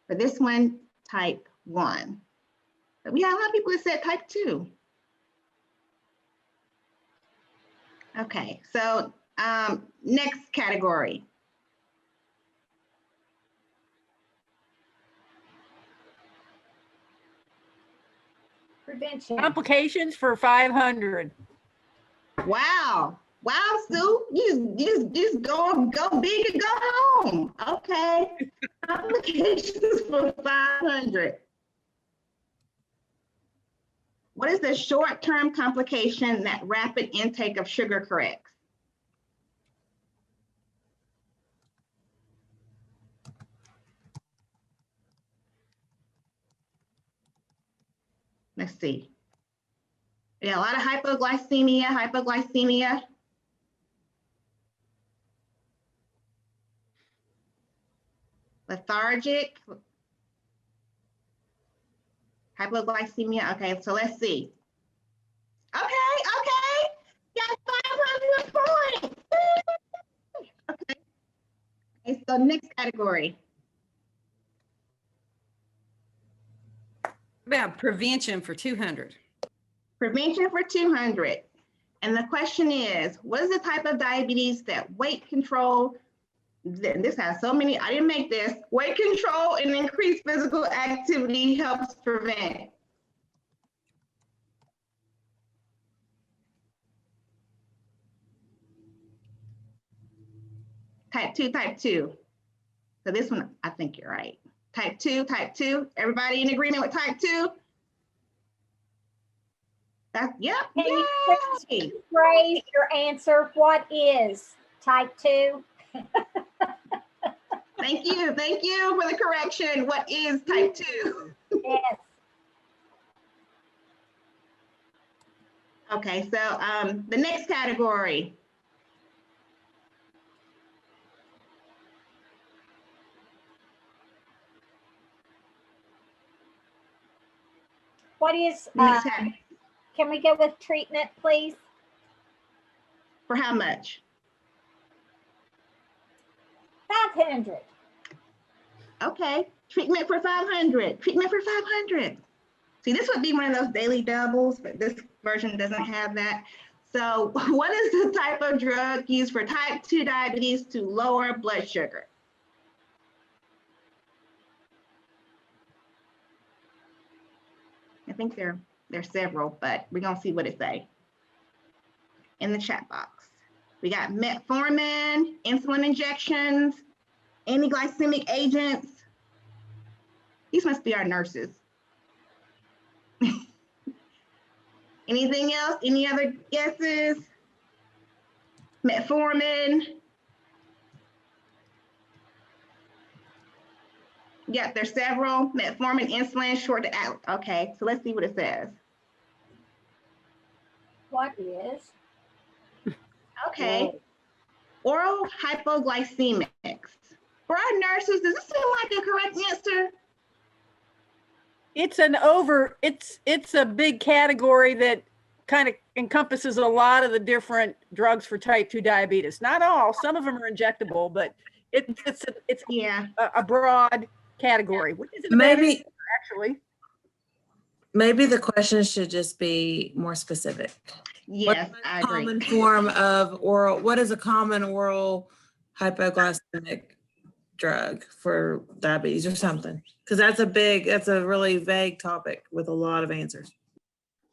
for this one, type 1. But we have a lot of people that said type 2. Okay, so next category. Prevention. Complications for 500. Wow. Wow, Sue, you just go big and go home. Okay. Complications for 500. What is the short-term complication that rapid intake of sugar corrects? Let's see. Yeah, a lot of hypoglycemia. Lethargic. Hypoglycemia. Okay, so let's see. Okay. Got 500 points. Okay. So next category. About prevention for 200. Prevention for 200. And the question is, what is the type of diabetes that weight control, this has so many, I didn't make this, weight control and increased physical activity helps prevent? Type 2. So this one, I think you're right. Type 2. Everybody in agreement with type 2? Yep. Can you please rephrase your answer? What is type 2? Thank you for the correction. What is type 2? Yes. Okay, so the next category. What is, can we go with treatment, please? For how much? 500. Okay, treatment for 500. See, this would be one of those daily doubles, but this version doesn't have that. So what is the type of drug used for type 2 diabetes to lower blood sugar? I think there's several, but we're gonna see what it say in the chat box. We got metformin, insulin injections, anti-glycemic agents. These must be our nurses. Anything else? Any other guesses? Metformin. Yep, there's several. Metformin, insulin, short to out. Okay, so let's see what it says. What is? Okay. Oral hypoglycemics. For our nurses, does this seem like a correct answer? It's a big category that kind of encompasses a lot of the different drugs for type 2 diabetes. Not all, some of them are injectable, but it's a broad category. Which is Maybe actually. Maybe the question should just be more specific. Yes, I agree. Common form of oral, what is a common oral hypoglycemic drug for diabetes or something? Because that's a really vague topic with a lot of answers.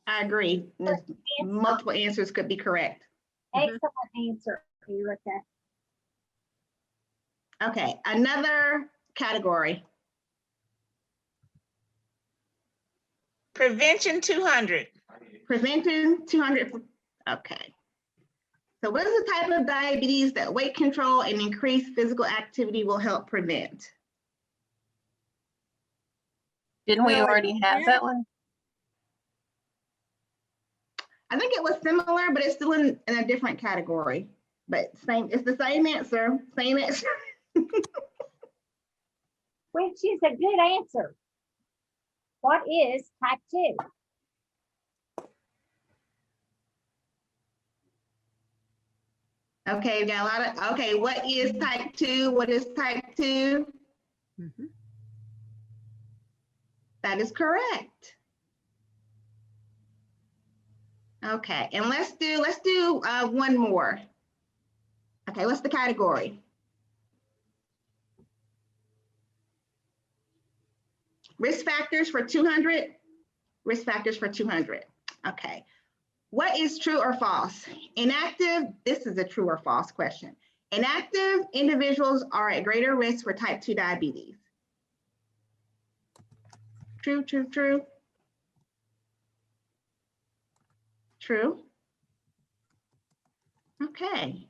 I agree. Multiple answers could be correct. Excellent answer, Erica. Okay, another category. Prevention 200. Prevention 200. Okay. So what is the type of diabetes that weight control and increased physical activity will help prevent? Didn't we already have that one? I think it was similar, but it's still in a different category. But it's the same answer. Which is a good answer. What is type 2? Okay, we got a lot of, okay, what is type 2? What is type 2? That is correct. Okay, and let's do one more. Okay, what's the category? Risk factors for 200. Risk factors for 200. Okay. What is true or false? Inactive, this is a true or false question. Inactive individuals are at greater risk for type 2 diabetes. True, true, true. True. Okay.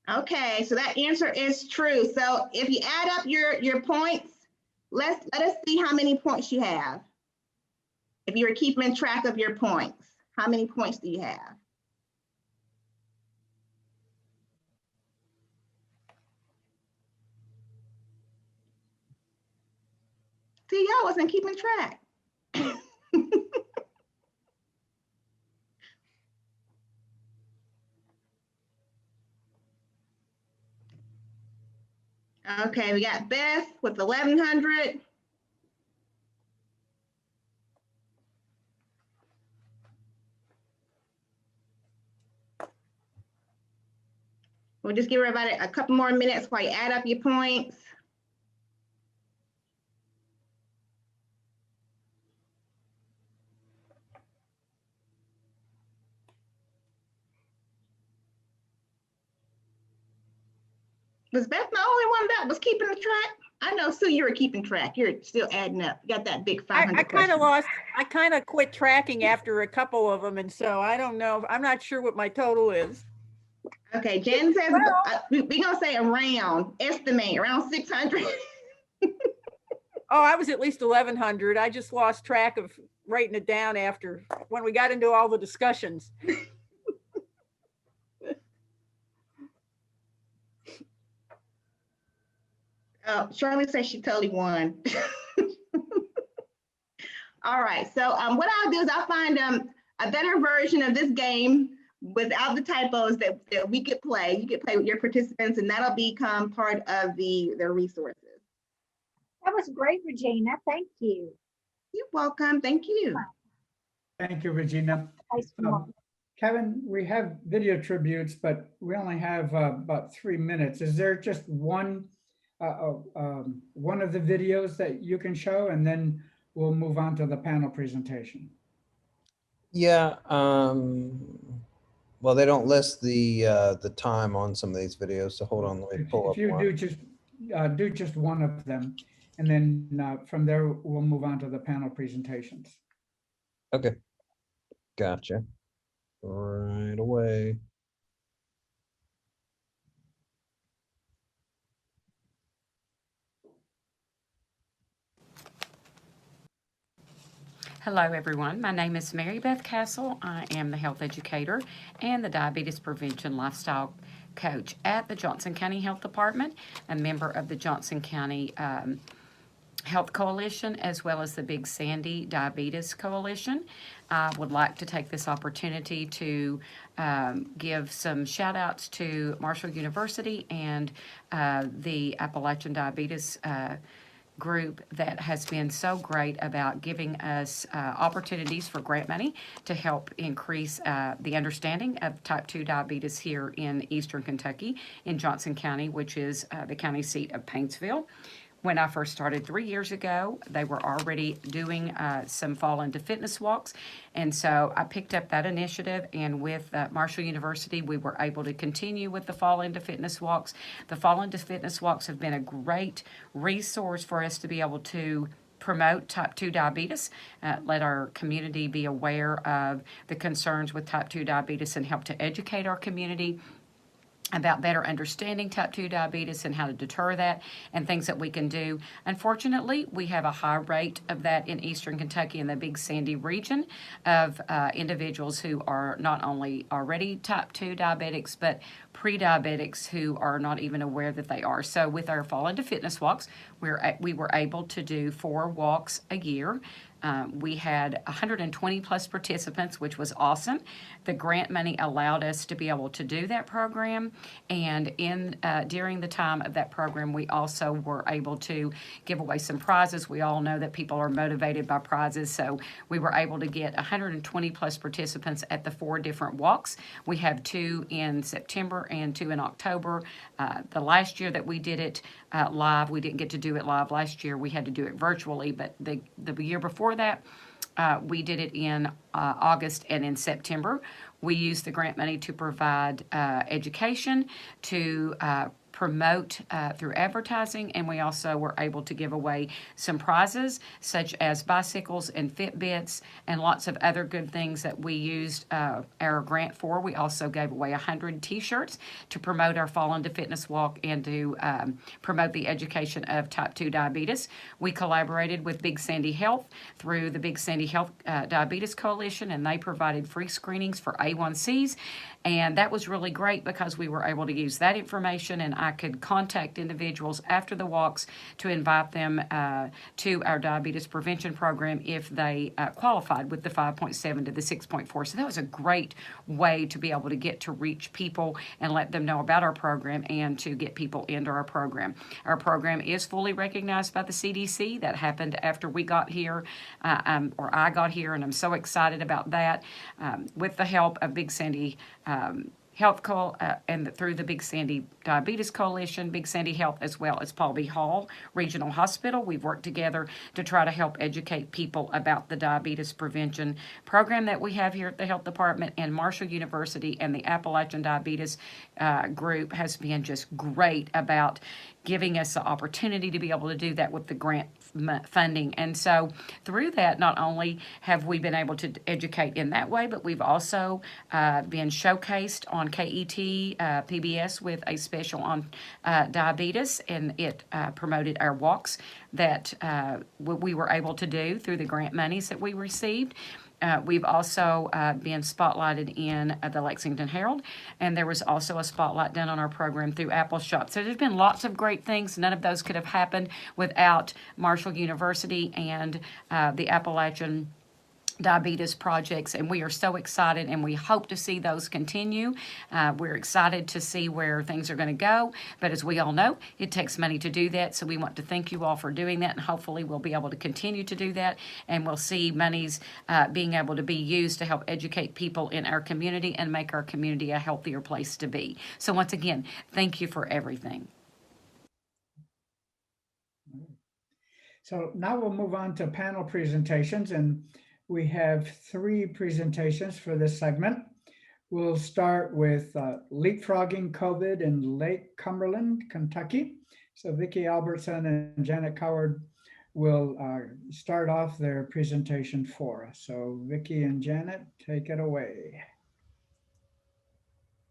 Okay, so that answer is true. So if you add up your points, let us see how many points you have. If you were keeping track of your points, how many points do you have? See, y'all wasn't keeping track. Okay, we got Beth with 1,100. We'll just give everybody a couple more minutes while you add up your points. Was Beth the only one that was keeping the track? I know, Sue, you were keeping track. You're still adding up. You got that big 500. I kind of quit tracking after a couple of them. And so I don't know. I'm not sure what my total is. Okay, Jen says, we're going to say around, estimate, around 600. Oh, I was at least 1,100. I just lost track of writing it down after when we got into all the discussions. Shirley says she totally won. All right, so what I'll do is I'll find a better version of this game without the typos that we could play. You could play with your participants, and that'll become part of the resources. That was great, Regina. Thank you. You're welcome. Thank you. Thank you, Regina. Kevin, we have video tributes, but we only have about 3 minutes. Is there just one of the videos that you can show, and then we'll move on to the panel presentation? Yeah. Well, they don't list the time on some of these videos, so hold on, let me pull up If you one. do just one of them, and then from there we'll move on to the panel presentations. Okay, gotcha. Right away. Hello, everyone. My name is Mary Beth Castle. I am the health educator and the diabetes prevention lifestyle coach at the Johnson County Health Department, a member of the Johnson County Health Coalition, as well as the Big Sandy Diabetes Coalition. I would like to take this opportunity to give some shout outs to Marshall University and the Appalachian Diabetes group that has been so great about giving us opportunities for grant money to help increase the understanding of type 2 diabetes here in Eastern Kentucky in Johnson County, which is the county seat of Paintsville. When I first started 3 years ago, they were already doing some Fall into Fitness walks. And so I picked up that initiative, and with Marshall University, we were able to continue with the Fall into Fitness walks. The Fall into Fitness walks have been a great resource for us to be able to promote type 2 diabetes, let our community be aware of the concerns with type 2 diabetes, and help to educate our community about better understanding type 2 diabetes and how to deter that and things that we can do. Unfortunately, we have a high rate of that in Eastern Kentucky in the Big Sandy region of individuals who are not only already type 2 diabetics, but pre-diabetics who are not even aware that they are. So with our Fall into Fitness walks, we were able to do 4 walks a year. We had 120 plus participants, which was awesome. The grant money allowed us to be able to do that program. And during the time of that program, we also were able to give away some prizes. We all know that people are motivated by prizes. So we were able to get 120 plus participants at the 4 different walks. We have 2 in September and 2 in October. The last year that we did it live, we didn't get to do it live last year. We had to do it virtually, but the year before that, we did it in August and in September. We used the grant money to provide education, to promote through advertising, and we also were able to give away some prizes such as bicycles and Fitbits and lots of other good things that we used our grant for. We also gave away 100 t-shirts to promote our Fall into Fitness walk and to promote the education of type 2 diabetes. We collaborated with Big Sandy Health through the Big Sandy Health Diabetes Coalition, and they provided free screenings for A1Cs. And that was really great because we were able to use that information, and I could contact individuals after the walks to invite them to our diabetes prevention program if they qualified with the 5.7 to the 6.4. So that was a great way to be able to get to reach people and let them know about our program and to get people into our program. Our program is fully recognized by the CDC. That happened after we got here, or I got here, and I'm so excited about that. With the help of Big Sandy Health and through the Big Sandy Diabetes Coalition, Big Sandy Health, as well as Paul B. Hall Regional Hospital. We've worked together to try to help educate people about the diabetes prevention program that we have here at the Health Department, and Marshall University and the Appalachian Diabetes Group has been just great about giving us the opportunity to be able to do that with the grant funding. And so through that, not only have we been able to educate in that way, but we've also been showcased on KET PBS with a special on diabetes, and it promoted our walks that we were able to do through the grant monies that we received. We've also been spotlighted in the Lexington Herald, and there was also a spotlight done on our program through Apple Shop. So there's been lots of great things. None of those could have happened without Marshall University and the Appalachian Diabetes projects, and we are so excited, and we hope to see those continue. We're excited to see where things are going to go, but as we all know, it takes money to do that, so we want to thank you all for doing that, and hopefully we'll be able to continue to do that, and we'll see monies being able to be used to help educate people in our community and make our community a healthier place to be. So once again, thank you for everything. So now we'll move on to panel presentations, and we have 3 presentations for this segment. We'll start with leapfrogging COVID in Lake Cumberland, Kentucky. So Vicki Albertson and Janet Coward will start off their presentation for us. So Vicki and Janet, take it away.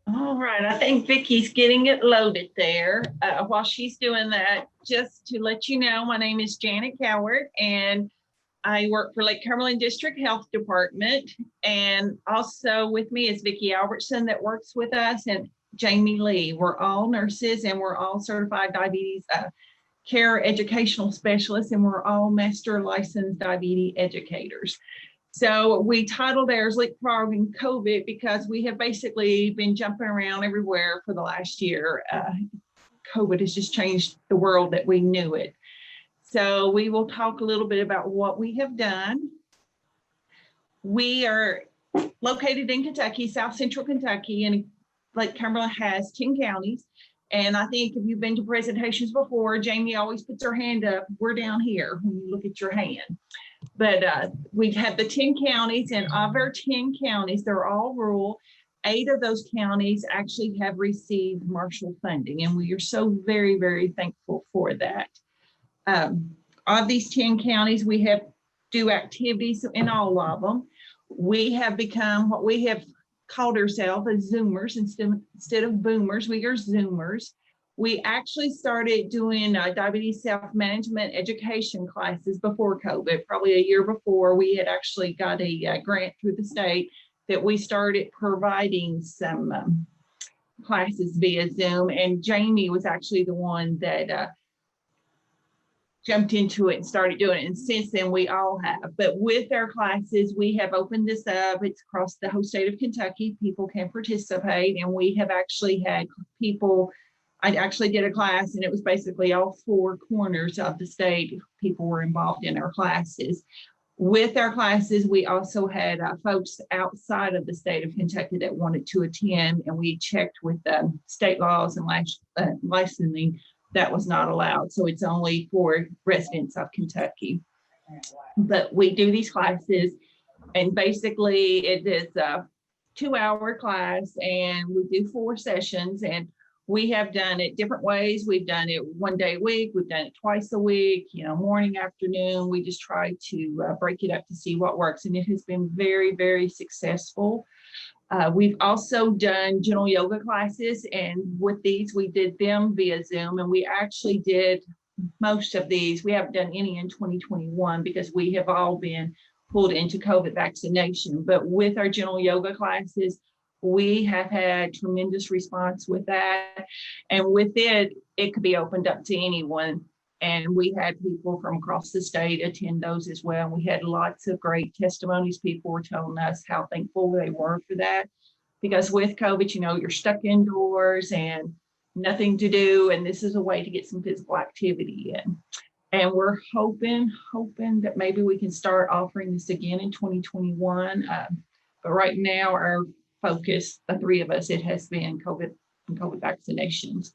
All right, I think Vicki's getting it loaded there. While she's doing that, just to let you know, my name is Janet Coward, and I work for Lake Cumberland District Health Department, and also with me is Vicki Albertson that works with us, and Jamie Lee. We're all nurses, and we're all certified diabetes care educational specialists, and we're all master licensed diabetes educators. So we titled ours Leapfrogging COVID because we have basically been jumping around everywhere for the last year. COVID has just changed the world that we knew it. So we will talk a little bit about what we have done. We are located in Kentucky, South Central Kentucky, and Lake Cumberland has 10 counties. And I think if you've been to presentations before, Jamie always puts her hand up. We're down here when you look at your hand. But we've had the 10 counties, and of our 10 counties, they're all rural. 8 of those counties actually have received Marshall funding, and we are so very, very thankful for that. Of these 10 counties, we have do activities in all of them. We have become what we have called ourselves as Zoomers instead of boomers. We are Zoomers. We actually started doing diabetes self-management education classes before COVID, probably a year before. We had actually got a grant through the state that we started providing some classes via Zoom, and Jamie was actually the one that jumped into it and started doing it. And since then, we all have. But with our classes, we have opened this up. It's across the whole state of Kentucky. People can participate, and we have actually had people. I actually did a class, and it was basically all four corners of the state. People were involved in our classes. With our classes, we also had folks outside of the state of Kentucky that wanted to attend, and we checked with state laws and licensing. That was not allowed. So it's only for residents of Kentucky. But we do these classes, and basically it is a 2-hour class, and we do 4 sessions, and we have done it different ways. We've done it one day a week. We've done it twice a week, morning, afternoon. We just try to break it up to see what works. And it has been very, very successful. We've also done general yoga classes. And with these, we did them via Zoom. And we actually did most of these. We haven't done any in 2021 because we have all been pulled into COVID vaccination. But with our general yoga classes, we have had tremendous response with that. And with it, it could be opened up to anyone. And we had people from across the state attend those as well. We had lots of great testimonies. People were telling us how thankful they were for that. Because with COVID, you're stuck indoors and nothing to do. And this is a way to get some physical activity in. And we're hoping that maybe we can start offering this again in 2021. But right now, our focus, the 3 of us, it has been COVID and COVID vaccinations.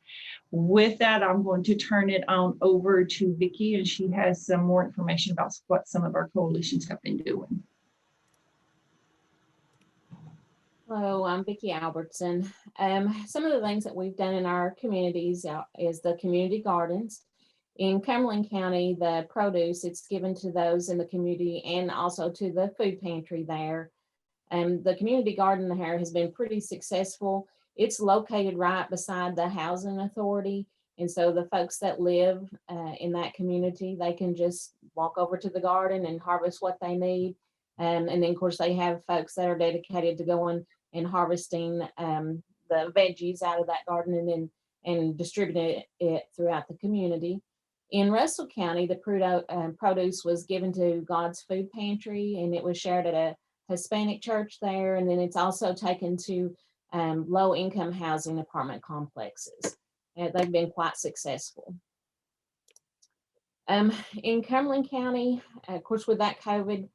With that, I'm going to turn it on over to Vicki, and she has some more information about what some of our coalitions have been doing. Hello, I'm Vicki Albertson. Some of the things that we've done in our communities is the community gardens. In Cumberland County, the produce, it's given to those in the community and also to the food pantry there. The community garden there has been pretty successful. It's located right beside the housing authority. And so the folks that live in that community, they can just walk over to the garden and harvest what they need. And then of course they have folks that are dedicated to going and harvesting the veggies out of that garden and distributing it throughout the community. In Russell County, the produce was given to God's Food Pantry, and it was shared at a Hispanic church there, and then it's also taken to low-income housing apartment complexes. And they've been quite successful. In Cumberland County, of course, with that COVID,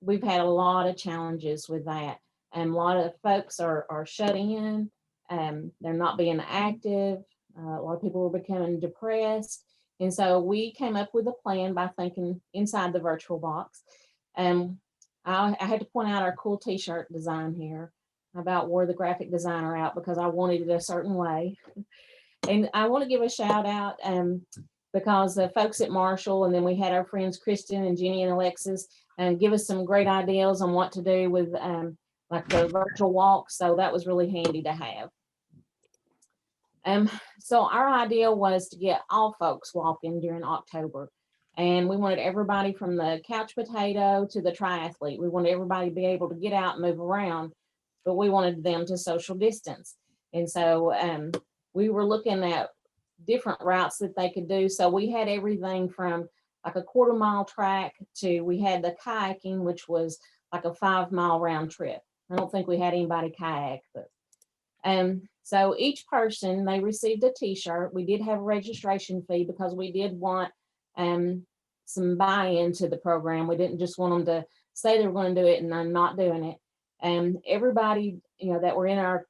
we've had a lot of challenges with that. A lot of folks are shutting in. They're not being active. A lot of people are becoming depressed. And so we came up with a plan by thinking inside the virtual box. I had to point out our cool t-shirt design here. I about wore the graphic designer out because I wanted it a certain way. And I want to give a shout out because the folks at Marshall, and then we had our friends Kristen and Jenny and Alexis give us some great ideas on what to do with like the virtual walk. So that was really handy to have. So our idea was to get all folks walking during October. And we wanted everybody from the couch potato to the triathlete. We wanted everybody to be able to get out and move around, but we wanted them to social distance. And so we were looking at different routes that they could do. So we had everything from like a 1/4 mile track to, we had the kayaking, which was like a 5 mile round trip. I don't think we had anybody kayak, but so each person, they received a t-shirt. We did have a registration fee because we did want some buy-in to the program. We didn't just want them to say they were going to do it and then not doing it. Everybody, you know, that were in our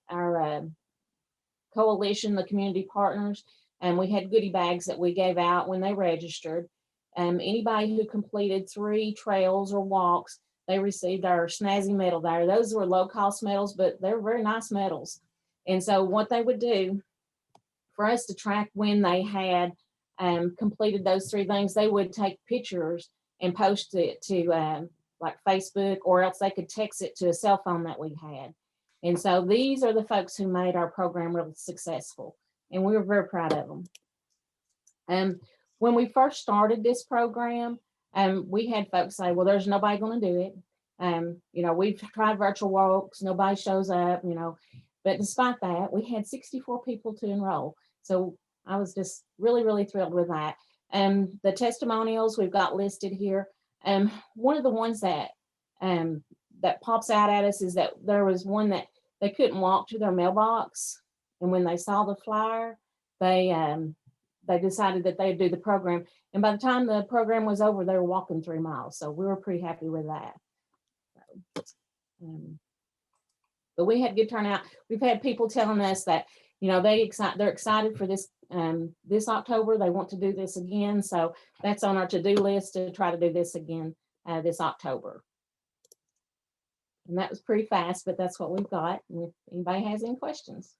coalition, the community partners, and we had goodie bags that we gave out when they registered. Anybody who completed 3 trails or walks, they received our snazzy medal there. Those were low-cost medals, but they're very nice medals. And so what they would do for us to track when they had completed those 3 things, they would take pictures and post it to like Facebook, or else they could text it to a cell phone that we had. And so these are the folks who made our program really successful, and we were very proud of them. When we first started this program, we had folks say, well, there's nobody going to do it. You know, we've tried virtual walks, nobody shows up, you know, But despite that, we had 64 people to enroll. So I was just really, really thrilled with that. The testimonials we've got listed here. One of the ones that that pops out at us is that there was one that they couldn't walk to their mailbox, and when they saw the flyer, they decided that they'd do the program. And by the time the program was over, they were walking 3 miles. So we were pretty happy with that. But we had good turnout. We've had people telling us that, you know, they're excited for this this October. They want to do this again. So that's on our to-do list to try to do this again this October. And that was pretty fast, but that's what we've got. And if anybody has any questions.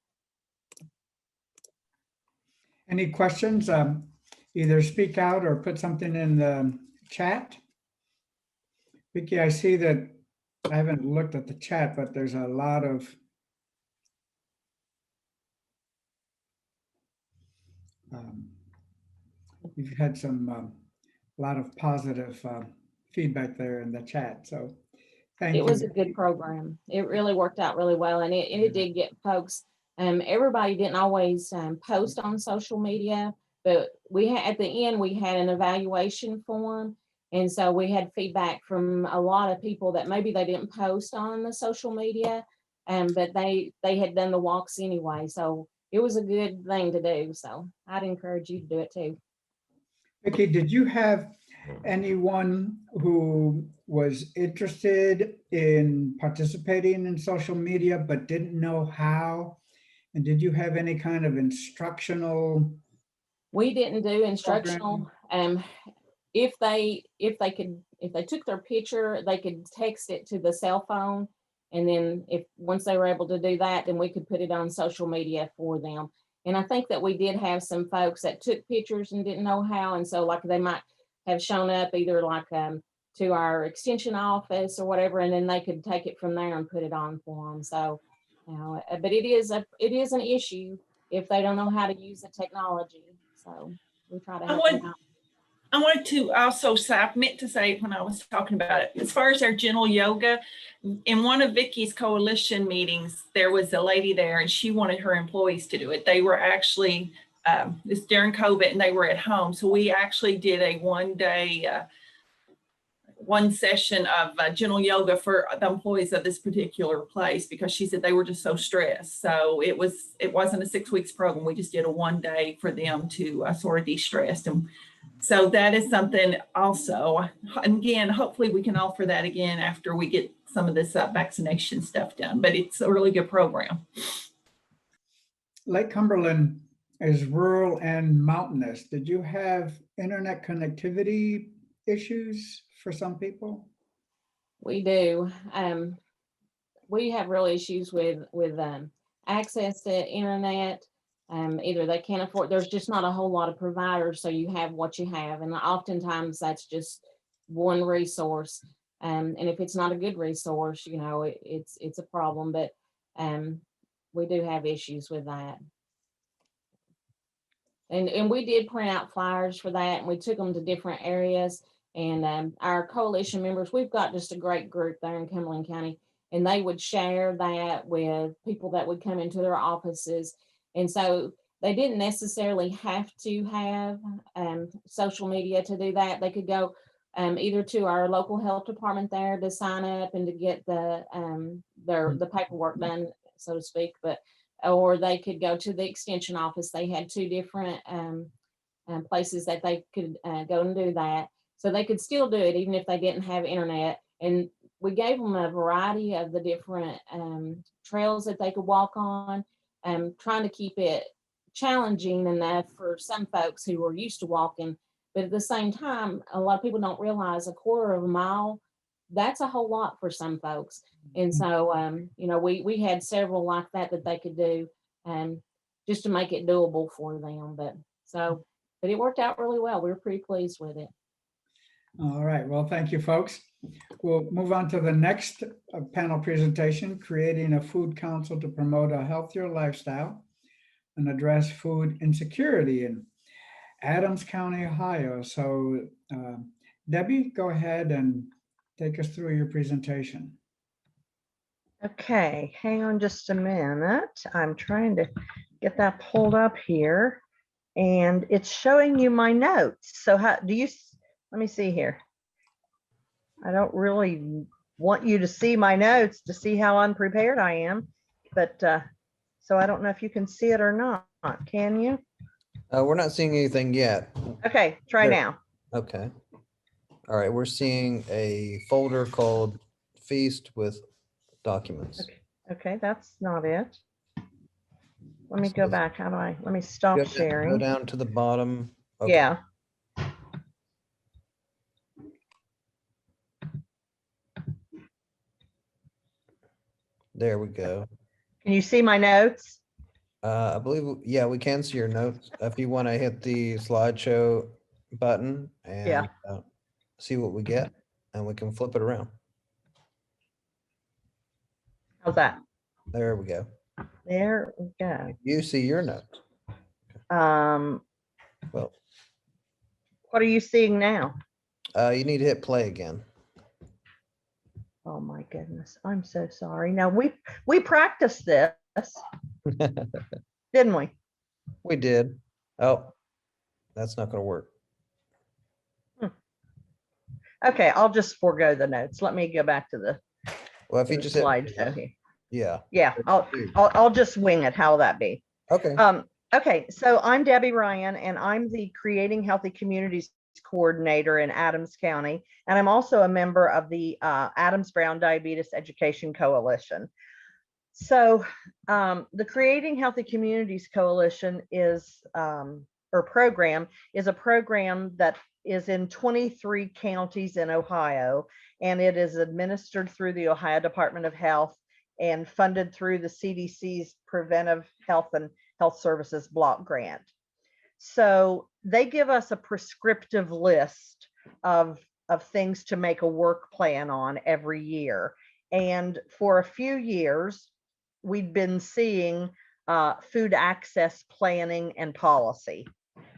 Any questions? Either speak out or put something in the chat. Vicki, I see that I haven't looked at the chat, but there's a lot of you've had some lot of positive feedback there in the chat. So thank you. It was a good program. It really worked out really well, and it did get folks. Everybody didn't always post on social media, but we had at the end we had an evaluation form, and so we had feedback from a lot of people that maybe they didn't post on the social media, but they had done the walks anyway. So it was a good thing to do. So I'd encourage you to do it too. Vicki, did you have anyone who was interested in participating in social media but didn't know how? And did you have any kind of instructional? We didn't do instructional. If they took their picture, they could text it to the cell phone. And then once they were able to do that, then we could put it on social media for them. And I think that we did have some folks that took pictures and didn't know how. And so like they might have shown up either like to our extension office or whatever, and then they could take it from there and put it on for them. So, you know, but it is an issue if they don't know how to use the technology. So we try to help them out. I wanted to also say, I meant to say when I was talking about it, as far as our gentle yoga, in one of Vicki's coalition meetings, there was a lady there and she wanted her employees to do it. They were actually, it's during COVID and they were at home. So we actually did a one session of gentle yoga for the employees of this particular place, because she said they were just so stressed. So it wasn't a 6 weeks program. We just did a 1 day for them to sort of de-stress. And so that is something also, and again, hopefully we can offer that again after we get some of this vaccination stuff done, but it's a really good program. Lake Cumberland is rural and mountainous. Did you have internet connectivity issues for some people? We do. We have real issues with access to internet. Either they can't afford, there's just not a whole lot of providers, so you have what you have. And oftentimes that's just one resource. And if it's not a good resource, you know, it's a problem, but we do have issues with that. And we did print out flyers for that, and we took them to different areas. And our coalition members, we've got just a great group there in Cumberland County, and they would share that with people that would come into their offices. And so they didn't necessarily have to have social media to do that. They could go either to our local health department there to sign up and to get the paperwork done, so to speak, or they could go to the extension office. They had 2 different places that they could go and do that. So they could still do it even if they didn't have internet. And we gave them a variety of the different trails that they could walk on, trying to keep it challenging enough for some folks who are used to walking. But at the same time, a lot of people don't realize a 1/4 mile, that's a whole lot for some folks. And so, you know, we had several like that they could do just to make it doable for them. But it worked out really well. We were pretty pleased with it. All right. Well, thank you, folks. We'll move on to the next panel presentation, Creating a Food Council to Promote a Healthier Lifestyle and Address Food Insecurity in Adams County, Ohio. So Debbie, go ahead and take us through your presentation. Okay, hang on just a minute. I'm trying to get that pulled up here. And it's showing you my notes. So how do you, let me see here. I don't really want you to see my notes to see how unprepared I am, but so I don't know if you can see it or not. Can you? We're not seeing anything yet. Okay, try There. now. Okay. All right, we're seeing a folder called Feast with documents. Okay, that's not it. Let me go back. How do I, let me stop Go sharing. down to the bottom. Okay. Yeah. There we go. Can you see my notes? I believe, yeah, we can see your notes. If you want to hit the slideshow button and Yeah. see what we get, and we can flip it around. How's that? There we go. There we go. You see your notes. Well, what are you seeing now? You need to hit play again. Oh my goodness, I'm so sorry. Now we practiced this, didn't we? We did. Oh, that's not going to work. Okay, I'll just forego the notes. Let me go back to the, well, if you just hit, slideshow here. Yeah. Yeah, I'll just wing it. How'll that be? Okay. Okay, so I'm Debbie Ryan, and I'm the Creating Healthy Communities Coordinator in Adams County, and I'm also a member of the Adams Brown Diabetes Education Coalition. So the Creating Healthy Communities Coalition is, or program, is a program that is in 23 counties in Ohio, and it is administered through the Ohio Department of Health and funded through the CDC's Preventive Health and Health Services Block Grant. So they give us a prescriptive list of things to make a work plan on every year. And for a few years, we'd been seeing food access planning and policy.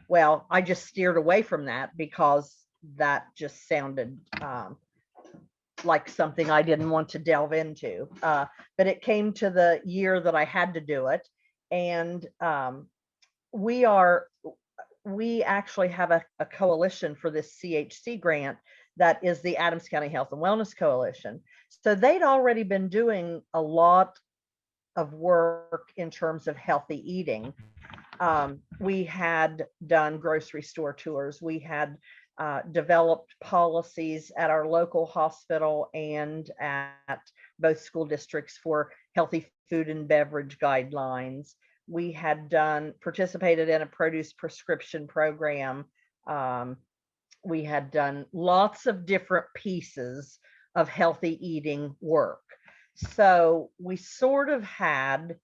Well, I just steered away from that because that just sounded like something I didn't want to delve into. But it came to the year that I had to do it. And we actually have a coalition for this CHC grant that is the Adams County Health and Wellness Coalition. So they'd already been doing a lot of work in terms of healthy eating. We had done grocery store tours. We had developed policies at our local hospital and at both school districts for healthy food and beverage guidelines. We had participated in a produce prescription program. We had done lots of different pieces of healthy eating work. So we sort of had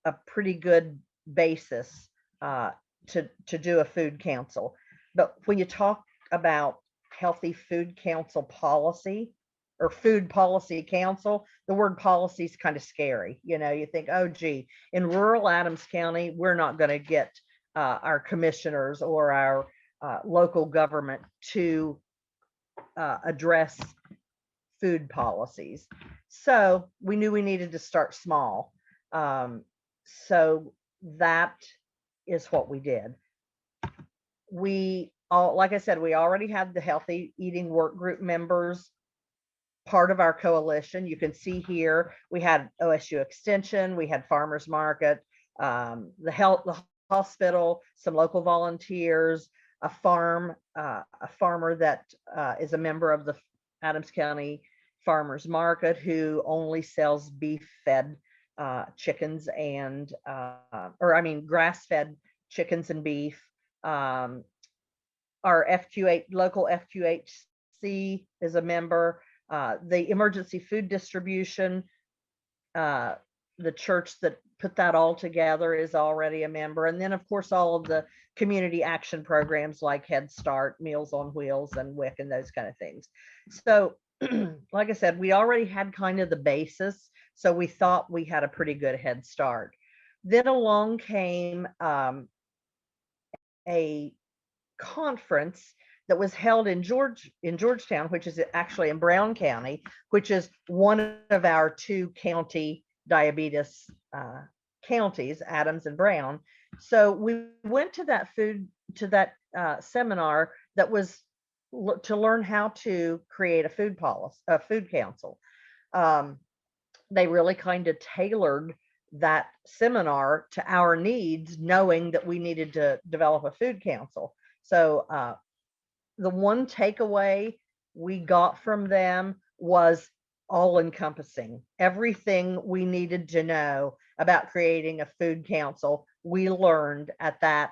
a pretty good basis to do a food council. But when you talk about healthy food council policy or food policy council, the word policy is kind of scary. You know, you think, oh, gee, in rural Adams County, we're not going to get our commissioners or our local government to address food policies. So we knew we needed to start small. So that is what we did. Like I said, we already had the healthy eating work group members part of our coalition. You can see here, we had OSU Extension, we had Farmers Market, the hospital, some local volunteers, a farmer that is a member of the Adams County Farmers Market who only sells beef-fed chickens and, grass-fed chickens and beef. Our local FQHC is a member. The emergency food distribution, the church that put that all together is already a member. And then of course, all of the community action programs like Head Start, Meals on Wheels, and WIC and those kind of things. So like I said, we already had kind of the basis. So we thought we had a pretty good head start. Then along came a conference that was held in Georgetown, which is actually in Brown County, which is one of our 2 county diabetes counties, Adams and Brown. So we went to that seminar that was to learn how to create a food policy, a food council. They really kind of tailored that seminar to our needs, knowing that we needed to develop a food council. So the one takeaway we got from them was all encompassing. Everything we needed to know about creating a food council, we learned at that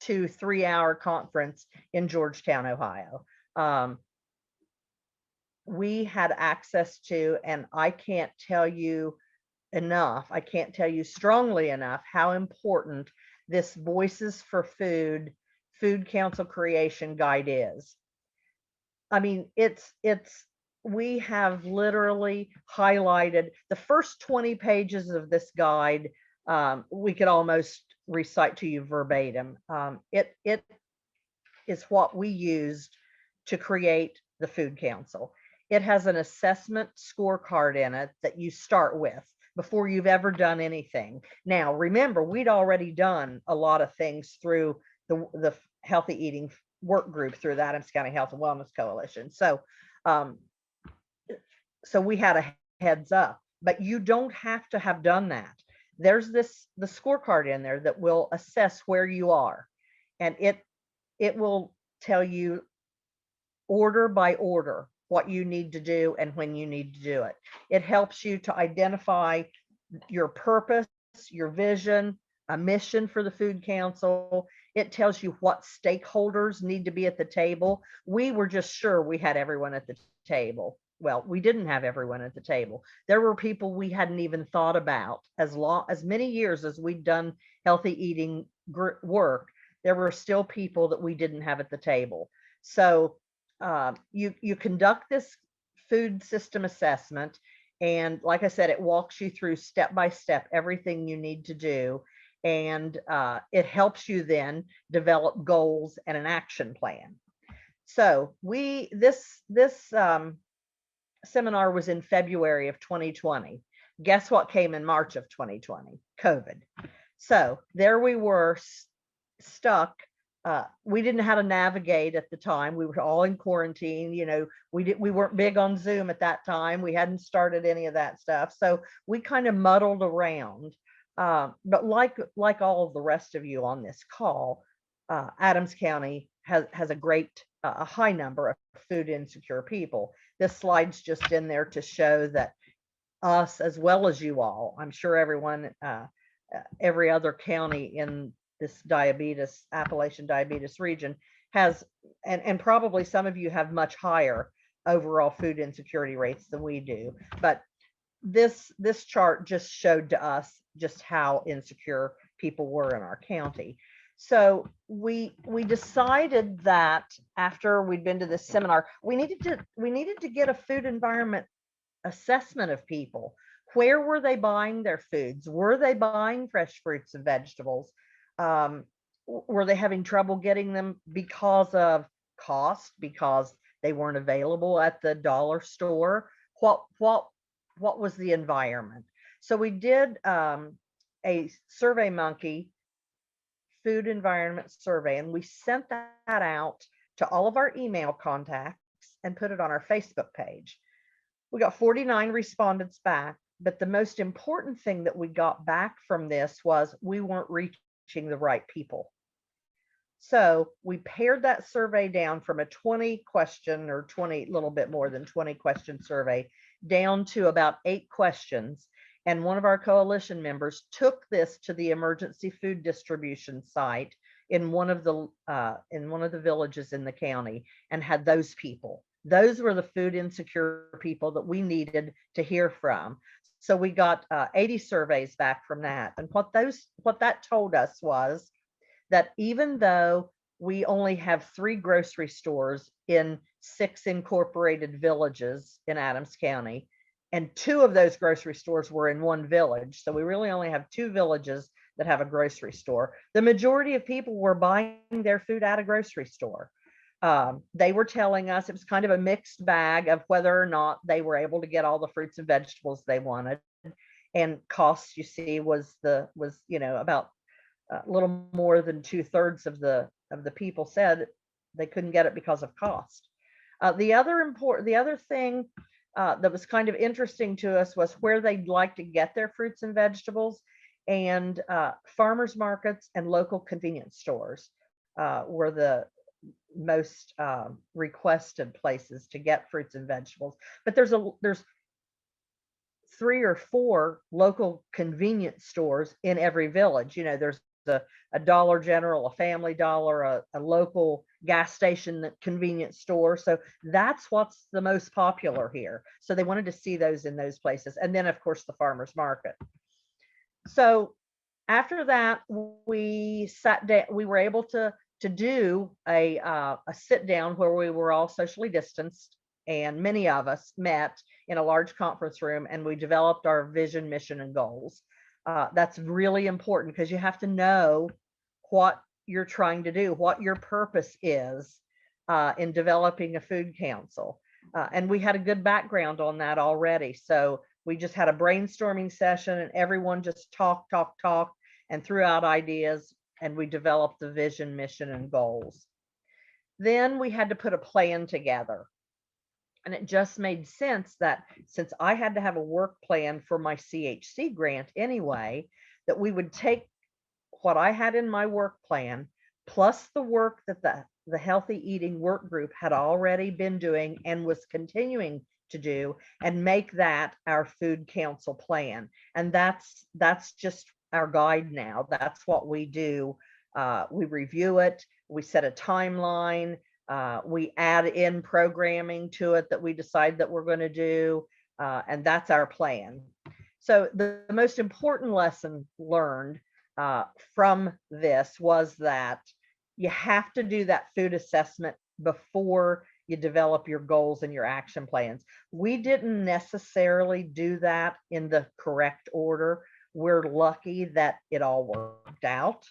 2-3 hour conference in Georgetown, Ohio. We had access to, and I can't tell you enough, I can't tell you strongly enough how important this Voices for Food Council creation guide is. I mean, we have literally highlighted the first 20 pages of this guide. We could almost recite to you verbatim. It is what we used to create the Food Council. It has an assessment scorecard in it that you start with before you've ever done anything. Now, remember, we'd already done a lot of things through the healthy eating work group through the Adams County Health and Wellness Coalition. So, so we had a heads up, but you don't have to have done that. There's the scorecard in there that will assess where you are, and it will tell you order by order what you need to do and when you need to do it. It helps you to identify your purpose, your vision, a mission for the Food Council. It tells you what stakeholders need to be at the table. We were just sure we had everyone at the table. Well, we didn't have everyone at the table. There were people we hadn't even thought about. As many years as we'd done healthy eating work, there were still people that we didn't have at the table. So you conduct this food system assessment, and like I said, it walks you through step by step everything you need to do, and it helps you then develop goals and an action plan. So this seminar was in February of 2020. Guess what came in March of 2020? COVID. So there we were stuck. We didn't know how to navigate at the time. We were all in quarantine. You know, we weren't big on Zoom at that time. We hadn't started any of that stuff. So we kind of muddled around. But like all of the rest of you on this call, Adams County has a high number of food insecure people. This slide's just in there to show that us, as well as you all, I'm sure everyone, every other county in this Appalachian diabetes region has, and probably some of you have much higher overall food insecurity rates than we do. But this chart just showed to us just how insecure people were in our county. So we decided that after we'd been to this seminar, we needed to get a food environment assessment of people. Where were they buying their foods? Were they buying fresh fruits and vegetables? Were they having trouble getting them because of cost, because they weren't available at the dollar store? What was the environment? So we did a SurveyMonkey food environment survey, and we sent that out to all of our email contacts and put it on our Facebook page. We got 49 respondents back, but the most important thing that we got back from this was we weren't reaching the right people. So we pared that survey down from a 20 question or little bit more than 20 question survey down to about 8 questions. And one of our coalition members took this to the emergency food distribution site in one of the villages in the county and had those people. Those were the food insecure people that we needed to hear from. So we got 80 surveys back from that. And what that told us was that even though we only have 3 grocery stores in 6 incorporated villages in Adams County, and 2 of those grocery stores were in one village, so we really only have 2 villages that have a grocery store, the majority of people were buying their food at a grocery store. They were telling us it was kind of a mixed bag of whether or not they were able to get all the fruits and vegetables they wanted. And cost, you see, was about a little more than 2/3 of the people said they couldn't get it because of cost. The other thing that was kind of interesting to us was where they'd like to get their fruits and vegetables, and farmers markets and local convenience stores were the most requested places to get fruits and vegetables. But there's 3 or 4 local convenience stores in every village. There's a Dollar General, a Family Dollar, a local gas station convenience store. So that's what's the most popular here. So they wanted to see those in those places. And then, of course, the farmers market. So after that, we sat down. We were able to do a sit down where we were all socially distanced, and many of us met in a large conference room, and we developed our vision, mission, and goals. That's really important because you have to know what you're trying to do, what your purpose is in developing a food council. And we had a good background on that already. So we just had a brainstorming session, and everyone just talked, and threw out ideas, and we developed the vision, mission, and goals. Then we had to put a plan together. And it just made sense that since I had to have a work plan for my CHC grant anyway, that we would take what I had in my work plan, plus the work that the healthy eating work group had already been doing and was continuing to do, and make that our food council plan. And that's just our guide now. That's what we do. We review it, we set a timeline, we add in programming to it that we decide that we're going to do, and that's our plan. So the most important lesson learned from this was that you have to do that food assessment before you develop your goals and your action plans. We didn't necessarily do that in the correct order. We're lucky that it all worked out,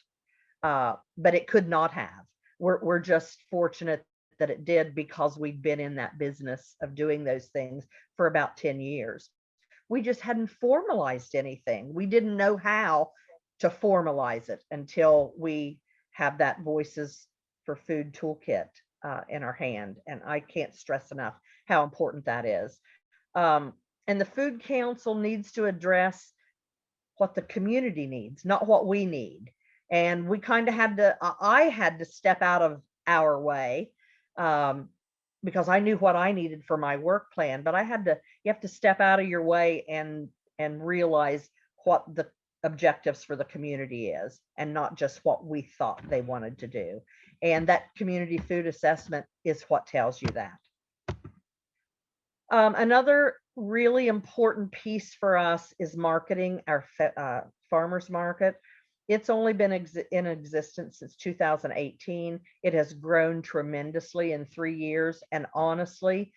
but it could not have. We're just fortunate that it did, because we've been in that business of doing those things for about 10 years. We just hadn't formalized anything. We didn't know how to formalize it until we have that Voices for Food toolkit in our hand. And I can't stress enough how important that is. And the Food Council needs to address what the community needs, not what we need. And we kind of I had to step out of our way because I knew what I needed for my work plan, but you have to step out of your way and realize what the objectives for the community is, and not just what we thought they wanted to do. And that community food assessment is what tells you that. Another really important piece for us is marketing our farmers market. It's only been in existence since 2018. It has grown tremendously in 3 years. And honestly,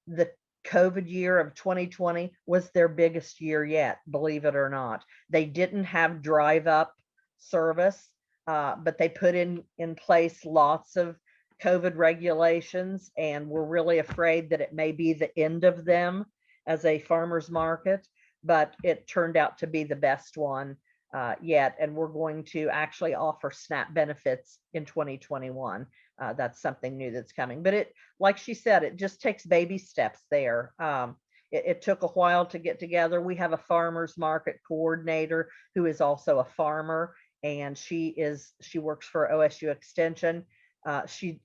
the COVID year of 2020 was their biggest year yet, believe it or not. They didn't have drive up service, but they put in place lots of COVID regulations, and we're really afraid that it may be the end of them as a farmer's market, but it turned out to be the best one yet. And we're going to actually offer SNAP benefits in 2021. That's something new that's coming. But like she said, it just takes baby steps there. It took a while to get together. We have a farmers market coordinator who is also a farmer, and she works for OSU Extension.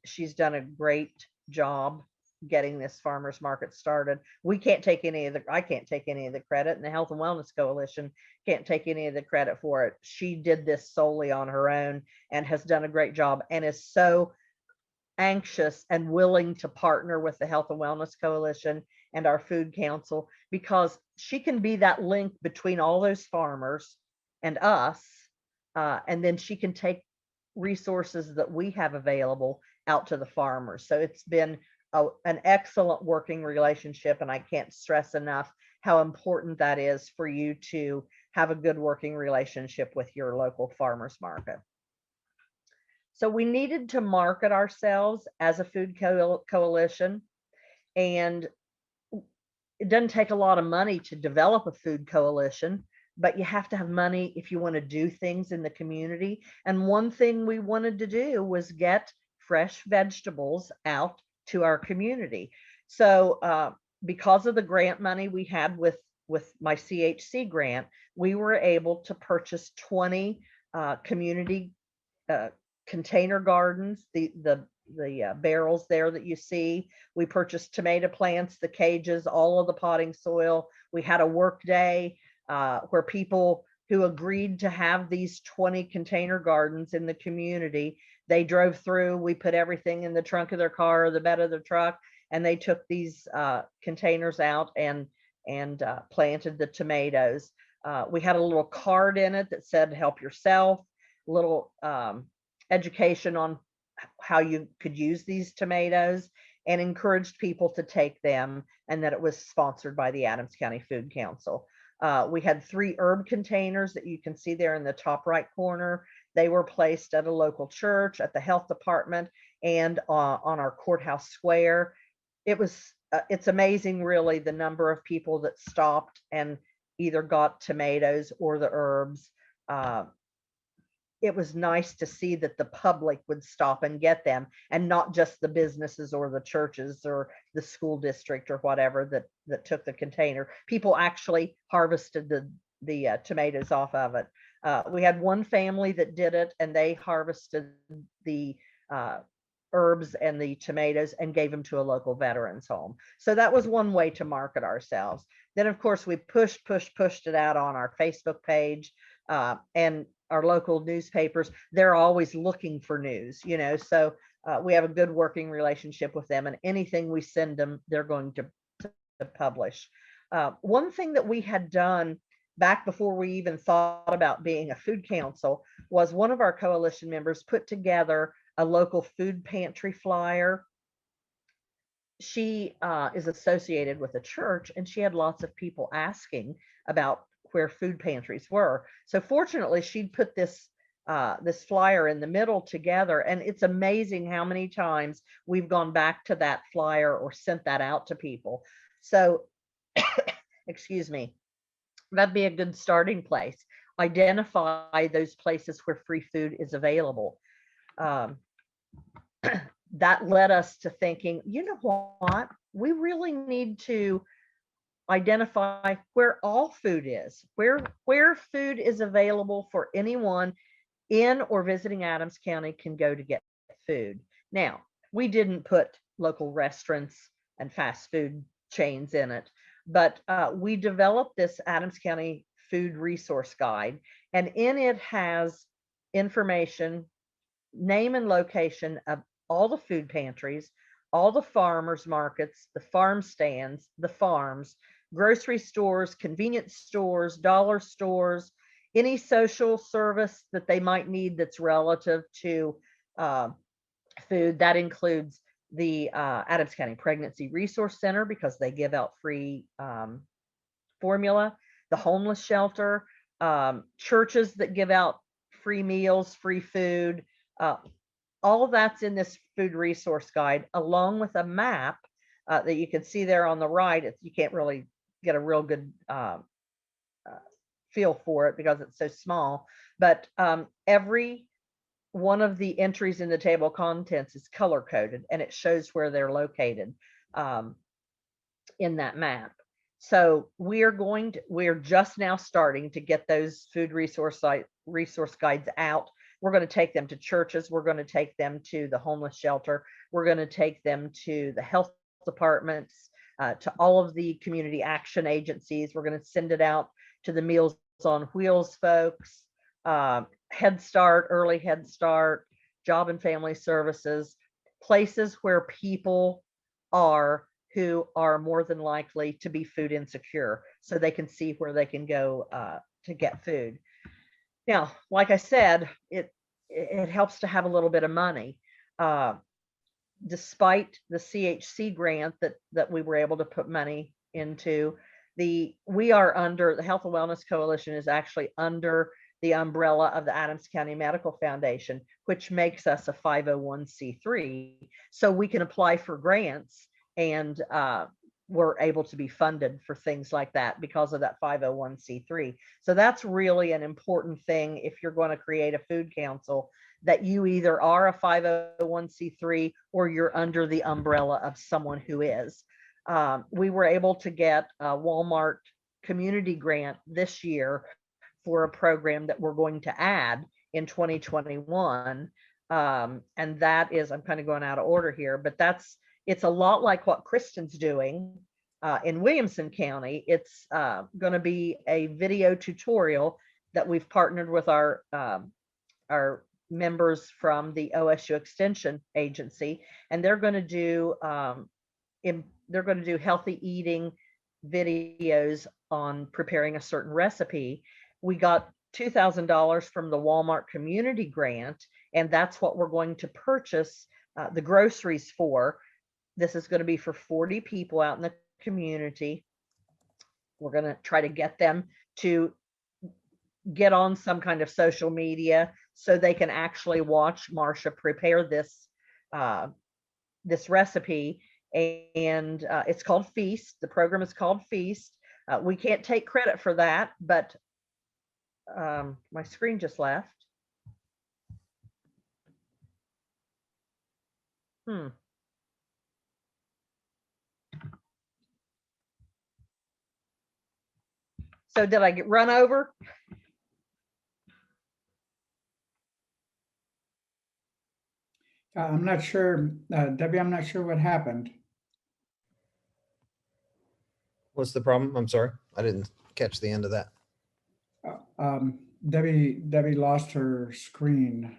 She's done a great job getting this farmers market started. I can't take any of the credit, and the Health and Wellness Coalition can't take any of the credit for it. She did this solely on her own and has done a great job, and is so anxious and willing to partner with the Health and Wellness Coalition and our Food Council, because she can be that link between all those farmers and us, and then she can take resources that we have available out to the farmers. So it's been an excellent working relationship, and I can't stress enough how important that is for you to have a good working relationship with your local farmers market. So we needed to market ourselves as a food coalition, and it doesn't take a lot of money to develop a food coalition, but you have to have money if you want to do things in the community. And one thing we wanted to do was get fresh vegetables out to our community. So because of the grant money we had with my CHC grant, we were able to purchase 20 community container gardens, the barrels there that you see. We purchased tomato plants, the cages, all of the potting soil. We had a work day where people who agreed to have these 20 container gardens in the community, they drove through, we put everything in the trunk of their car or the bed of their truck, and they took these containers out and planted the tomatoes. We had a little card in it that said, help yourself, little education on how you could use these tomatoes, and encouraged people to take them, and that it was sponsored by the Adams County Food Council. We had 3 herb containers that you can see there in the top right corner. They were placed at a local church, at the health department, and on our courthouse square. It's amazing really the number of people that stopped and either got tomatoes or the herbs. It was nice to see that the public would stop and get them, and not just the businesses or the churches or the school district or whatever that took the container. People actually harvested the tomatoes off of it. We had one family that did it, and they harvested the herbs and the tomatoes and gave them to a local veterans home. So that was one way to market ourselves. Then of course we pushed it out on our Facebook page, and our local newspapers. They're always looking for news, so we have a good working relationship with them, and anything we send them, they're going to publish. One thing that we had done back before we even thought about being a food council was one of our coalition members put together a local food pantry flyer. She is associated with a church, and she had lots of people asking about where food pantries were. So fortunately, she'd put this flyer in the middle together, and it's amazing how many times we've gone back to that flyer or sent that out to people. So, excuse me, that'd be a good starting place. Identify those places where free food is available. That led us to thinking, you know what, we really need to identify where all food is, where food is available for anyone in or visiting Adams County can go to get food. Now, we didn't put local restaurants and fast food chains in it, but we developed this Adams County Food Resource Guide, and in it has information, name and location of all the food pantries, all the farmers markets, the farm stands, the farms, grocery stores, convenience stores, dollar stores, any social service that they might need that's relative to food. That includes the Adams County Pregnancy Resource Center, because they give out free formula, the homeless shelter, churches that give out free meals, free food. All of that's in this food resource guide, along with a map that you can see there on the right. You can't really get a real good feel for it because it's so small, but every one of the entries in the table of contents is color coded, and it shows where they're located in that map. So we're just now starting to get those food resource guides out. We're going to take them to churches. We're going to take them to the homeless shelter. We're going to take them to the health departments, to all of the community action agencies. We're going to send it out to the Meals on Wheels folks, Head Start, Early Head Start, Job and Family Services, places where people are who are more than likely to be food insecure, so they can see where they can go to get food. Now, like I said, it helps to have a little bit of money. Despite the CHC grant that we were able to put money into, we are under, the Health and Wellness Coalition is actually under the umbrella of the Adams County Medical Foundation, which makes us a 501c3. So we can apply for grants, and we're able to be funded for things like that because of that 501c3. So that's really an important thing if you're going to create a food council, that you either are a 501c3 or you're under the umbrella of someone who is. We were able to get a Walmart community grant this year for a program that we're going to add in 2021. And that is, I'm kind of going out of order here, but it's a lot like what Kristen's doing in Williamson County. It's going to be a video tutorial that we've partnered with our members from the OSU Extension Agency, and they're going to do healthy eating videos on preparing a certain recipe. We got $2,000 from the Walmart community grant, and that's what we're going to purchase the groceries for. This is going to be for 40 people out in the community. We're going to try to get them to get on some kind of social media so they can actually watch Marsha prepare this recipe. And it's called Feast. The program is called Feast. We can't take credit for that, but my screen just left. So did I get run over? I'm not sure, Debbie, I'm not sure what happened. What's the problem? I'm sorry. I didn't catch the end of that. Debbie lost her screen.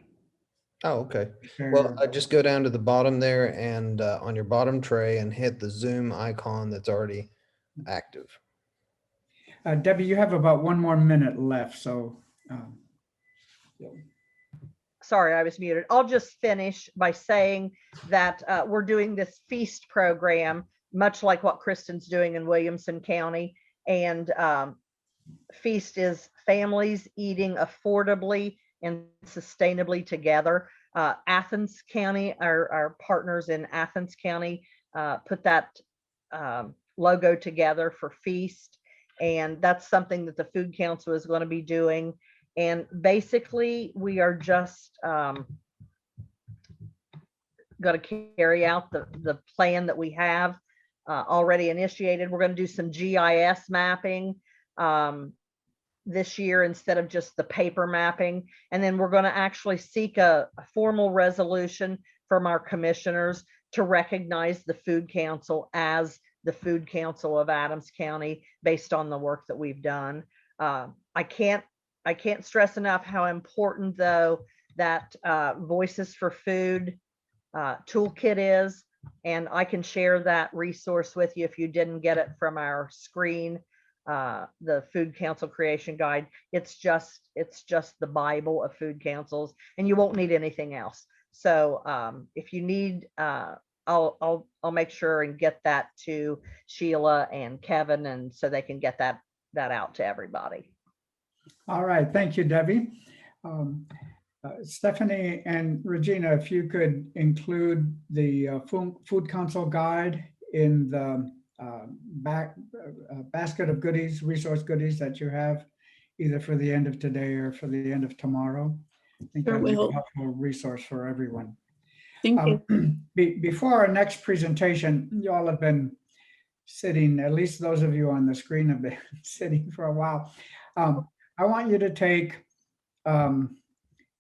Oh, okay. Well, just go down to the bottom there and on your bottom tray and hit the Zoom icon that's already active. Debbie, you have about 1 more minute left, so. Sorry, I was muted. I'll just finish by saying that we're doing this Feast program, much like what Kristen's doing in Williamson County. And Feast is families eating affordably and sustainably together. Athens County, our partners in Athens County, put that logo together for Feast. And that's something that the Food Council is going to be doing. And basically, we are just going to carry out the plan that we have already initiated. We're going to do some GIS mapping this year instead of just the paper mapping. And then we're going to actually seek a formal resolution from our commissioners to recognize the Food Council as the Food Council of Adams County based on the work that we've done. I can't stress enough how important, though, that Voices for Food toolkit is. And I can share that resource with you if you didn't get it from our screen, the Food Council Creation Guide. It's just the Bible of food councils, and you won't need anything else. So if you need, I'll make sure and get that to Sheila and Kevin, and so they can get that out to everybody. All right, thank you, Debbie. Stephanie and Regina, if you could include the Food Council Guide in the basket of goodies, resource goodies that you have, either for the end of today or for the end of tomorrow. I think that would be a helpful resource for everyone. Thank you. Before our next presentation, you all have been sitting, at least those of you on the screen have been sitting for a while. I want you to take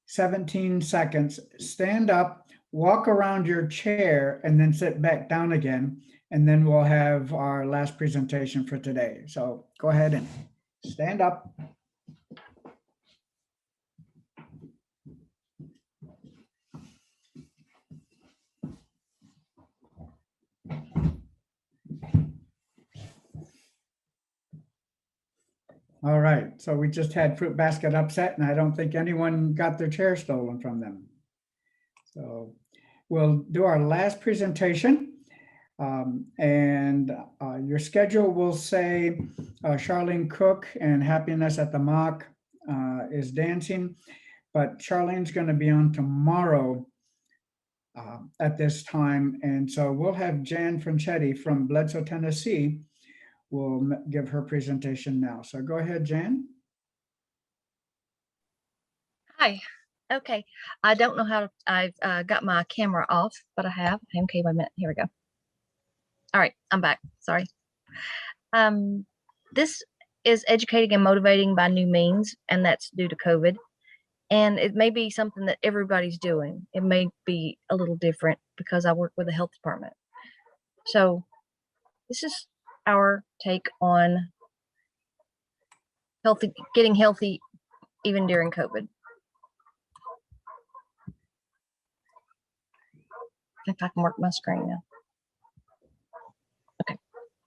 17 seconds, stand up, walk around your chair, and then sit back down again. And then we'll have our last presentation for today. So go ahead and stand up. All right, so we just had fruit basket upset, and I don't think anyone got their chair stolen from them. So we'll do our last presentation, and your schedule will say Charlene Cook and Happiness at the Mock, is dancing, but Charlene's going to be on tomorrow at this time. And so we'll have Jan Franchetti from Bledsoe, Tennessee, will give her presentation now. So go ahead, Jan. Hi. Okay. I don't know how to, I've got my camera off, but I have. Okay, wait a minute. Here we go. All right, I'm back. Sorry. This is educating and motivating by new means, and that's due to COVID. And it may be something that everybody's doing. It may be a little different because I work with the health department. So this is our take on healthy, getting healthy even during COVID. If I can work my screen now. Okay.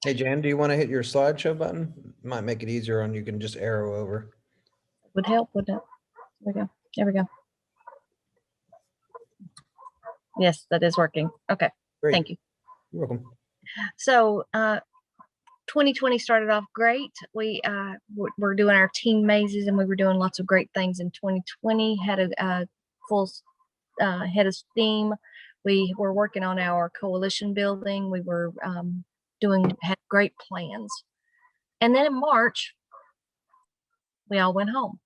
Hey, Jan, do you want to hit your slideshow button? Might make it easier on you can just arrow over. Would help, wouldn't it? There we go. There we go. Yes, that is working. Okay. Great. Thank you. You're welcome. So 2020 started off great. We're doing our teen mazes, and we were doing lots of great things in 2020. Had a full head of steam. We were working on our coalition building. We were had great plans. And then in March, we all went home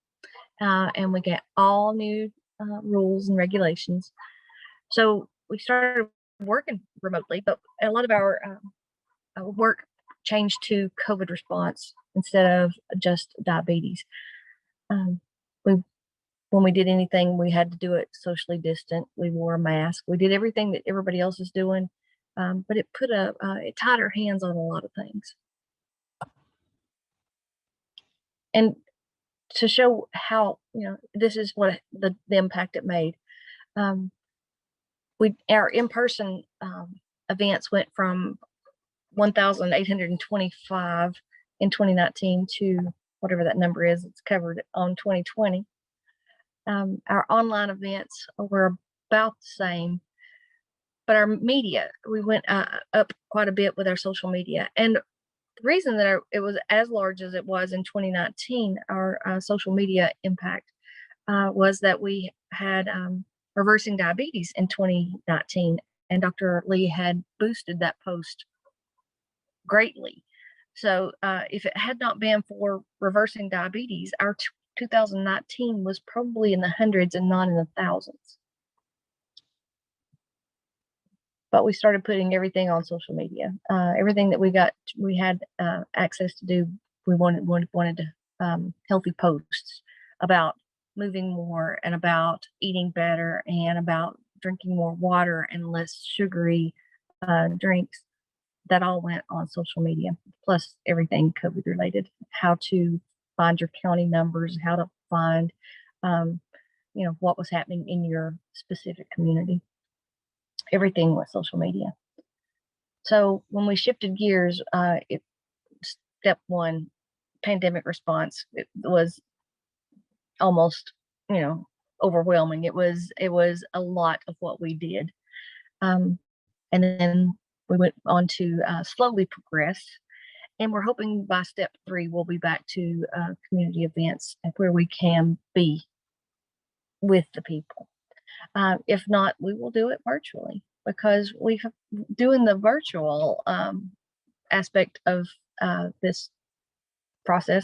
and we got all new rules and regulations. So we started working remotely, but a lot of our work changed to COVID response instead of just diabetes. When we did anything, we had to do it socially distant. We wore a mask. We did everything that everybody else is doing, but it put it tied our hands on a lot of things. And to show how, this is what the impact it made. Our in-person events went from 1,825 in 2019 to whatever that number is. It's covered on 2020. Our online events were about the same, but our media, we went up quite a bit with our social media. And the reason that it was as large as it was in 2019, our social media impact, was that we had reversing diabetes in 2019, and Dr. Lee had boosted that post greatly. So if it had not been for reversing diabetes, our 2019 was probably in the hundreds and not in the thousands. But we started putting everything on social media. Everything that we had access to do, we wanted to healthy posts about moving more and about eating better and about drinking more water and less sugary drinks. That all went on social media, plus everything COVID related, how to find your county numbers, how to find, what was happening in your specific community. Everything was social media. So when we shifted gears, step one, pandemic response, it was almost, overwhelming. It was a lot of what we did. And then we went on to slowly progress. And we're hoping by step 3, we'll be back to community events where we can be with the people. If not, we will do it virtually, because doing the virtual aspect of this process,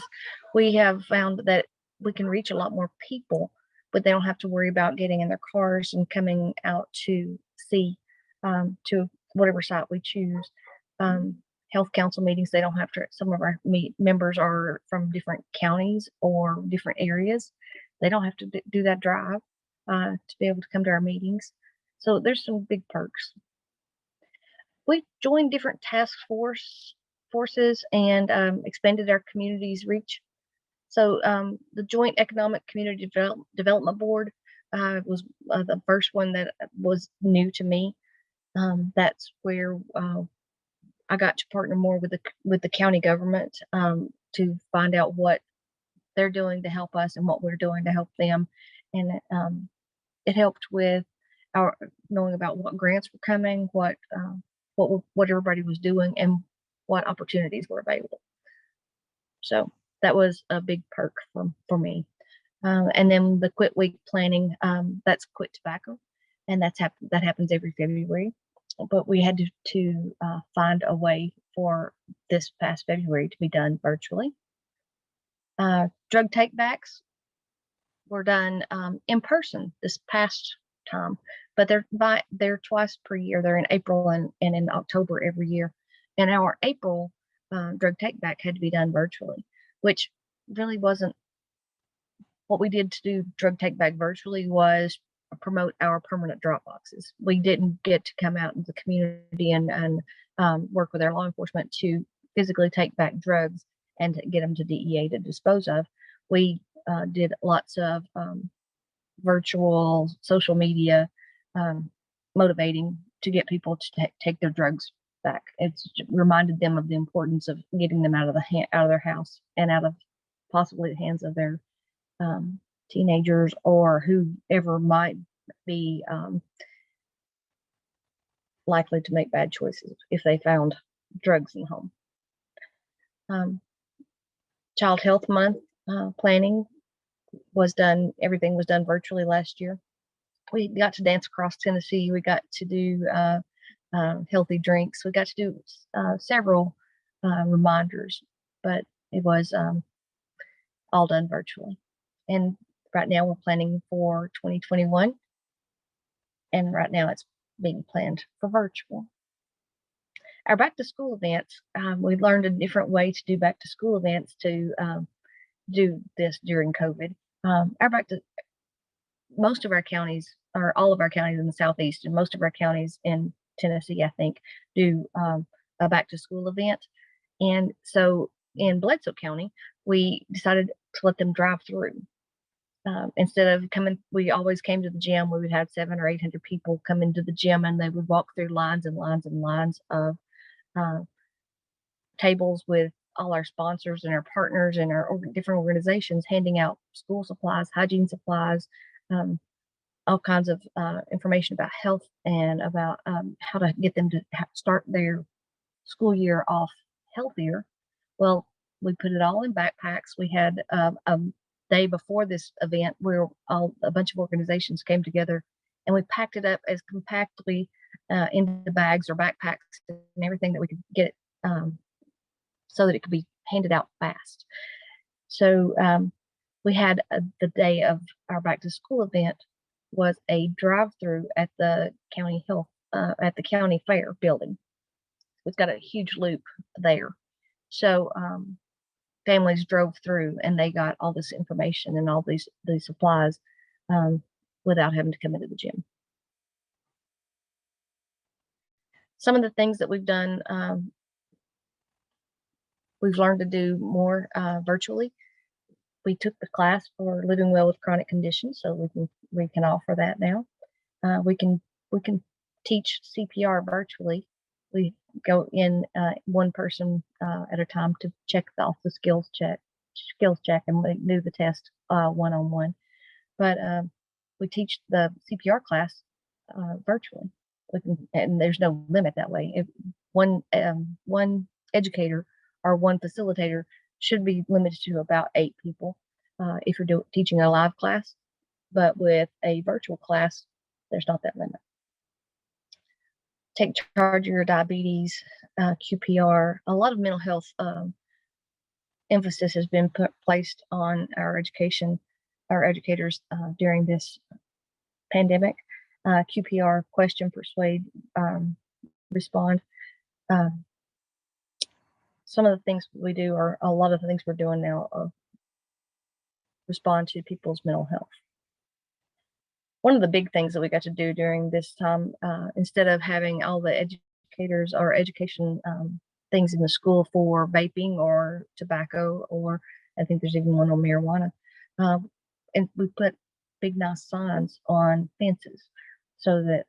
we have found that we can reach a lot more people, but they don't have to worry about getting in their cars and coming out to see to whatever site we choose. Health council meetings, they don't have to, some of our members are from different counties or different areas. They don't have to do that drive to be able to come to our meetings. So there's some big perks. We joined different task forces and expanded our community's reach. So the Joint Economic Community Development Board was the first one that was new to me. That's where I got to partner more with the county government to find out what they're doing to help us and what we're doing to help them. And it helped with our knowing about what grants were coming, what everybody was doing, and what opportunities were available. So that was a big perk for me. And then the Quit Week planning, that's Quit Tobacco, and that happens every February. But we had to find a way for this past February to be done virtually. Drug takebacks were done in person this past time, but they're twice per year. They're in April and in October every year. And our April drug takeback had to be done virtually, which really wasn't what we did to do drug takeback virtually was promote our permanent drop boxes. We didn't get to come out in the community and work with our law enforcement to physically take back drugs and to get them to DEA to dispose of. We did lots of virtual social media motivating to get people to take their drugs back. It's reminded them of the importance of getting them out of their house and out of possibly the hands of their teenagers or whoever might be likely to make bad choices if they found drugs in the home. Child Health Month planning was done. Everything was done virtually last year. We got to dance across Tennessee. We got to do healthy drinks. We got to do several reminders, but it was all done virtually. And right now we're planning for 2021. And right now it's being planned for virtual. Our back to school events, we learned a different way to do back to school events to do this during COVID. Most of our counties, or all of our counties in the Southeast, and most of our counties in Tennessee, I think, do a back to school event. And so in Bledsoe County, we decided to let them drive through. Instead of coming, we always came to the gym. We would have 700 or 800 people come into the gym, and they would walk through lines and lines and lines of tables with all our sponsors and our partners and our different organizations handing out school supplies, hygiene supplies, all kinds of information about health and about how to get them to start their school year off healthier. Well, we put it all in backpacks. We had a day before this event where a bunch of organizations came together, and we packed it up as compactly into bags or backpacks and everything that we could get so that it could be handed out fast. So we had the day of our back to school event was a drive-through at the county health at the county fair building. We've got a huge loop there. So families drove through and they got all this information and all these supplies without having to come into the gym. Some of the things that we've done, we've learned to do more virtually. We took the class for living well with chronic conditions, so we can offer that now. We can teach CPR virtually. We go in one person at a time to check off the skills check, and we do the test one-on-one. But we teach the CPR class virtually, and there's no limit that way. If one educator or one facilitator should be limited to about 8 people if you're teaching a live class, but with a virtual class, there's not that limit. Take charge of your diabetes, QPR. A lot of mental health emphasis has been placed on our educators during this pandemic. QPR, question, persuade, respond. Some of the things we do, or a lot of the things we're doing now, respond to people's mental health. One of the big things that we got to do during this time, instead of having all the educators or education things in the school for vaping or tobacco, or I think there's even one on marijuana, and we put big nice signs on fences so that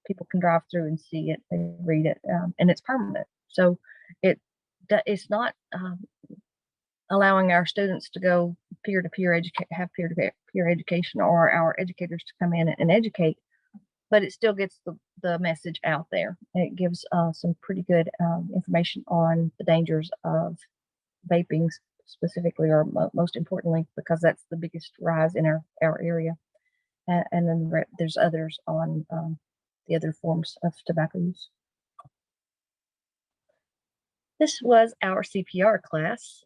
people can drive through and see it and read it, and it's permanent. So it's not allowing our students to go peer-to-peer have peer-to-peer education, or our educators to come in and educate, but it still gets the message out there. It gives some pretty good information on the dangers of vaping specifically or most importantly, because that's the biggest rise in our area. And then there's others on the other forms of tobacco use. This was our CPR class.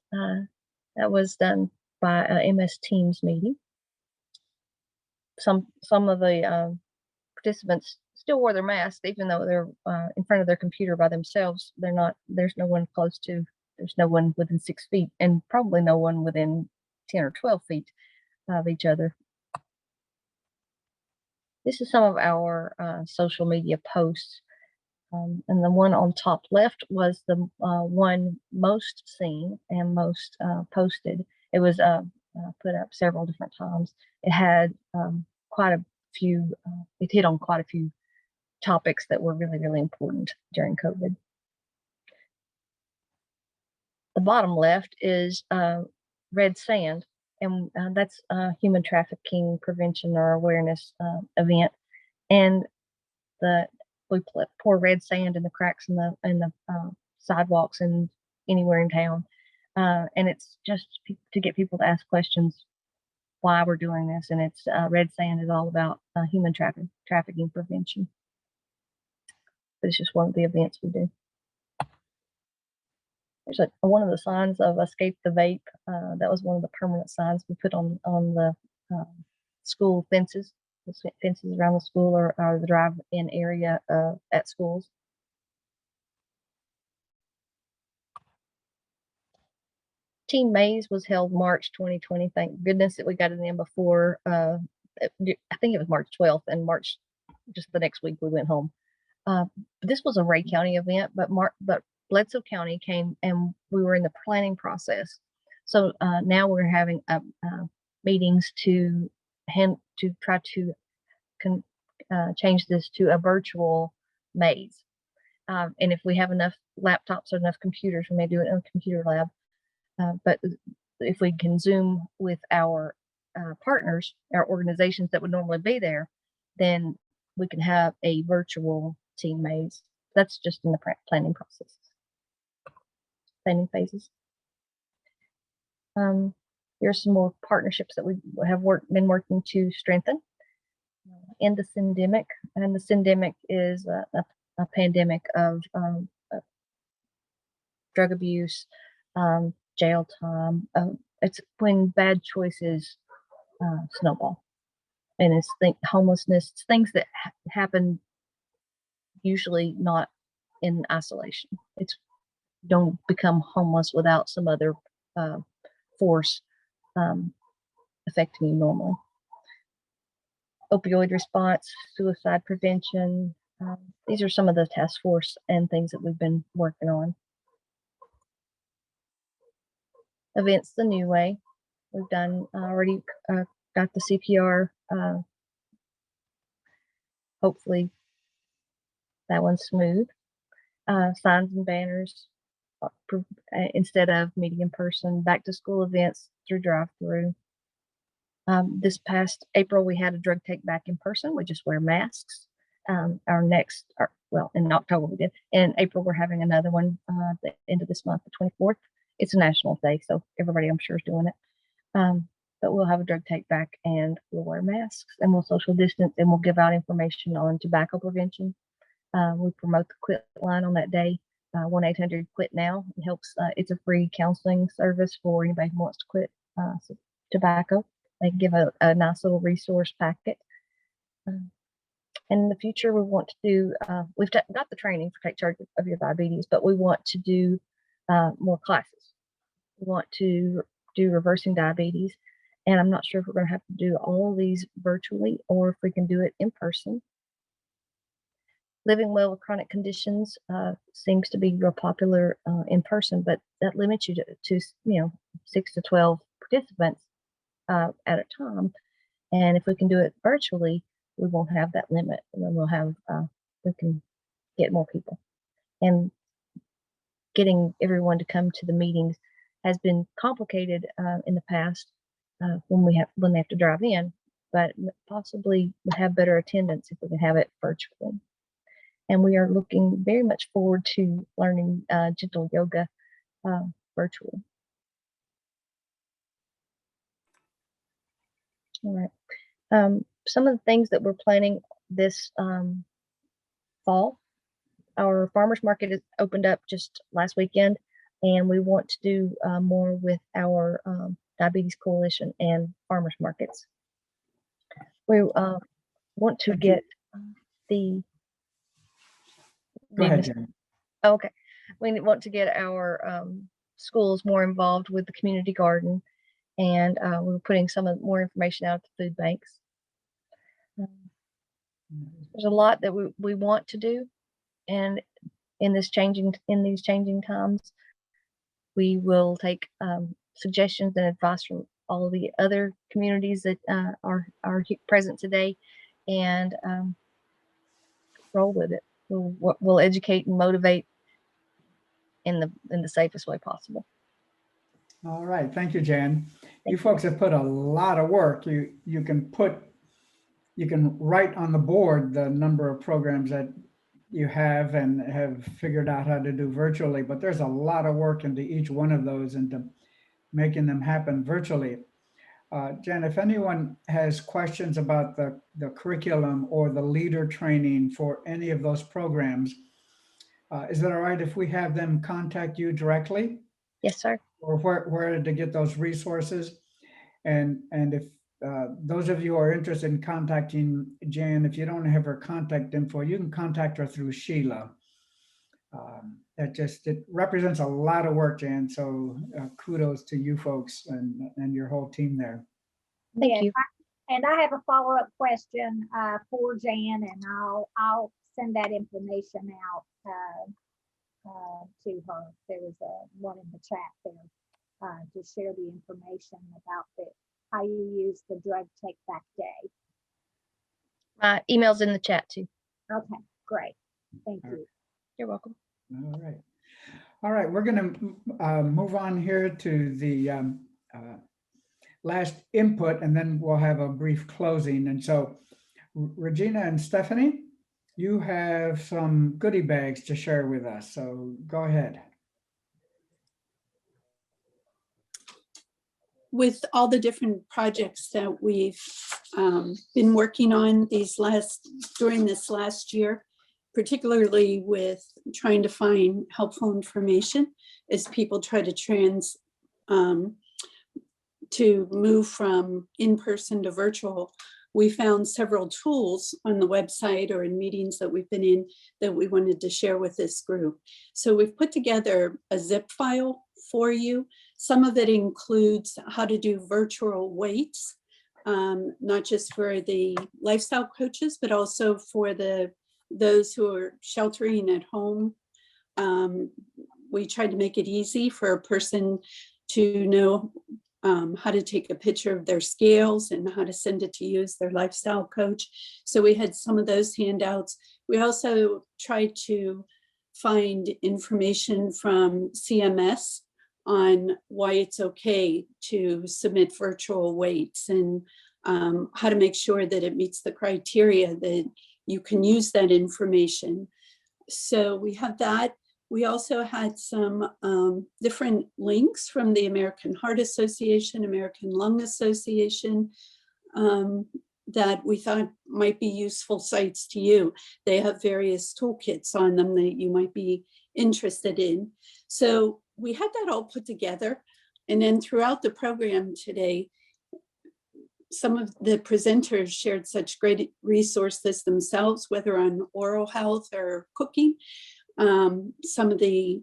That was done by a MS Teams meeting. Some of the participants still wore their masks, even though they're in front of their computer by themselves. They're not. There's no one close to. There's no one within 6 feet, and probably no one within 10 or 12 feet of each other. This is some of our social media posts. And the one on top left was the one most seen and most posted. It was put up several different times. It had quite a few, it hit on quite a few topics that were really, really important during COVID. The bottom left is Red Sand, and that's a human trafficking prevention or awareness event. And we pour red sand in the cracks in the sidewalks and anywhere in town. And it's just to get people to ask questions why we're doing this. And it's Red Sand is all about human trafficking prevention. But it's just one of the events we do. There's one of the signs of Escape the Vape. That was one of the permanent signs we put on the school fences. The fences around the school or the drive-in area at schools. Teen Maze was held March 2020. Thank goodness that we got it in before. I think it was March 12th, and March, just the next week, we went home. This was a Ray County event, but Bledsoe County came, and we were in the planning process. So now we're having meetings to try to change this to a virtual maze. And if we have enough laptops or enough computers, we may do it in a computer lab. But if we can Zoom with our partners, our organizations that would normally be there, then we can have a virtual teen maze. That's just in the planning process, planning phases. Here's some more partnerships that we have been working to strengthen. In the syndemic, and the syndemic is a pandemic of drug abuse, jail time. It's when bad choices snowball, and it's homelessness. It's things that happen usually not in isolation. It's don't become homeless without some other force affecting you normally. Opioid response, suicide prevention. These are some of the task force and things that we've been working on. Events the new way. We've done already got the CPR. Hopefully that one's smooth. Signs and banners instead of meeting in person. Back to school events through drive-through. This past April, we had a drug take back in person. We just wear masks. In October we did. In April, we're having another one at the end of this month, the 24th. It's a national day, so everybody I'm sure is doing it. But we'll have a drug take back, and we'll wear masks, and we'll social distance, and we'll give out information on tobacco prevention. We promote the Quit line on that day. 1-800-QUIT-NOW. It helps. It's a free counseling service for anybody who wants to quit tobacco. They give a nice little resource packet. In the future, we want to do, we've got the training for Take Charge of Your Diabetes, but we want to do more classes. We want to do reversing diabetes, and I'm not sure if we're going to have to do all of these virtually or if we can do it in person. Living well with chronic conditions seems to be real popular in person, but that limits you to 6 to 12 participants at a time. And if we can do it virtually, we won't have that limit, and then we'll have we can get more people. And getting everyone to come to the meetings has been complicated in the past when they have to drive in, but possibly we'll have better attendance if we can have it virtually. And we are looking very much forward to learning gentle yoga virtually. All right. Some of the things that we're planning this fall, our farmers market is opened up just last weekend, and we want to do more with our Diabetes Coalition and farmers markets. We want to get the. Go ahead, Jen. Okay. We want to get our schools more involved with the community garden, and we're putting some more information out at the food banks. There's a lot that we want to do, and in these changing times, we will take suggestions and advice from all of the other communities that are present today, and roll with it. We'll educate and motivate in the safest way possible. All right, thank you, Jan. You folks have put a lot of work. You can write on the board the number of programs that you have and have figured out how to do virtually, but there's a lot of work into each one of those and to making them happen virtually. Jan, if anyone has questions about the curriculum or the leader training for any of those programs, is it all right if we have them contact you directly? Yes, sir. Or where to get those resources? And if those of you who are interested in contacting Jan, if you don't have her contact info, you can contact her through Sheila. It represents a lot of work, Jan. So kudos to you folks and your whole team there. Thank you. And I have a follow-up question for Jan, and I'll send that information out to her. There was one in the chat there to share the information about how you use the Drug Take Back Day. My email's in the chat too. Okay, great. Thank you. You're welcome. All right, we're going to move on here to the last input, and then we'll have a brief closing. And so, Regina and Stephanie, you have some goodie bags to share with us. So go ahead. With all the different projects that we've been working on during this last year, particularly with trying to find helpful information as people try to move from in-person to virtual, we found several tools on the website or in meetings that we've been in that we wanted to share with this group. So we've put together a zip file for you. Some of it includes how to do virtual weights, not just for the lifestyle coaches, but also for those who are sheltering at home. We tried to make it easy for a person to know how to take a picture of their scales and how to send it to you as their lifestyle coach. So we had some of those handouts. We also tried to find information from CMS on why it's okay to submit virtual weights and how to make sure that it meets the criteria that you can use that information. So we have that. We also had some different links from the American Heart Association, American Lung Association, that we thought might be useful sites to you. They have various toolkits on them that you might be interested in. So we had that all put together. And then throughout the program today, some of the presenters shared such great resources themselves, whether on oral health or cooking. Some of the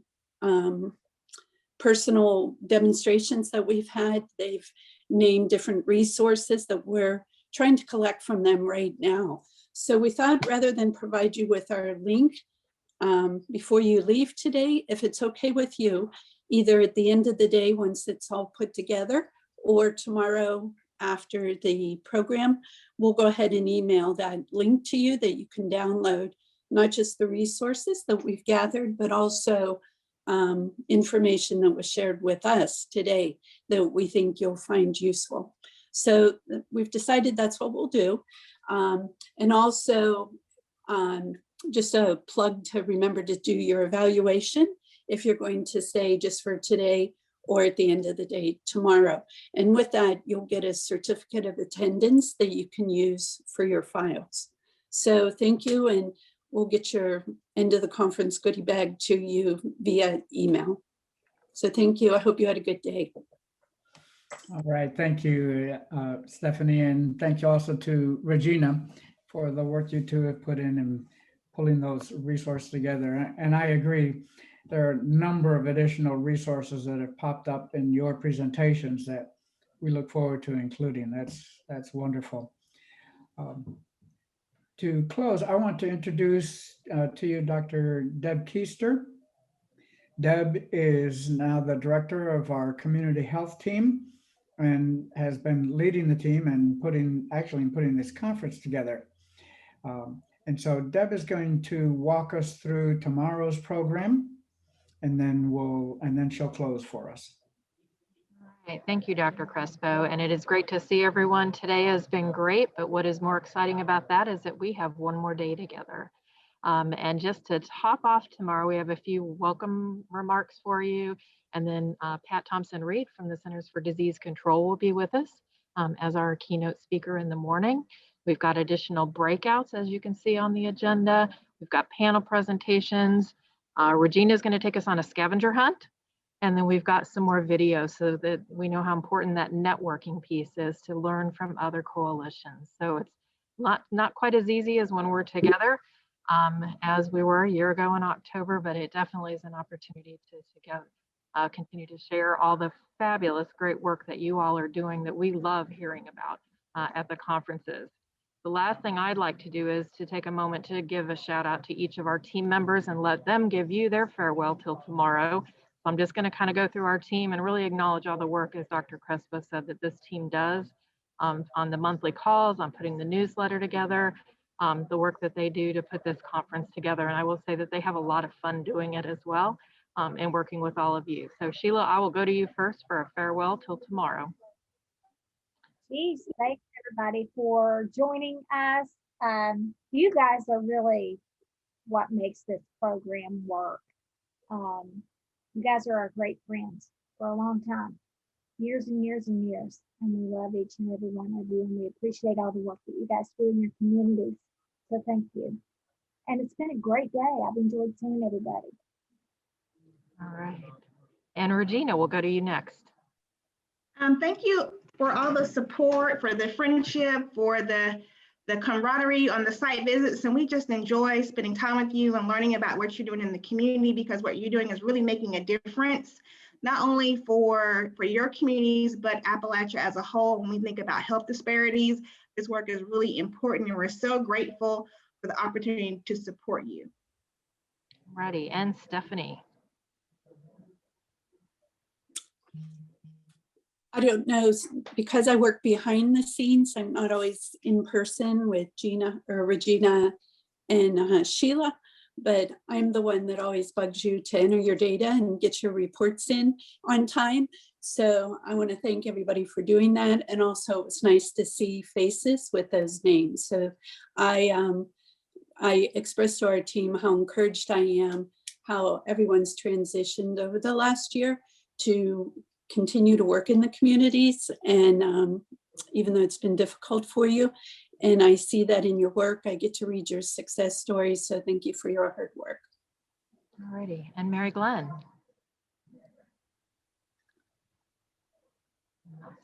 personal demonstrations that we've had, they've named different resources that we're trying to collect from them right now. So we thought rather than provide you with our link before you leave today, if it's okay with you, either at the end of the day once it's all put together or tomorrow after the program, we'll go ahead and email that link to you that you can download, not just the resources that we've gathered, but also information that was shared with us today that we think you'll find useful. So we've decided that's what we'll do. And also just a plug to remember to do your evaluation if you're going to stay just for today or at the end of the day tomorrow. And with that, you'll get a certificate of attendance that you can use for your files. So thank you, and we'll get your end of the conference goodie bag to you via email. So thank you. I hope you had a good day. All right, thank you, Stephanie, and thank you also to Regina for the work you two have put in pulling those resources together. And I agree, there are a number of additional resources that have popped up in your presentations that we look forward to including. That's wonderful. To close, I want to introduce to you Dr. Deb Keister. Deb is now the director of our community health team and has been leading the team and putting this conference together. And so Deb is going to walk us through tomorrow's program, and then she'll close for us. Right. Thank you, Dr. Crespo. And it is great to see everyone. Today has been great, but what is more exciting about that is that we have one more day together. And just to top off tomorrow, we have a few welcome remarks for you. And then Pat Thompson-Reed from the Centers for Disease Control will be with us as our keynote speaker in the morning. We've got additional breakouts, as you can see on the agenda. We've got panel presentations. Regina is going to take us on a scavenger hunt. And then we've got some more videos so that we know how important that networking piece is to learn from other coalitions. So it's not quite as easy as when we're together as we were a year ago in October, but it definitely is an opportunity to continue to share all the fabulous, great work that you all are doing that we love hearing about at the conferences. The last thing I'd like to do is to take a moment to give a shout out to each of our team members and let them give you their farewell till tomorrow. So I'm just going to kind of go through our team and really acknowledge all the work, as Dr. Crespo said, that this team does on the monthly calls, on putting the newsletter together, the work that they do to put this conference together. And I will say that they have a lot of fun doing it as well and working with all of you. So Sheila, I will go to you first for a farewell till tomorrow. Geez, thanks everybody for joining us. You guys are really what makes this program work. You guys are our great friends for a long time, years and years and years. And we love each and every one of you, and we appreciate all the work that you guys do in your communities. So thank you. And it's been a great day. I've enjoyed seeing everybody. All right. And Regina, we'll go to you next. Thank you for all the support, for the friendship, for the camaraderie on the site visits. And we just enjoy spending time with you and learning about what you're doing in the community, because what you're doing is really making a difference, not only for your communities, but Appalachia as a whole. When we think about health disparities, this work is really important, and we're so grateful for the opportunity to support you. Ready. And Stephanie. I don't know, because I work behind the scenes, I'm not always in person with Regina and Sheila, but I'm the one that always bugs you to enter your data and get your reports in on time. So I want to thank everybody for doing that. And also it's nice to see faces with those names. So I expressed to our team how encouraged I am, how everyone's transitioned over the last year to continue to work in the communities, and even though it's been difficult for you, and I see that in your work. I get to read your success stories, so thank you for your hard work. All righty. And Mary Glenn.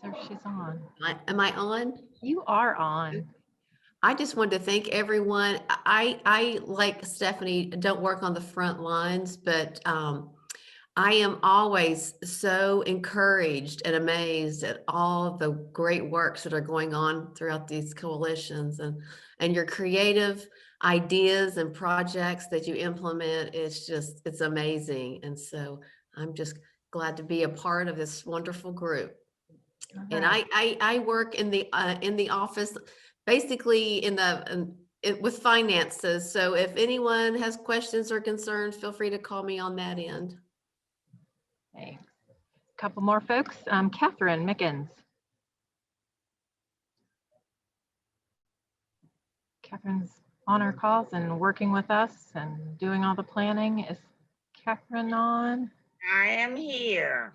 I'm not sure if she's on. Am I on? You are on. I just wanted to thank everyone. I like Stephanie, don't work on the front lines, but I am always so encouraged and amazed at all of the great works that are going on throughout these coalitions, and your creative ideas and projects that you implement. It's amazing. And so I'm just glad to be a part of this wonderful group. And I work in the office, basically with finances. So if anyone has questions or concerns, feel free to call me on that end. Okay. A couple more folks. Catherine Mickens. Catherine's on our calls and working with us and doing all the planning. Is Catherine on? I am here.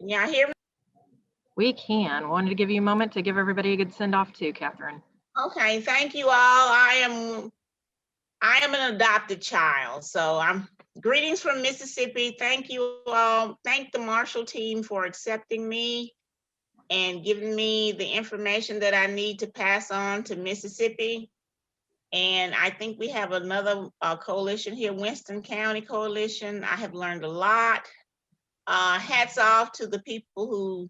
Can y'all hear me? We can. Wanted to give you a moment to give everybody a good send off too, Catherine. Okay, thank you all. I am an adopted child, so I'm greetings from Mississippi. Thank you all. Thank the Marshall team for accepting me and giving me the information that I need to pass on to Mississippi. And I think we have another coalition here, Winston County Coalition. I have learned a lot. Hats off to the people who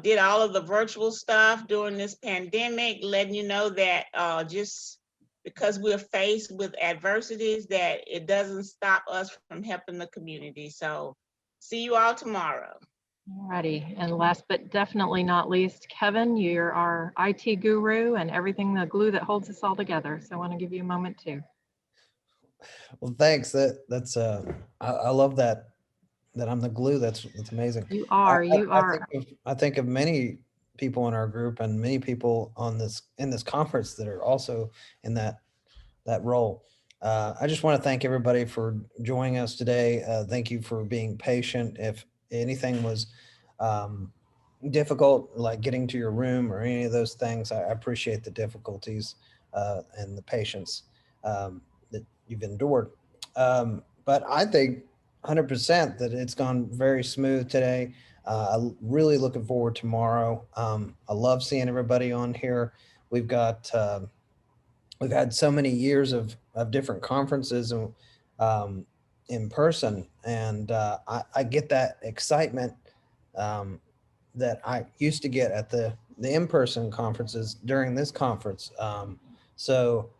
did all of the virtual stuff during this pandemic, letting you know that just because we're faced with adversities, that it doesn't stop us from helping the community. So see you all tomorrow. Alrighty, and last but definitely not least, Kevin, you're our IT guru and everything, the glue that holds us all together. So I want to give you a moment too. Well, thanks. That's I love that I'm the glue. That's amazing. You are. I think of many people in our group and many people in this conference that are also in that role. I just want to thank everybody for joining us today. Thank you for being patient. If anything was difficult, like getting to your room or any of those things, I appreciate the difficulties and the patience that you've endured. But I think 100% that it's gone very smooth today. I'm really looking forward to tomorrow. I love seeing everybody on here. We've had so many years of different conferences and in person, and I get that excitement that I used to get at the in-person conferences during this conference. So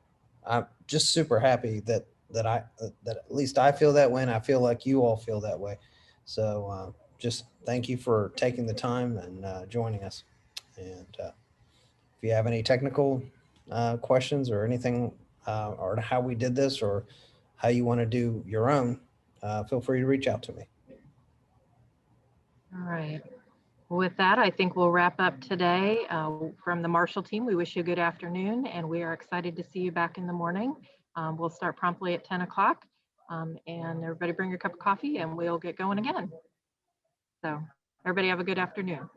I'm just super happy that at least I feel that way, and I feel like you all feel that way. So just thank you for taking the time and joining us. And if you have any technical questions or anything, or how we did this or how you want to do your own, feel free to reach out to me. All right. With that, I think we'll wrap up today. From the Marshall team, we wish you a good afternoon, and we are excited to see you back in the morning. We'll start promptly at 10 o'clock, and everybody bring your cup of coffee and we'll get going again. So everybody have a good afternoon.